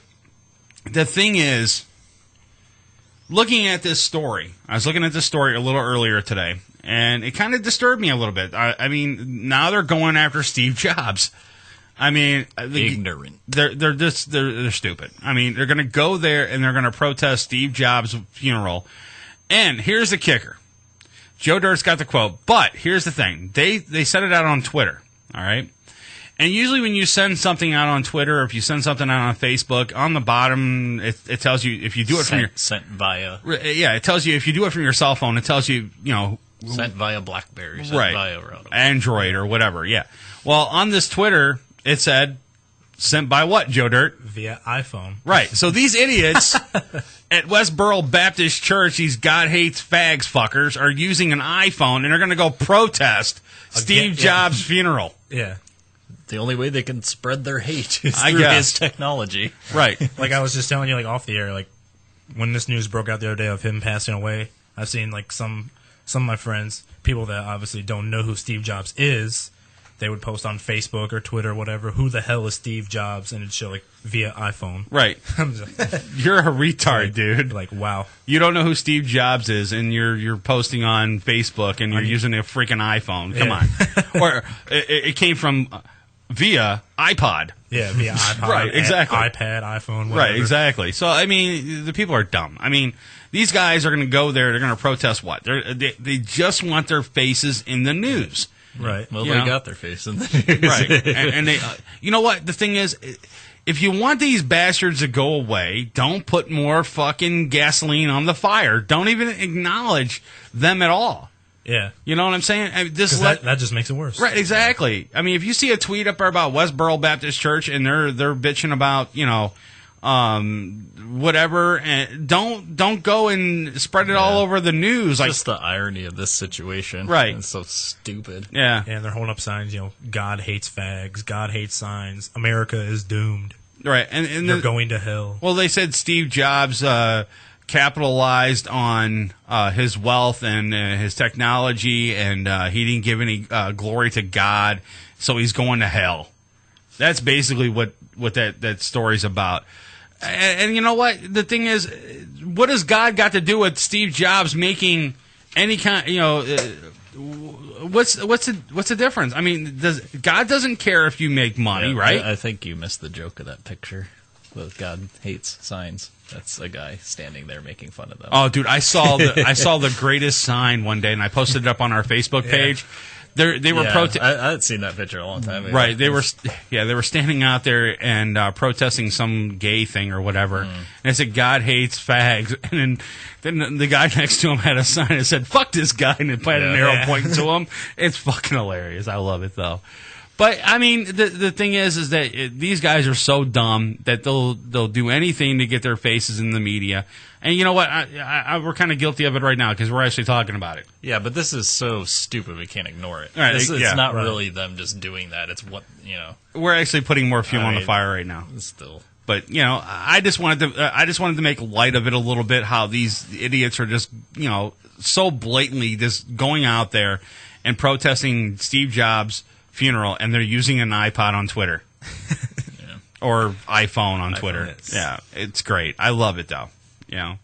the thing is, looking at this story, I was looking at this story a little earlier today, and it kind of disturbed me a little bit. I mean, now they're going after Steve Jobs. I mean, ignorant. They're stupid. I mean, they're going to go there and they're going to protest Steve Jobs' funeral. And here's the kicker. Joe Dirt's got the quote, but here's the thing. They sent it out on Twitter, all right? And usually when you send something out on Twitter or if you send something out on Facebook, on the bottom it tells you if you do it from your... Sent via... Yeah, it tells you if you do it from your cell phone, it tells you, Sent via BlackBerry, sent right, via Android or whatever, yeah. Well, on this Twitter, it said, sent by what, Joe Dirt? Via iPhone. Right. So these idiots at Westboro Baptist Church, these God hates fags fuckers, are using an iPhone and they're going to go protest Steve Jobs' funeral. Yeah. The only way they can spread their hate is through his technology. Right. Like I was just telling you, like off the air, like when this news broke out the other day of him passing away, I've seen like some of my friends, people that obviously don't know who Steve Jobs is, they would post on Facebook or Twitter or whatever, who the hell is Steve Jobs? And it'd show like via iPhone. Right. You're a retard, dude. Like, wow. You don't know who Steve Jobs is and you're posting on Facebook and you're using a freaking iPhone. Come on. Or it came from via iPod. Yeah, via iPod. Right, exactly. iPad, iPhone, whatever. Right, exactly. So, I mean, the people are dumb. I mean, these guys are going to go there. They're going to protest what? They just want their faces in the news. Right. Well, they got their face in the news. Right. And they, you know what? The thing is, if you want these bastards to go away, don't put more fucking gasoline on the fire. Don't even acknowledge them at all. Yeah. You know what I'm saying? I mean, that just makes it worse. Right, exactly. I mean, if you see a tweet up there about Westboro Baptist Church and they're bitching about, whatever, and don't go and spread it all over the news. Just the irony of this situation. Right. It's so stupid. Yeah. And they're holding up signs, God hates fags, God hates signs, America is doomed. Right. And they're going to hell. Well, they said Steve Jobs capitalized on his wealth and his technology, and he didn't give any glory to God, so he's going to hell. That's basically what that story's about. And you know what? The thing is, what has God got to do with Steve Jobs making any kind? What's the difference? I mean, God doesn't care if you make money, right? I think you missed the joke of that picture. With God hates signs. That's a guy standing there making fun of them. Oh, dude, I saw the greatest sign one day, and I posted it up on our Facebook page. They were protesting. I had seen that picture a long time ago. Right, they were standing out there and protesting some gay thing or whatever. And it said God hates fags, and then the guy next to him had a sign that said "fuck this guy" and it had an arrow pointing to him. It's fucking hilarious. I love it though. But I mean, the thing is that these guys are so dumb that they'll do anything to get their faces in the media. And you know what? We're kind of guilty of it right now because we're actually talking about it. Yeah, but this is so stupid we can't ignore it. Right, it's not really them just doing that. It's what We're actually putting more fuel on the fire right now. Still. But I just wanted to make light of it a little bit. How these idiots are just so blatantly just going out there and protesting Steve Jobs' funeral, and they're using an iPod on Twitter or iPhone on Twitter. Yeah, it's great. I love it though. All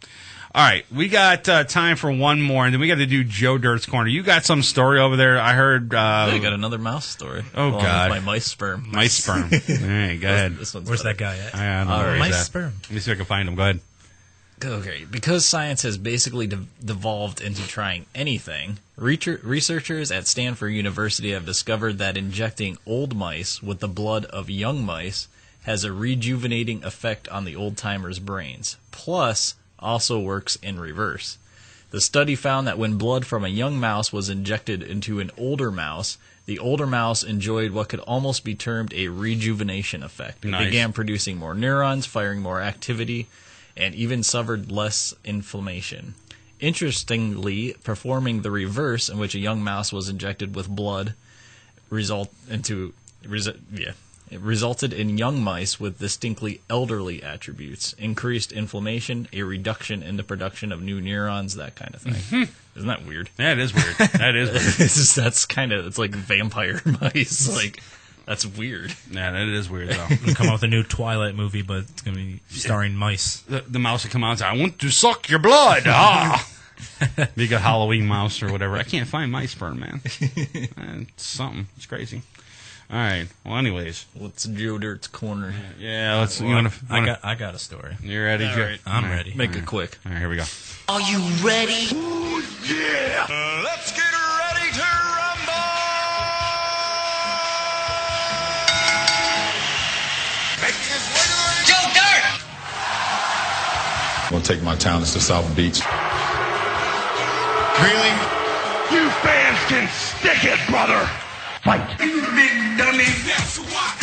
right, we got time for one more, and then we got to do Joe Dirt's Corner. You got some story over there? I heard. I got another mouse story. Oh God, my mice sperm. Mice sperm. Hey, go ahead. Where's that guy at? I don't know. Right. Mice sperm. Let me see if I can find him. Go ahead. Okay, because science has basically devolved into trying anything, researchers at Stanford University have discovered that injecting old mice with the blood of young mice has a rejuvenating effect on the old-timers' brains, plus also works in reverse. The study found that when blood from a young mouse was injected into an older mouse, the older mouse enjoyed what could almost be termed a rejuvenation effect. It began producing more neurons, firing more activity, and even suffered less inflammation. Interestingly, performing the reverse, in which a young mouse was injected with blood, it resulted in young mice with distinctly elderly attributes, increased inflammation, a reduction in the production of new neurons, that kind of thing. Mm-hmm. Isn't that weird? Yeah, it is weird. That is weird. It's like vampire mice. Like, that's weird. Yeah, that is weird, though. We'll come out with a new Twilight movie, but it's going to be starring mice. The mouse will come out and say, "I want to suck your blood." Ah. Be a good Halloween mouse or whatever. I can't find my sperm, man. It's something. It's crazy. All right. Well, anyways, what's Joe Dirt's corner? Yeah, let's. Well, I got a story. You ready, Joe? Right. I'm ready. Make it quick. All right, here we go. Are you ready? Yeah! Let's get ready to rumble! Making his way to the ring. Joe Dirt! I'm gonna take my talents to South Beach. Really? You fans can stick it, brother! Fight! You big dummy! That's who I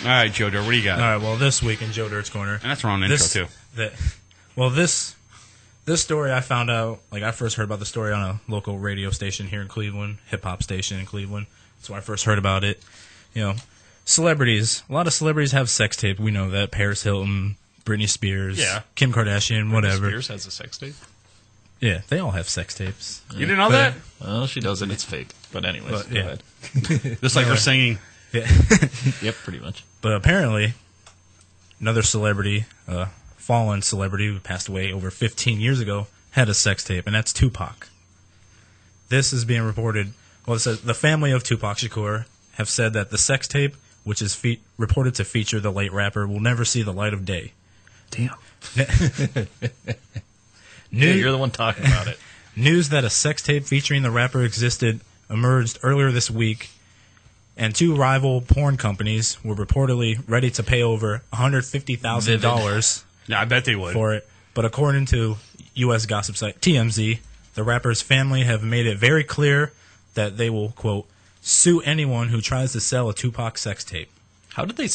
am! All right, Joe Dirt, what do you got? All right, well, this week in Joe Dirt's Corner. And that's wrong intro, too. This story I found out, like I first heard about the story on a local radio station here in Cleveland, hip-hop station in Cleveland. That's when I first heard about it. You know, celebrities. A lot of celebrities have sex tape. We know that. Paris Hilton, Britney Spears, Kim Kardashian, whatever. Spears has a sex tape? Yeah, they all have sex tapes. You didn't know that? Well, she doesn't. It's fake. But anyways, go ahead. Just like we're singing. Yeah. Yep, pretty much. But apparently, another celebrity, fallen celebrity who passed away over 15 years ago, had a sex tape, and that's Tupac. This is being reported. Well, it says the family of Tupac Shakur have said that the sex tape, which is reported to feature the late rapper, will never see the light of day. Damn. You're the one talking about it. News that a sex tape featuring the rapper existed emerged earlier this week, and two rival porn companies were reportedly ready to pay over $150,000. Yeah, I bet they would. For it. But according to U.S. gossip site TMZ, the rapper's family have made it very clear that they will, quote, sue anyone who tries to sell a Tupac sex tape. How did it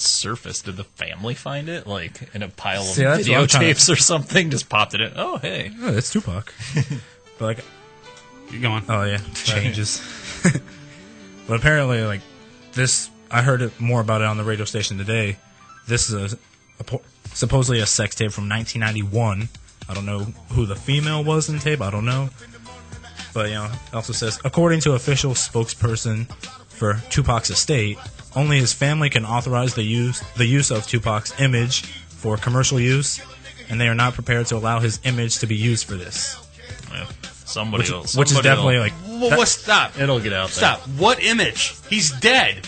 surface? Did the family find it, like in a pile of that's videotapes or something? Just popped it in. Oh, hey, it's Tupac. But like, you going? Oh yeah, changes. But apparently, like this, I heard more about it on the radio station today. This is supposedly a sex tape from 1991. I don't know who the female was in the tape. I don't know. But you know, it also says according to official spokesperson for Tupac's estate, only his family can authorize the use of Tupac's image for commercial use, and they are not prepared to allow his image to be used for this. Yeah. Which is definitely like. Stop. It'll get out there. Stop. What image? He's dead.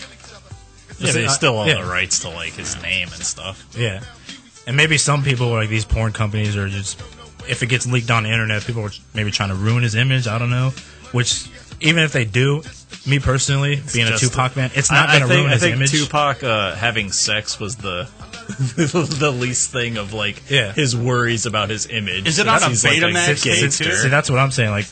Yeah, they still own the rights to like his name and stuff. Yeah, and maybe some people, like these porn companies, are just, if it gets leaked on the internet, people are maybe trying to ruin his image. I don't know. Which, even if they do, me personally, being a Tupac fan, it's not going to ruin his image. I think Tupac having sex was the the least thing of like his worries about his image. Is it on a Betamax tape too? See, that's what I'm saying. Like,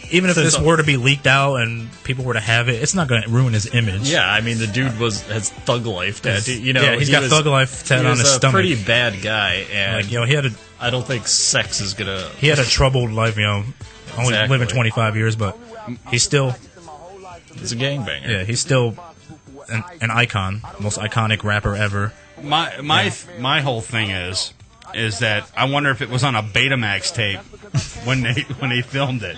even if this were to be leaked out and people were to have it, it's not going to ruin his image. Yeah, I mean the dude has thug life tattoo. You know, yeah, he's got thug life tattoo on his stomach. He's a pretty bad guy, and like, you know, he had a. I don't think sex is gonna. He had a troubled life, you know, only living 25 years, but he's still. He's a gangbanger. Yeah, he's still an icon, most iconic rapper ever. My whole thing is that I wonder if it was on a Betamax tape when they filmed it.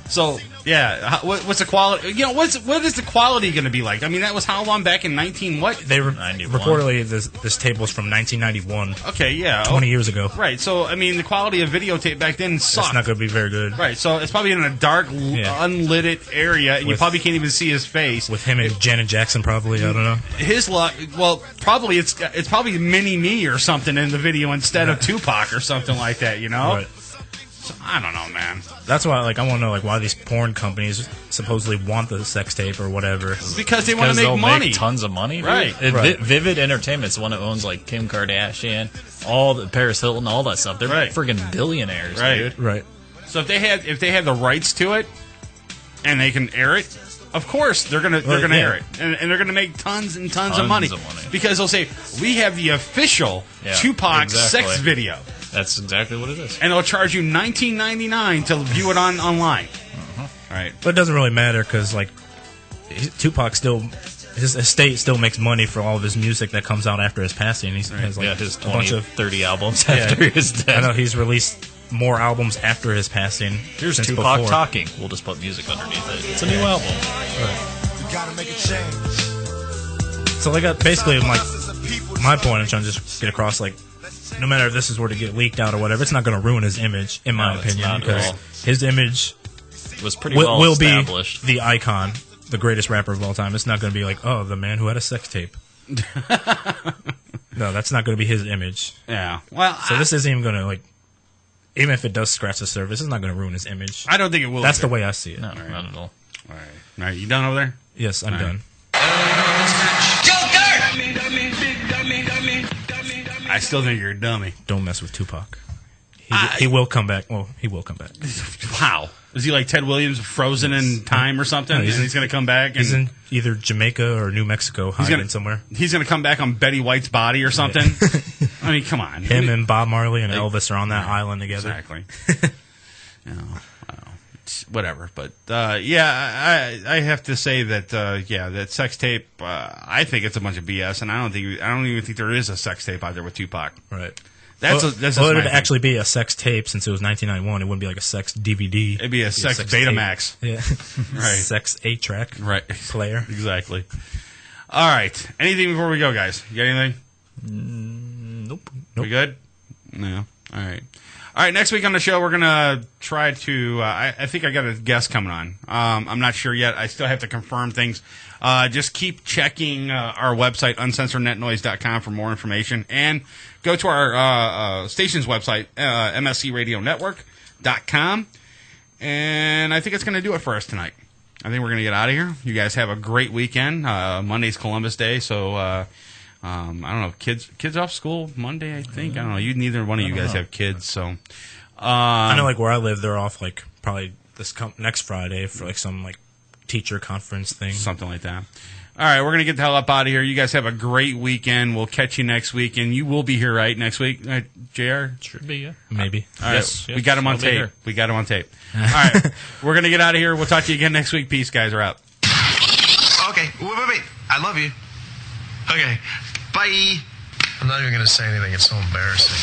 So yeah, what's the quality? You know, what is the quality going to be like? I mean, that was how long back in 19 what? They reportedly this tape was from 1991. Okay, yeah, 20 years ago. Right. So I mean, the quality of videotape back then sucked. It's not going to be very good. Right. So it's probably in a dark, unlit area, and you probably can't even see his face. With him and Janet Jackson, probably. I don't know. His luck. Well, probably it's probably Mini Me or something in the video instead of Tupac or something like that. You know. Right. So, I don't know, man. That's why, like, I want to know, like, why these porn companies supposedly want the sex tape or whatever. Because they want to make money. Make tons of money, right? Vivid Entertainment's the one that owns like Kim Kardashian, all the Paris Hilton, all that stuff. They're friggin' billionaires, dude. Right. So if they had the rights to it, and they can air it, of course they're gonna air it, and they're gonna make tons and tons of money because they'll say we have the official Tupac sex video. That's exactly what it is. And they'll charge you $19.99 to view it online. Uh-huh. Right. But it doesn't really matter because, like, Tupac still, his estate still makes money for all of his music that comes out after his passing. He has, like, his 20, a bunch of 30 albums after his death. I know he's released more albums after his passing. Here's Tupac talking. We'll just put music underneath it. It's a new album. Right. You gotta make a change. So, like, basically, my point I'm trying to just get across, like, no matter if this is were to get leaked out or whatever, it's not going to ruin his image, in my opinion, because his image was pretty well will established. Be the icon, the greatest rapper of all time. It's not going to be like, oh, the man who had a sex tape. No, that's not going to be his image. Yeah. Well, so this isn't even going to, like, even if it does scratch the surface, it's not going to ruin his image. I don't think it will. That's the way I see it. No, not at all. All right, you done over there? Yes, I'm done. I still think you're a dummy. Don't mess with Tupac. He will come back. Well, he will come back. Wow. Is he like Ted Williams, frozen in time or something? No, he's going to come back? He's in either Jamaica or New Mexico, hiding somewhere. He's going to come back on Betty White's body or something? Yeah. I mean, come on. Him and Bob Marley and Elvis are on that island together. Exactly. Whatever. But, I have to say that, that sex tape, I think it's a bunch of BS, and I don't even think there is a sex tape out there with Tupac. Right. That's it would actually be a sex tape since it was 1991. It wouldn't be like a sex DVD. It'd be a sex Betamax. Yeah. Right. Sex 8-track player. Exactly. All right. Anything before we go, guys? You got anything? Nope. We good? No. All right. All right, next week on the show, we're going to try to... I think I got a guest coming on. I'm not sure yet. I still have to confirm things. Just keep checking our website, uncensorednetnoise.com, for more information. And go to our station's website, mscradionetwork.com. And I think it's going to do it for us tonight. I think we're going to get out of here. You guys have a great weekend. Monday's Columbus Day, so... I don't know, kids off school Monday, I think. I don't know. Neither one of you guys have kids, so. I know, like, where I live, they're off, like, probably next Friday for, like, some, like, teacher conference thing. Something like that. All right, we're going to get the hell up out of here. You guys have a great weekend. We'll catch you next week, and you will be here, right, next week, JR? Should be, yeah. Maybe. All right, yes, we got him on tape. We got him on tape. All right, we're going to get out of here. We'll talk to you again next week. Peace, guys. We're out. Okay, wait. I love you. Okay. Bye. I'm not even going to say anything. It's so embarrassing.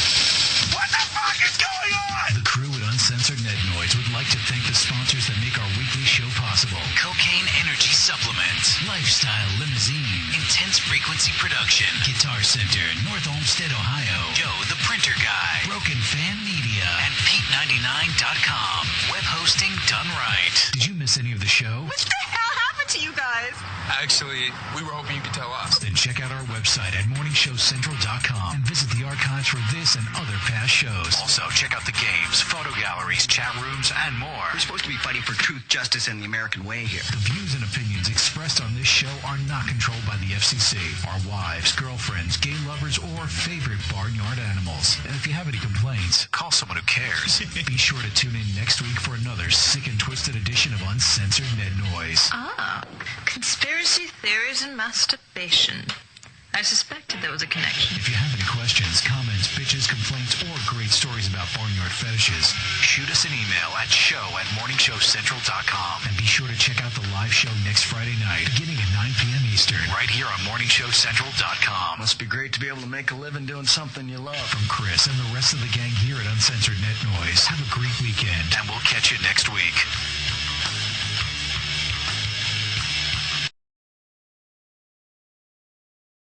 What the fuck is going on? The crew at Uncensored Net Noise would like to thank the sponsors that make our weekly show possible. Cocaine Energy Supplement, Lifestyle Limousine, Intense Frequency Production, Guitar Center, North Olmsted, Ohio, Joe the Printer Guy, Broken Fan Media, and Pete99.com. Web hosting done right. Did you miss any of the show? What the hell happened to you guys? Actually, we were hoping you could tell us. Then check out our website at morningshowcentral.com and visit the archives for this and other past shows. Also, check out the games, photo galleries, chat rooms, and more. We're supposed to be fighting for truth, justice, and the American way here. The views and opinions expressed on this show are not controlled by the FCC, our wives, girlfriends, gay lovers, or favorite barnyard animals. And if you have any complaints, call someone who cares. Be sure to tune in next week for another sick and twisted edition of Uncensored Net Noise. Conspiracy theories and masturbation. I suspected there was a connection. If you have any questions, comments, bitches, complaints, or great stories about barnyard fetishes, shoot us an email at show@morningshowcentral.com. And be sure to check out the live show next Friday night, beginning at 9 p.m. Eastern, right here on morningshowcentral.com. Must be great to be able to make a living doing something you love. From Chris and the rest of the gang here at Uncensored Net Noise, have a great weekend, and we'll catch you next week.